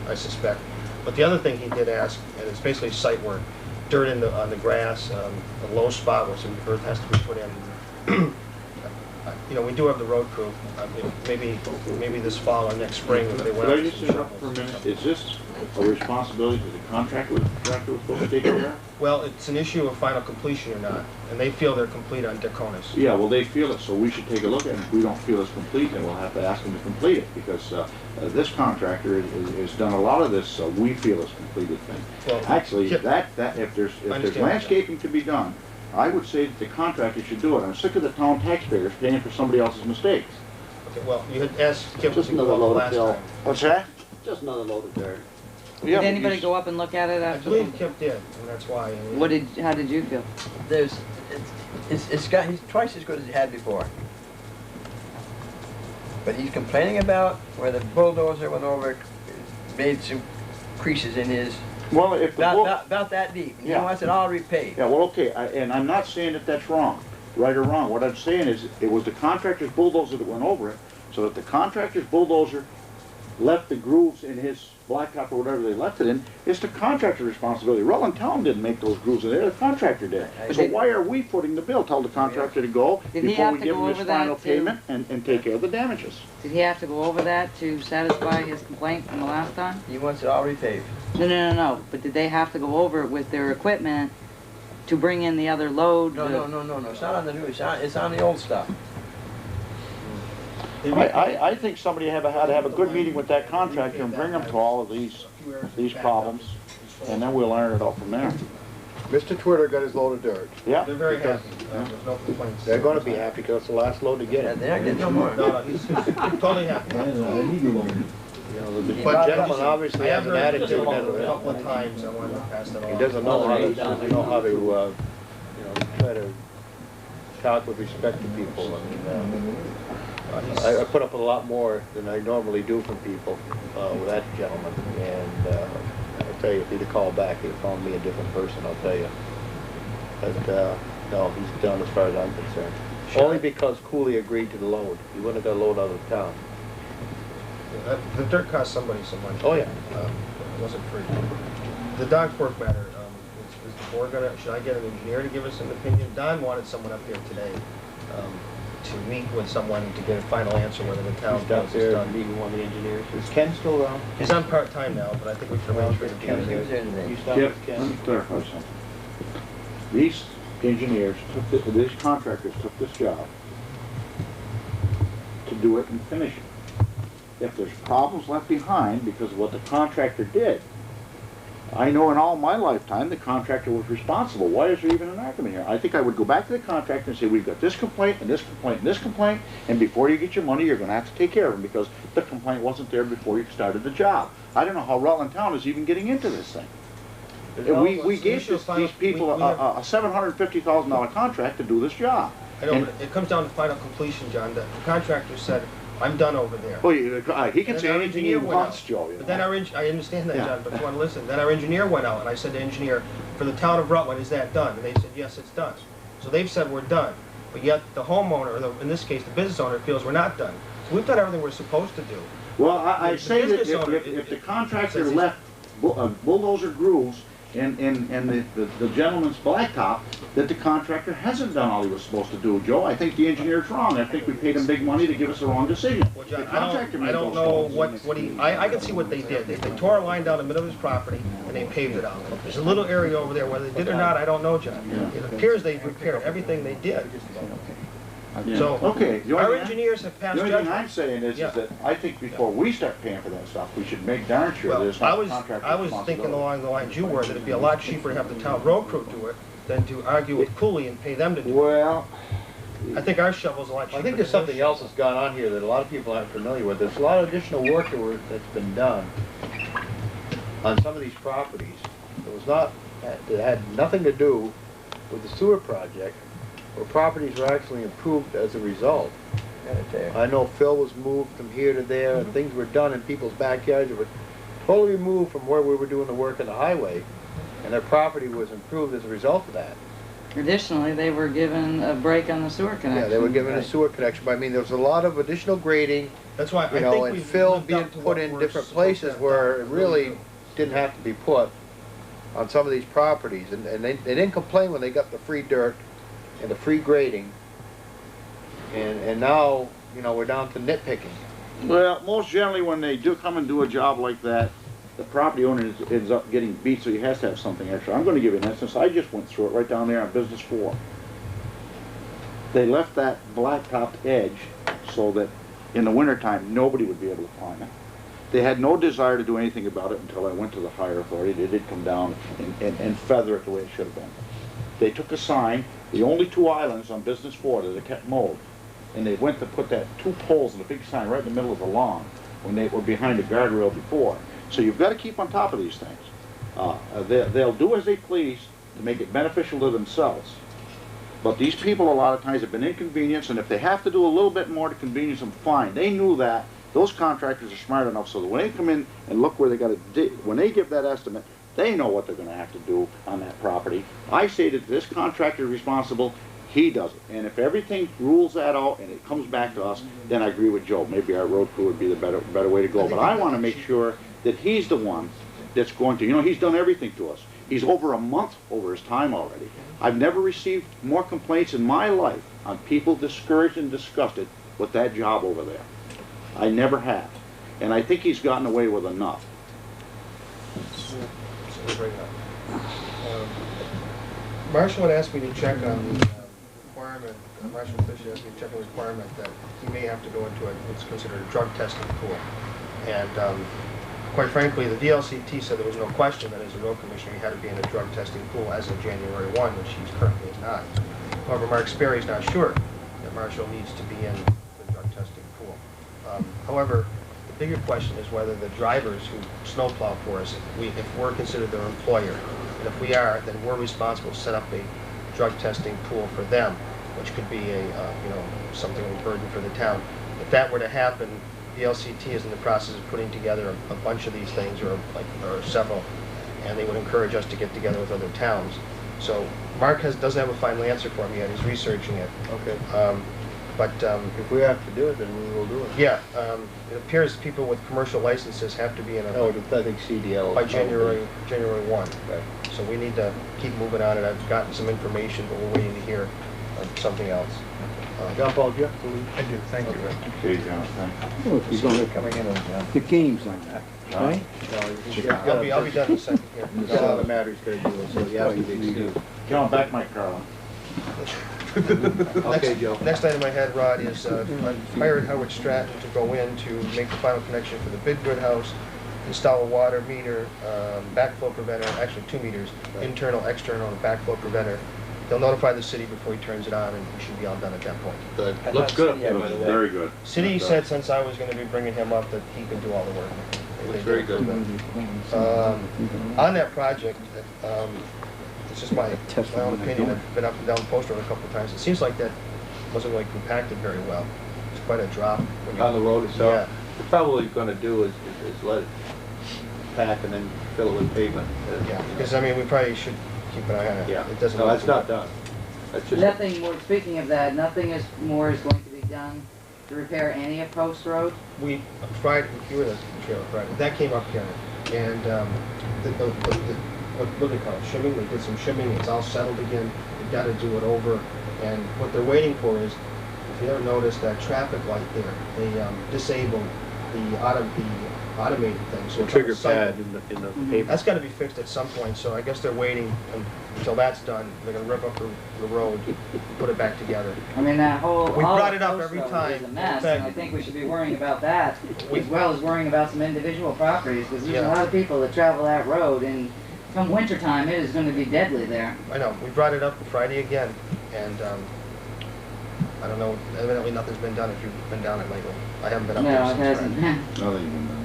Q: I suspect. But the other thing he did ask, and it's basically site work, dirt on the grass, a low spot where some earth has to be put in. You know, we do have the road crew. Maybe this fall or next spring, if they went
K: Could
Q: out
K: I just interrupt for a minute? Is this a responsibility that the contractor was supposed to take care of?
Q: Well, it's an issue of final completion or not, and they feel they're complete on Dick Konis.
K: Yeah, well, they feel it, so we should take a look at it. If we don't feel it's complete, then we'll have to ask them to complete it, because this contractor has done a lot of this, we feel it's completed thing.
Q: Well,
K: actually, if there's landscaping to be done, I would say that the contractor should do it. I'm sick of the town taxpayers paying for somebody else's mistakes.
Q: Okay, well, you had asked Kip
G: Just
Q: to
G: another
Q: go
G: load
Q: up
G: of
Q: last
G: fill.
Q: time.
K: What's that?
G: Just another load of dirt.
K: Yeah,
L: Did anybody go up and look at it
Q: I
L: after?
Q: believe Kip did, and that's why.
L: How did you feel?
E: He's twice as good as he had before. But he's complaining about where the bulldozer went over, made some creases in his.
K: Well, if
E: about that deep, and he wants it all repaved.
K: Yeah, well, okay, and I'm not saying that that's wrong, right or wrong. What I'm saying is, it was the contractor's bulldozer that went over it, so that the contractor's bulldozer left the grooves in his blacktop or whatever they left it in, it's the contractor's responsibility. Rutland Town didn't make those grooves in there, the contractor did. So why are we footing the bill? Tell the contractor to go
L: Did he
K: before
L: have
K: we
L: to
K: give
L: go
K: him his
L: over that
K: final
L: too?
K: payment and take care of the damages.
L: Did he have to go over that to satisfy his complaint from the last time?
E: He wants it all repaved.
L: No, but did they have to go over it with their equipment to bring in the other load?
E: No, it's not on the new, it's on the old stuff.
K: I think somebody had to have a good meeting with that contractor and bring them to all of these problems, and then we'll iron it out from there.
A: Mr. Twitter got his load of dirt.
K: Yeah.
Q: They're very happy. There's no complaints.
A: They're gonna be happy because it's the last load to get it.
E: They're not getting no more.
Q: No, he's totally happy.
A: You know, the gentleman obviously has an attitude.
Q: A couple of times, I wanted to pass that on.
A: He doesn't know how to, try to talk with respect to people. I put up with a lot more than I normally do from people with that gentleman. And I'll tell you, if he'd have called back, he'd have found me a different person, I'll tell you. But no, he's done as far as I'm concerned. Only because Cooley agreed to the load. He wouldn't have got a load out of town.
Q: The dirt cost somebody some money.
A: Oh, yeah.
Q: It wasn't free. The dog fork matter, is the board gonna, should I get an engineer to give us an opinion? Don wanted someone up here today to meet with someone to get a final answer whether the town
A: He's down
Q: does
A: there
Q: is done.
A: meeting one of the engineers. Is Ken still around?
Q: He's on part-time now, but I think we can arrange for him to be
A: Ken,
Q: here.
A: you stop
K: Yep,
A: with Ken?
K: let me clarify something. These engineers these contractors took this job to do it and finish it. If there's problems left behind because of what the contractor did, I know in all my lifetime the contractor was responsible. Why is there even an argument here? I think I would go back to the contractor and say, we've got this complaint and this complaint and this complaint, and before you get your money, you're going to have to take care of them because the complaint wasn't there before you started the job. I don't know how Rutland Town is even getting into this thing. And we gave these people a $750,000 contract to do this job.
Q: I know, but it comes down to final completion, John. The contractor said, I'm done over there.
K: Well, he can say anything he wants, Joe.
Q: But then I understand that,
K: Yeah.
Q: John, but if you want to listen, then our engineer went out, and I said to the engineer, for the town of Rutland, is that done? And they said, yes, it's done. So they've said we're done. But yet the homeowner, or in this case, the business owner, feels we're not done. So we've done everything we're supposed to do.
K: Well, I say that
Q: business owner,
K: if the contractor left bulldozer grooves and the gentleman's blacktop, that the contractor hasn't done all he was supposed to do, Joe. I think the engineer's wrong. I think we paid him big money to give us the wrong decision.
Q: Well, John,
K: The contractor
Q: I
K: made
Q: don't
K: those
Q: know
K: calls.
Q: what he, I can see what they did. They tore a line down the middle of his property, and they paved it out. There's a little area over there, whether they did or not, I don't know, John. It appears they repaired everything they did.
K: Yeah.
Q: So,
K: Okay,
Q: our engineers have passed
K: the only thing I'm
Q: judgment.
K: saying is
Q: Yeah.
K: that I think before we start paying for that stuff, we should make darn sure that
Q: Well,
K: it's not the contractor's
Q: I was thinking
K: responsibility.
Q: along the lines you were, that it'd be a lot cheaper to have the town road crew do it than to argue with Cooley and pay them to do it.
K: Well,
Q: I think our shovel's a lot cheaper.
A: I think there's something else that's gone on here that a lot of people aren't familiar with. There's a lot of additional work that's been done on some of these properties. That had nothing to do with the sewer project, where properties were actually improved as a result. I know Phil was moved from here to there, and things were done in people's backyards that were totally removed from where we were doing the work on the highway, and their property was improved as a result of that.
L: Additionally, they were given a break on the sewer connection.
A: Yeah, they were given a sewer connection, but I mean, there was a lot of additional grading,
Q: That's why I
A: you know,
Q: think
A: and
Q: we've
A: fill
Q: lived
A: being
Q: up to
A: put
Q: what
A: in
Q: we're
A: different
Q: supposed to
A: places
Q: have
A: where
Q: done.
A: it really didn't have to be put on some of these properties, and they didn't complain when they got the free dirt and the free grading, and now, you know, we're down to nitpicking.
K: well, most generally when they do come and do a job like that, the property owner ends up getting beat, so he has to have something extra. I'm going to give you an instance. I just went through it right down there on Business 4. They left that blacktopped edge so that in the wintertime nobody would be able to climb it. They had no desire to do anything about it until I went to the higher authority. They did come down and feather it the way it should have been. They took a sign, the only two islands on Business 4 that they kept mowed, and they went to put that 2 poles and a big sign right in the middle of the lawn when they were behind the guardrail before. So you've got to keep on top of these things. They'll do as they please to make it beneficial to themselves. But these people a lot of times have been inconvenienced, and if they have to do a little bit more to convenience them, fine. They knew that. Those contractors are smart enough so that when they come in and look where they got to, when they give that estimate, they know what they're going to have to do on that property. I say that this contractor is responsible, he does it. And if everything rules that out and it comes back to us, then I agree with Joe. Maybe our road crew would be the better way to go. But I want to make sure that he's the one that's going to, you know, he's done everything to us. He's over a month over his time already. I've never received more complaints in my life on people discouraged and disgusted with that job over there. I never have. And I think he's gotten away with enough.
Q: Marshall had asked me to check on the requirement, Marshall Fisher asked me to check on the requirement that he may have to go into what's considered a drug testing pool. And quite frankly, the DLCT said there was no question that as a road commissioner he had to be in a drug testing pool as of January 1, which he currently is not. However, Mark Sperry is not sure that Marshall needs to be in the drug testing pool. However, the bigger question is whether the drivers who snowplow for us, if we're considered their employer, and if we are, then we're responsible to set up a drug testing pool for them, which could be a something of a burden for the town. If that were to happen, the LCT is in the process of putting together a bunch of these things, or several, and they would encourage us to get together with other towns. So Mark doesn't have a final answer for me yet. He's researching it.
A: Okay.
Q: But
A: if we have to do it, then we will do it.
Q: Yeah. It appears people with commercial licenses have to be in a.
A: Oh, I think CDL.
Q: By January 1. Right. So we need to keep moving on it. I've gotten some information, but we're waiting to hear something else.
A: John Paul, do you have to leave?
Q: I do. Thank you.
C: Okay, John, thank you.
F: Well, if you're going to coming in on the games like that, right?
Q: I'll be done in a second here.
A: There's a lot of matters going to do, so you have to be excused.
K: John, back my car.
A: Okay, Joe.
Q: Next item I had, Rod, is I hired Howard Stratton to go in to make the final connection for the Bidgood house, install a water meter, backflow preventer, actually 2 meters, internal, external, and backflow preventer. He'll notify the city before he turns it on, and we should be all done at that point.
A: Good. Looks good.
C: It looks very good.
Q: City said since I was going to be bringing him up that he can do all the work.
A: Looks very good.
Q: On that project, it's just my own opinion. I've been up and down the post road a couple of times. It seems like that wasn't really compacted very well. It's quite a drop.
A: On the road itself?
Q: Yeah.
A: What probably you're going to do is let it pack and then fill it with pavement.
Q: Yeah, because I mean, we probably should keep an eye on it.
A: Yeah.
Q: It doesn't.
A: No, that's not done. That's just.
D: Nothing more, speaking of that, nothing more is going to be done to repair any of Post Road?
Q: We Friday, you were the trailer Friday. That came up here, and what do they call it? Shimming. They did some shimming. It's all settled again. They've got to do it over, and what they're waiting for is, if you ever notice that traffic light there, they disabled the automated thing. So
A: the trigger pad in the pavement.
Q: That's got to be fixed at some point. So I guess they're waiting until that's done. They're going to rip up the road, and put it back together.
D: I mean, that whole
Q: we
D: all
Q: brought
D: of
Q: it up
D: Post
Q: every
D: Road
Q: time.
D: is a mess,
Q: In fact,
D: and I think we should be worrying about that as well as worrying about some individual properties, because there's a lot of people that travel that road, and come wintertime, it is going to be deadly there.
Q: I know. We brought it up Friday again, and I don't know. Evidently, nothing's been done. If you've been down it lately, I haven't been up there since.
D: No, it hasn't.
C: Nothing's been done.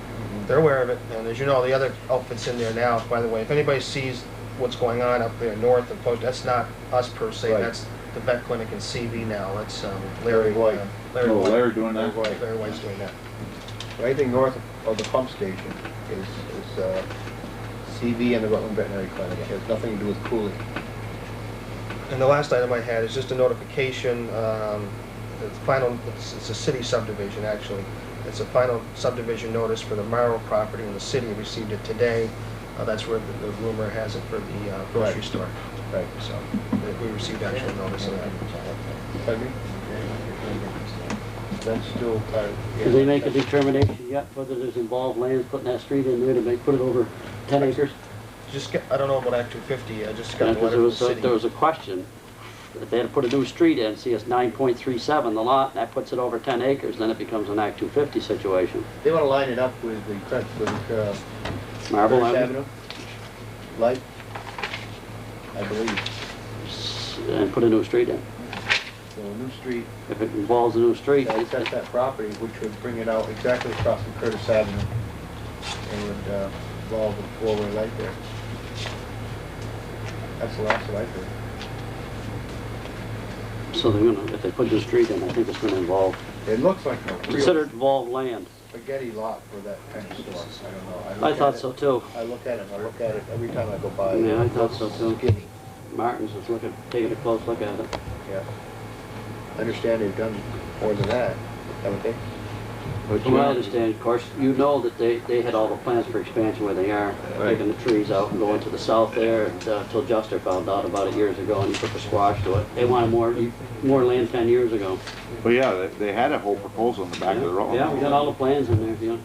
Q: They're aware of it, and as you know, the other outfits in there now. By the way, if anybody sees what's going on up there north of Post, that's not us per se. Right. That's the vet clinic in CV now. That's Larry White.
C: Larry doing that.
Q: Larry White's doing that.
A: So anything north of the pump station is CV and the Rutland Veterinary Clinic. It has nothing to do with cooling.
Q: And the last item I had is just a notification. It's a city subdivision actually. It's a final subdivision notice for the Morrow property in the city. We received it today. That's where the rumor has it for the grocery store. Right. So we received actual notice of that.
A: Pardon me? That's still.
G: Did they make a determination yet whether there's involved land putting that street in there to put it over 10 acres?
Q: I don't know about Act 250. I just got a letter from the city.
G: There was a question. If they had to put a new street in, see it's 9.37 the lot, that puts it over 10 acres, then it becomes an Act 250 situation.
A: They want to line it up with the
G: Marble
A: Avenue. Light, I believe.
G: And put a new street in.
A: So a new street.
G: If it involves a new street.
A: That's that property, which would bring it out exactly across from Curtis Avenue. And would involve a four-way light there. That's the last that I've heard.
G: So they're gonna, if they put the street in, I think it's gonna involve.
A: It looks like a real
G: considered involved land.
A: spaghetti lot for that kind of store. I don't know.
G: I thought so too.
A: I look at it every time I go by.
G: Yeah, I thought so too.
A: Skinny.
G: Martin's was taking a close look at it.
A: Yeah. I understand they've done more than that, haven't they?
G: From what I understand, of course, you know that they had all the plans for expansion where they are, taking the trees out and going to the south there, and till Juster found out about it years ago and he put the squash to it. They wanted more land 10 years ago.
C: But yeah, they had a whole proposal in the back of the road.
G: Yeah, we got all the plans in there, yeah.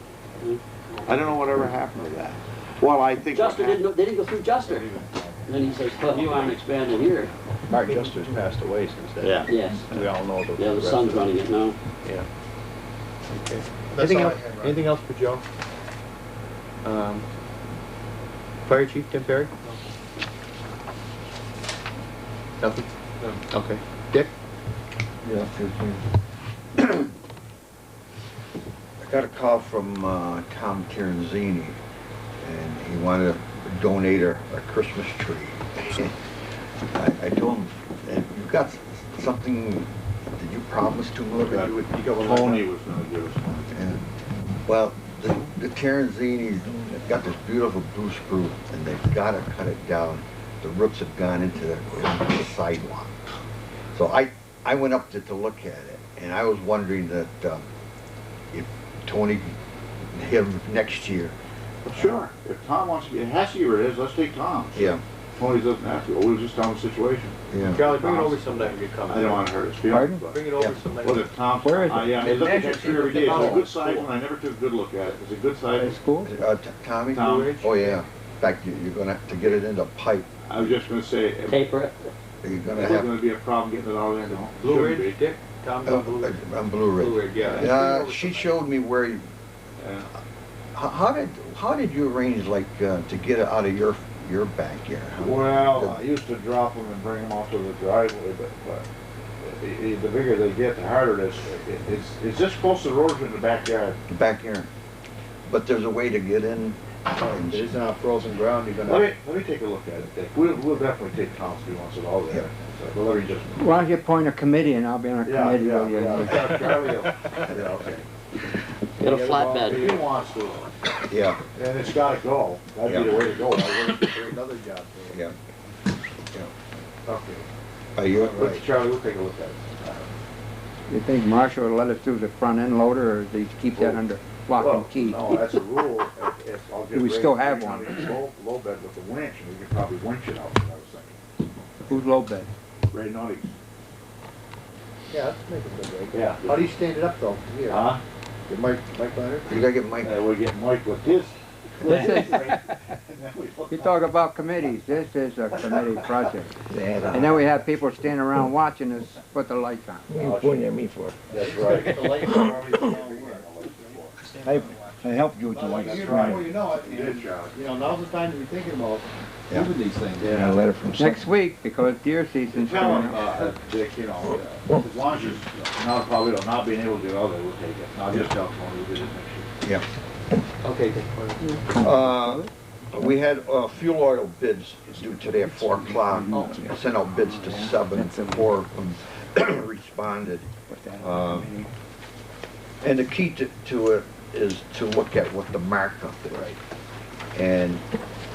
C: I don't know whatever happened to that. Well, I think...
G: Juster they didn't go through Juster. And then he says, well, you aren't expanding here.
A: Mark Juster's passed away since then.
C: Yeah.
G: Yes.
A: We all know the...
G: Yeah, the son's running it now.
A: Yeah. Okay.
Q: That's
A: Anything
Q: all I
A: else,
Q: had, Rob.
A: anything else for Joe? Fire Chief Tim Perry? Nothing? No. Okay. Dick?
I: Yeah, I got a call from Tom Tiranzini, and he wanted to donate a Christmas tree. I told him, you got something that you promised to him?
C: Tony was going to give us one.
I: Yeah. Well, the Tiranzinis got this beautiful blue spruce, and they've got to cut it down. The roots have gone into the sidewalk. So I went up to look at it, and I was wondering that if Tony him next year.
C: Sure. If Tom wants to be, it has to be where it is, let's take Tom.
I: Yeah.
C: Tony doesn't have to. We'll just tell him the situation.
I: Yeah.
A: Charlie, bring it over sometime if you come.
C: I don't want to hurt his
F: Pardon?
C: feelings.
A: Bring it over sometime.
C: Well, if Tom,
F: Where is it?
C: yeah, I look at that tree every day. It's a good size one. I never took a good look at it. It's a good size.
F: School?
I: Tommy?
C: Tom.
I: Oh, yeah. In fact, you're going to have to get it into pipe.
C: I was just going to say,
G: Taper it.
I: You're going to
C: there's
I: have...
C: going to be a problem getting it all into home.
A: Blue Ridge, Dick? Tom's on Blue Ridge.
I: I'm Blue Ridge.
A: Blue Ridge, yeah.
I: She showed me where you...
C: Yeah.
I: How did you arrange, like, to get it out of your backyard?
C: Well, I used to drop them and bring them off to the driveway, but the bigger they get, the harder it is. It's just close to the road in the backyard.
I: The backyard. But there's a way to get in.
A: It isn't on frozen ground, you're gonna...
C: Let me take a look at it, Dick. We'll definitely take Tom's view once it all there.
I: Yeah.
C: So, let me just...
F: Why don't you appoint a committee and I'll be on a committee with you.
C: Yeah, okay.
G: Get a flatbed.
C: If he wants to,
I: Yeah.
C: and it's gotta go. That'd be the way to go. I wouldn't
A: For another job.
I: Yeah.
C: Okay. Charlie, we'll take a look at it.
F: You think Marshall will let us do the front end loader, or do you keep that under lock and key?
C: No, that's a rule.
F: Do we still have one?
C: Low bed with a winch, and we could probably winch it out, I was thinking.
F: Who's low bed?
C: Ray Nutty.
A: Yeah, let's make it good, right?
C: Yeah.
A: How do you stand it up though? Here.
C: Huh?
A: Get Mike Leonard?
I: You gotta get Mike.
C: We'll get Mike with his.
F: This is, you talk about committees, this is a committee project. And then we have people standing around watching us put the lights on.
H: What are you pointing at me for?
C: That's right.
H: I helped you with the lights.
A: Before you know it,
C: You did, Charlie.
A: you know, now's the time to be thinking about
I: Yeah.
A: moving these things.
H: Yeah, a letter from
F: Next week, because deer season's
C: Tell
F: coming
C: him,
F: up.
C: Dick, you know, as long as you, not probably not being able to do other, we'll take it. I'll just tell Tony we'll do it next year.
I: Yeah.
A: Okay,
I: We had fuel oil bids due today at 4 o'clock. I sent out bids to 7, 4 of them responded. And the key to it is to look at what the markup is. Right. And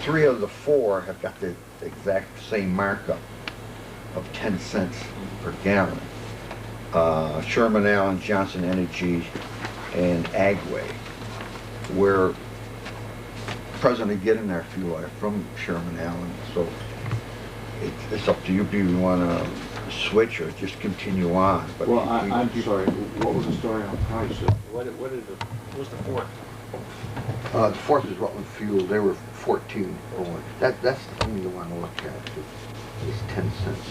I: 3 of the 4 have got the exact same markup of 10 cents per gallon. Sherman Allen, Johnson Energy, and Agway. We're presently getting our fuel oil from Sherman Allen, so it's up to you if you want to switch or just continue on. But
C: well, I'm sorry, what was the story on price?
A: What was the fourth?
I: The fourth is Rutland Fuel. They were 14. That's the thing you want to look at. Is 10 cents.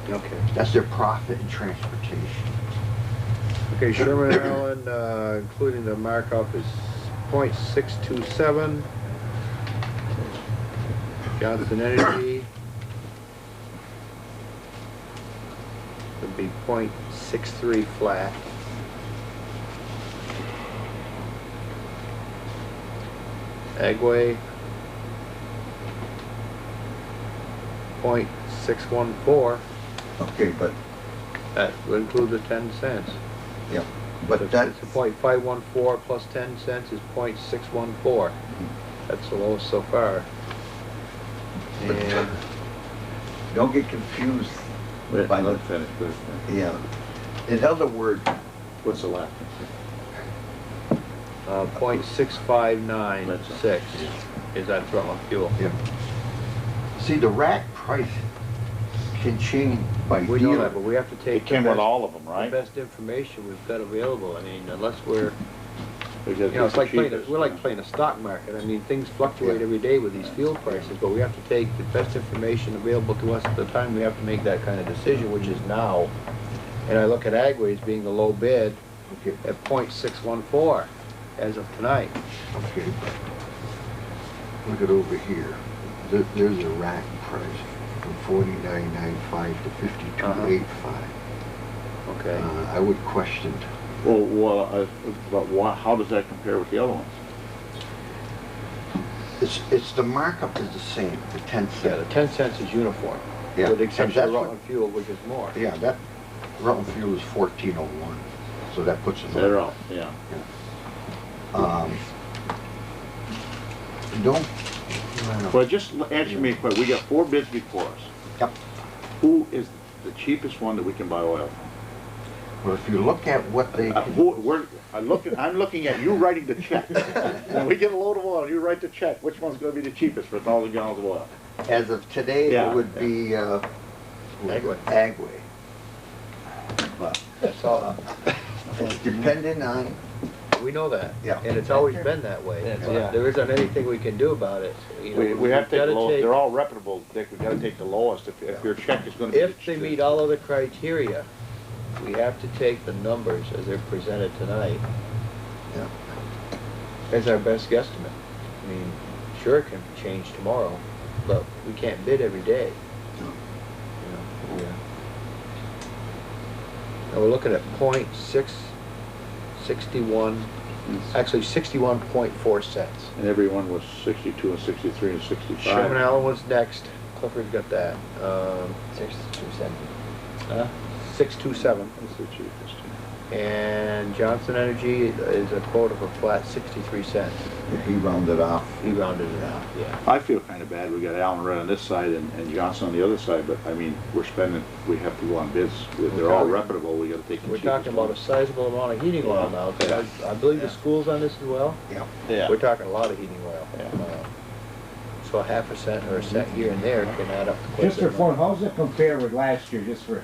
A: Okay.
I: That's their profit in transportation.
A: Okay, Sherman Allen, including the markup, is .627. Johnson Energy would be .63 flat. Agway, .614.
I: Okay, but
A: that would include the 10 cents.
I: Yeah, but
A: so
I: that's
A: it's .514 plus 10 cents is .614. That's the lowest so far. And
I: don't get confused by the
C: finish.
I: Yeah. In other words,
C: what's the last?
A: .6596 is that Rutland fuel.
I: Yeah. See, the rack price can change by
A: We know that, but we have to take
K: It came with all of them,
A: the
K: right?
A: best information we've got available. I mean, unless we're,
K: Because
A: you know, it's like playing,
K: cheapest,
A: we're like
K: yeah.
A: playing a stock market. I mean, things fluctuate every day with these fuel prices, but we have to take the best information available to us at the time we have to make that kind of decision, which is now. And I look at Agway as being the low bid at .614 as of tonight.
I: Okay. Look at over here. There's a rack price from $49.95 to $52.85.
A: Okay.
I: I would question.
K: But how does that compare with the other ones?
I: It's the markup is the same, the 10 cents.
A: Yeah, the 10 cents is uniform.
I: Yeah.
A: With the exception of
I: And that's
A: Rutland fuel, which is more.
I: Yeah, that Rutland fuel is $14.01, so that puts it.
K: They're all, yeah.
I: Don't.
K: Well, just answer me a question. We got 4 bids before us.
I: Yep.
K: Who is the cheapest one that we can buy oil from?
I: Well, if you look at what they.
K: I'm looking at you writing the check. When we get a load of oil, you write the check. Which one's going to be the cheapest for 1,000 gallons of oil?
I: As of today,
K: Yeah.
I: it would be Agway. But
A: That's all.
I: it's dependent on.
A: We know that.
I: Yeah.
A: And it's always been that way.
K: Yeah.
A: There isn't anything we can do about it. You know,
K: We have to take
A: gotta
K: the lowest. They're all reputable, Dick. We got to take the lowest. If your check is going to be.
A: If they meet all of the criteria, we have to take the numbers as they're presented tonight.
I: Yeah.
A: As our best guesstimate. I mean, sure, it can change tomorrow, but we can't bid every day.
I: No.
A: You know, yeah. Now we're looking at .661, actually 61.4 cents.
K: And everyone was 62 and 63 and 65.
A: Sherman Allen was next. Clifford's got that.
E: 627.
A: 627.
K: That's the cheapest.
A: And Johnson Energy is a quote of a flat 63 cents.
I: Yeah, he rounded off.
A: He rounded it out, yeah.
K: I feel kind of bad. We got Allen right on this side and Johnson on the other side, but I mean, we have to go on bids. They're all reputable. We got to take the
A: We're
K: cheapest
A: talking about a sizable amount of heating oil now. 'Cause I believe the school's on this as well.
I: Yeah.
K: Yeah.
A: We're talking a lot of heating oil. So a half a cent or a cent here and there can add up to quite a
H: Just for
A: bit.
H: fun, how does it compare with last year, just for?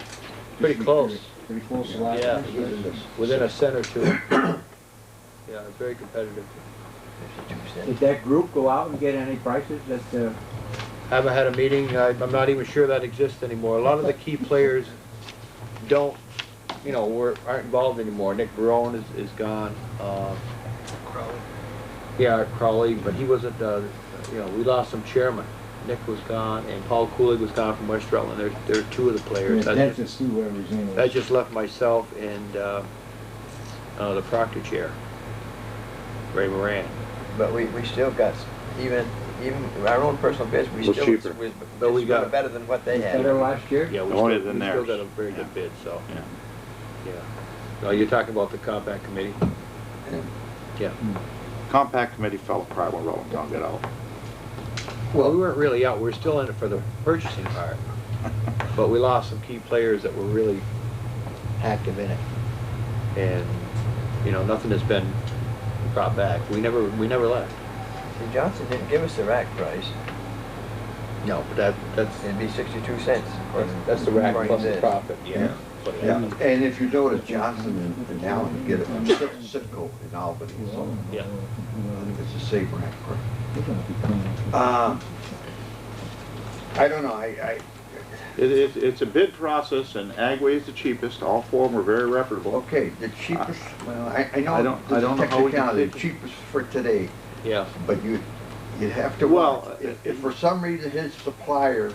A: Pretty close.
H: Pretty close to last
A: Yeah,
H: year?
A: within a cent or two. Yeah, very competitive.
E: 52 cents.
F: Did that group go out and get any prices that,
A: Haven't had a meeting. I'm not even sure that exists anymore. A lot of the key players don't, you know, aren't involved anymore. Nick Barone is gone.
Q: Crowley.
A: Yeah, Crowley, but he wasn't, you know, we lost some chairman. Nick was gone, and Paul Cooley was gone from West Rutland. There are 2 of the players.
H: That's just whoever's in it.
A: That just left myself and the Proctor chair, Ray Moran.
E: But we still got, even our own personal bids, we
K: Was
E: still,
K: cheaper.
A: But we got
E: better than what they had.
F: better last year?
A: Yeah, we
K: Only
A: still,
K: than
A: we still
K: theirs.
A: got a very good bid, so.
K: Yeah.
A: Yeah. No, you're talking about the compact committee? Yeah.
K: Compact committee fell apart when Rutland Town got out.
A: Well, we weren't really out. We're still in it for the purchasing part. But we lost some key players that were really active in it. And, you know, nothing has been brought back. We never left.
E: See, Johnson didn't give us the rack price.
A: No, but that's
E: It'd be 62 cents.
A: that's the rack
E: according
A: plus
E: to
A: the
E: this.
A: profit, yeah.
I: Yeah. And if you notice, Johnson and Allen get it from Citgo in Albany, so
A: Yeah.
I: it's the same rack price. I don't know,
K: It's a bid process, and Agway is the cheapest. All 4 of them are very reputable.
I: okay, the cheapest, well, I know.
K: I don't know how we can
I: technicality,
K: pick
I: the cheapest for today,
A: Yeah.
I: but you'd have to
K: Well,
I: watch. If for some reason his supplier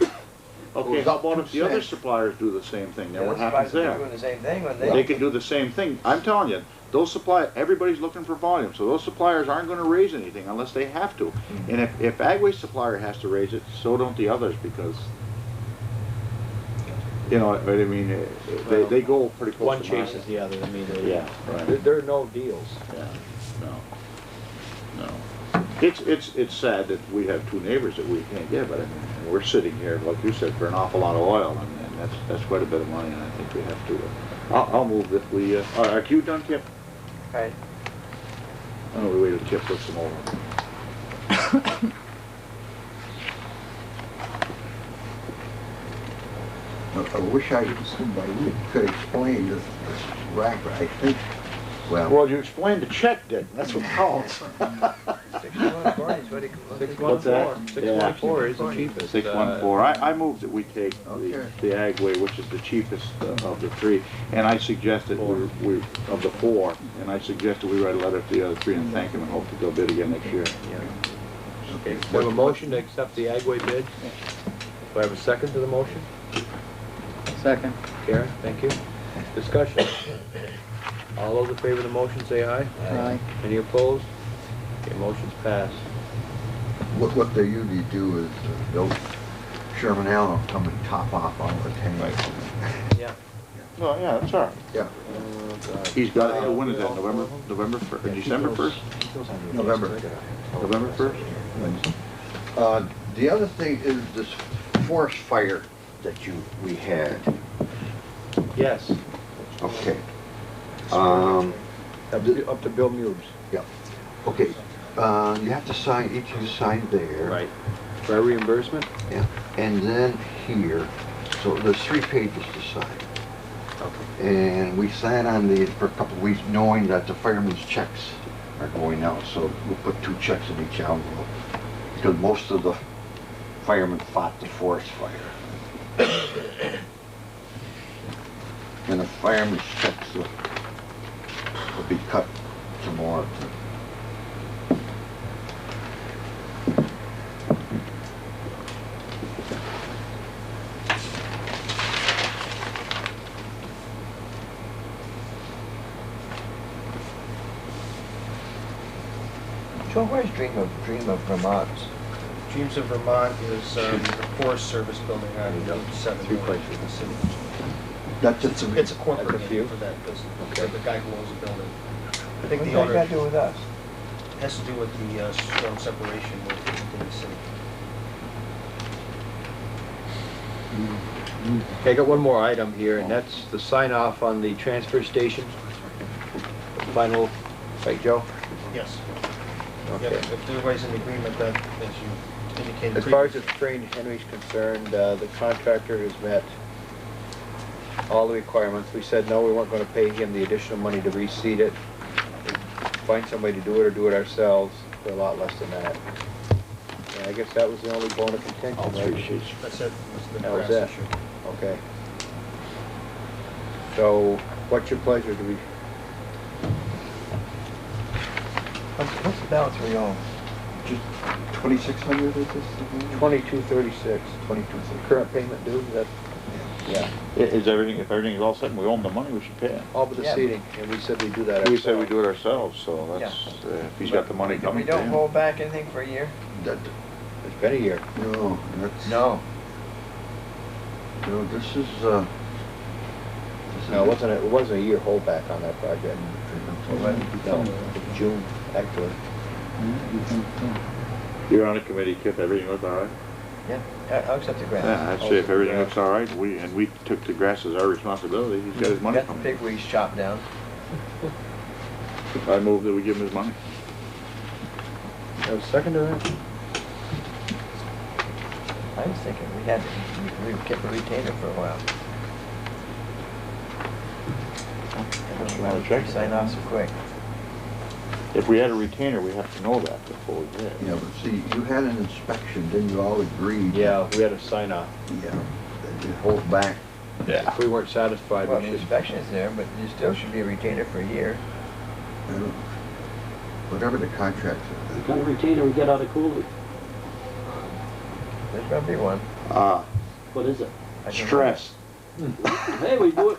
K: Okay, how about if the other suppliers do the same thing? Then what happens
E: They're
K: there?
E: doing the same thing when
K: They can do the same thing. I'm telling you, those everybody's looking for volume, so those suppliers aren't going to raise anything unless they have to. And if Agway's supplier has to raise it, so don't the others, because, you know, I mean, they go pretty close
A: One
K: to market.
A: chases the other. I mean,
K: Yeah, right.
A: there are no deals.
K: Yeah, no. It's sad that we have 2 neighbors that we can't get, but I mean, we're sitting here, like you said, for an awful lot of oil, and that's quite a bit of money, and I think we have to. I'll move that we. Are you done, Kip?
E: Right.
C: I know we waited till Chip puts them over.
I: I wish somebody could explain this rack, but I think,
K: Well, you explained the check, Dick, that's what counts.
E: 614 is what he.
C: What's that?
A: 614 is the cheapest.
C: 614. I moved that we take the Agway, which is the cheapest of the three, and I suggested we of the four, and I suggested we write a letter to the other three and thank them and hope that they'll bid again next year.
A: Okay, we have a motion to accept the Agway bid. Do I have a second to the motion?
L: Second.
A: Karen, thank you. Discussion. All those in favor of the motion say aye.
L: Aye.
A: Any opposed? Okay, motion's passed.
I: what they usually do is they'll, Sherman Allen will come and top off all the tanks.
A: Yeah.
K: Oh, yeah, that's all right.
I: Yeah.
C: He's got it, when is that, November 1st, or December 1st?
I: November.
C: November 1st?
I: The other thing is this forest fire that we had.
A: Yes.
I: Okay.
A: Up to Bill Muse.
I: Yeah. Okay. You have to sign, each of you sign there.
A: Right. For our reimbursement?
I: Yeah. And then here. So there's 3 pages to sign.
A: Okay.
I: And we sat on these for a couple of weeks knowing that the firemen's checks are going out. So we'll put 2 checks in each envelope. Because most of the firemen fought the forest fire. And the firemen's checks will be cut tomorrow.
E: Joe, where's Dream of Vermont?
Q: Dreams of Vermont is the Forest Service building on 7
A: 3 places
Q: in the city.
I: That's
Q: It's a corporate
A: That's a few.
Q: name for that business,
A: Okay.
Q: the guy who owns the building. I think
E: What's
Q: the
E: that
Q: owner
E: got to do with us?
Q: has to do with the storm separation within the city.
A: Okay, I got one more item here, and that's the sign off on the transfer station. Final, right, Joe?
Q: Yes.
A: Okay.
Q: Yep, if everybody's in agreement that, as you indicated.
A: As far as the train Henry's concerned, the contractor has met all the requirements. We said no, we weren't going to pay him the additional money to reseed it. Find somebody to do it or do it ourselves for a lot less than that. And I guess that was the only bone of contention,
C: All 3
A: right?
C: sheets.
Q: That's it. That's the
A: That was
Q: grass
A: it.
Q: issue.
A: Okay. So, what's your pleasure? Do we,
E: What's the balance we owe?
I: just 2,600 is this?
A: 2236, 2236. Current payment due, is that? Yeah.
K: Is everything, if everything's all set and we own the money, we should pay it.
A: All but the
E: Yeah.
A: seating, and we said we'd do that
K: We
A: ourselves.
K: said we do it ourselves, so that's, if he's got the money
E: We
K: coming to
E: don't
K: him.
E: hold back anything for a year?
A: It's been a year.
I: No, that's...
E: No.
I: No, this is,
A: No, it wasn't a year holdback on that project. No, June, actually.
C: You're on the committee, Kip, everything looked all right?
E: Yeah, I'll accept the grant.
C: Yeah, I'd say if everything looks all right, we took the grass as our responsibility, he's got his money
E: Got the
C: coming.
E: pigweeds chopped down.
C: I move that we give him his money.
A: Have a second to that?
E: I was thinking we kept a retainer for a while. I don't know why
C: Check.
E: we sign off so quick.
C: If we had a retainer, we have to know that before we did.
I: yeah, but see, you had an inspection, then you all agreed.
A: Yeah, we had a sign off.
I: Yeah, that you hold back.
A: If we weren't satisfied,
E: Well,
A: we
E: the
A: should.
E: inspection is there, but you still should be a retainer for a year.
I: I don't- Whatever the contract
G: What
I: says.
G: kind of retainer we get out of Cooley?
E: There's gonna be one.
G: What is it?
E: I don't know.
C: Stress.
G: Hey, we do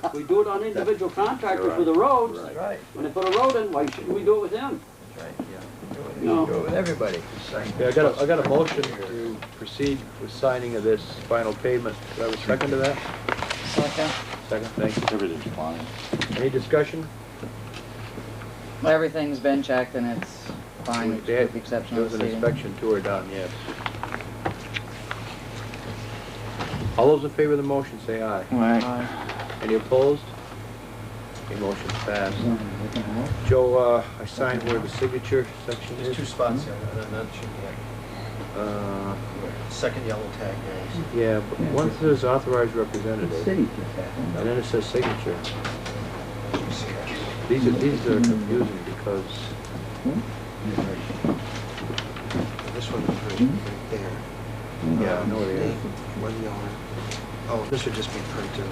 G: it on individual contractors for the roads.
E: That's right,
G: When they put a road in, why shouldn't we do it with them?
E: that's right.
G: You know.
E: Do it with everybody.
A: Okay, I got a motion to proceed with signing of this final payment. Do I have a second to that?
L: Second.
A: Second, thank you.
C: Everything's fine.
A: Any discussion?
L: Everything's been checked and it's fine, with the exception
A: There
L: of
A: was
L: the
A: an
L: seating.
A: inspection tour done, yes. All those in favor of the motion say aye.
C: Right.
L: Aye.
A: Any opposed? Okay, motion's passed. Joe, I signed where the signature section
Q: There's
A: is.
Q: 2 spots here, and then that should be it. Second yellow tag there.
A: Yeah, but one says authorized representative, and then it says signature. These are confusing because
Q: This one is right there.
A: Yeah, I know what it is.
Q: Where the owner. Oh, this would just be printed.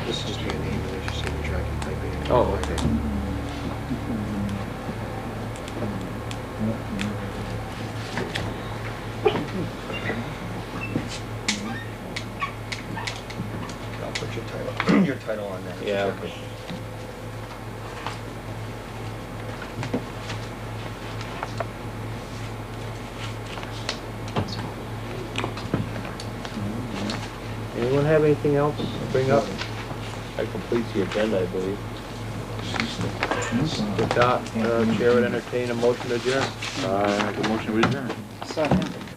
Q: This would just be a name and there's your signature. I can type it in.
A: Oh, okay.
Q: I'll put your title on that.
A: Yeah, okay. Anyone have anything else to bring up? That completes the agenda, I believe. With that, Chair would entertain a motion to adjourn.
C: The motion we adjourn.
L: Second.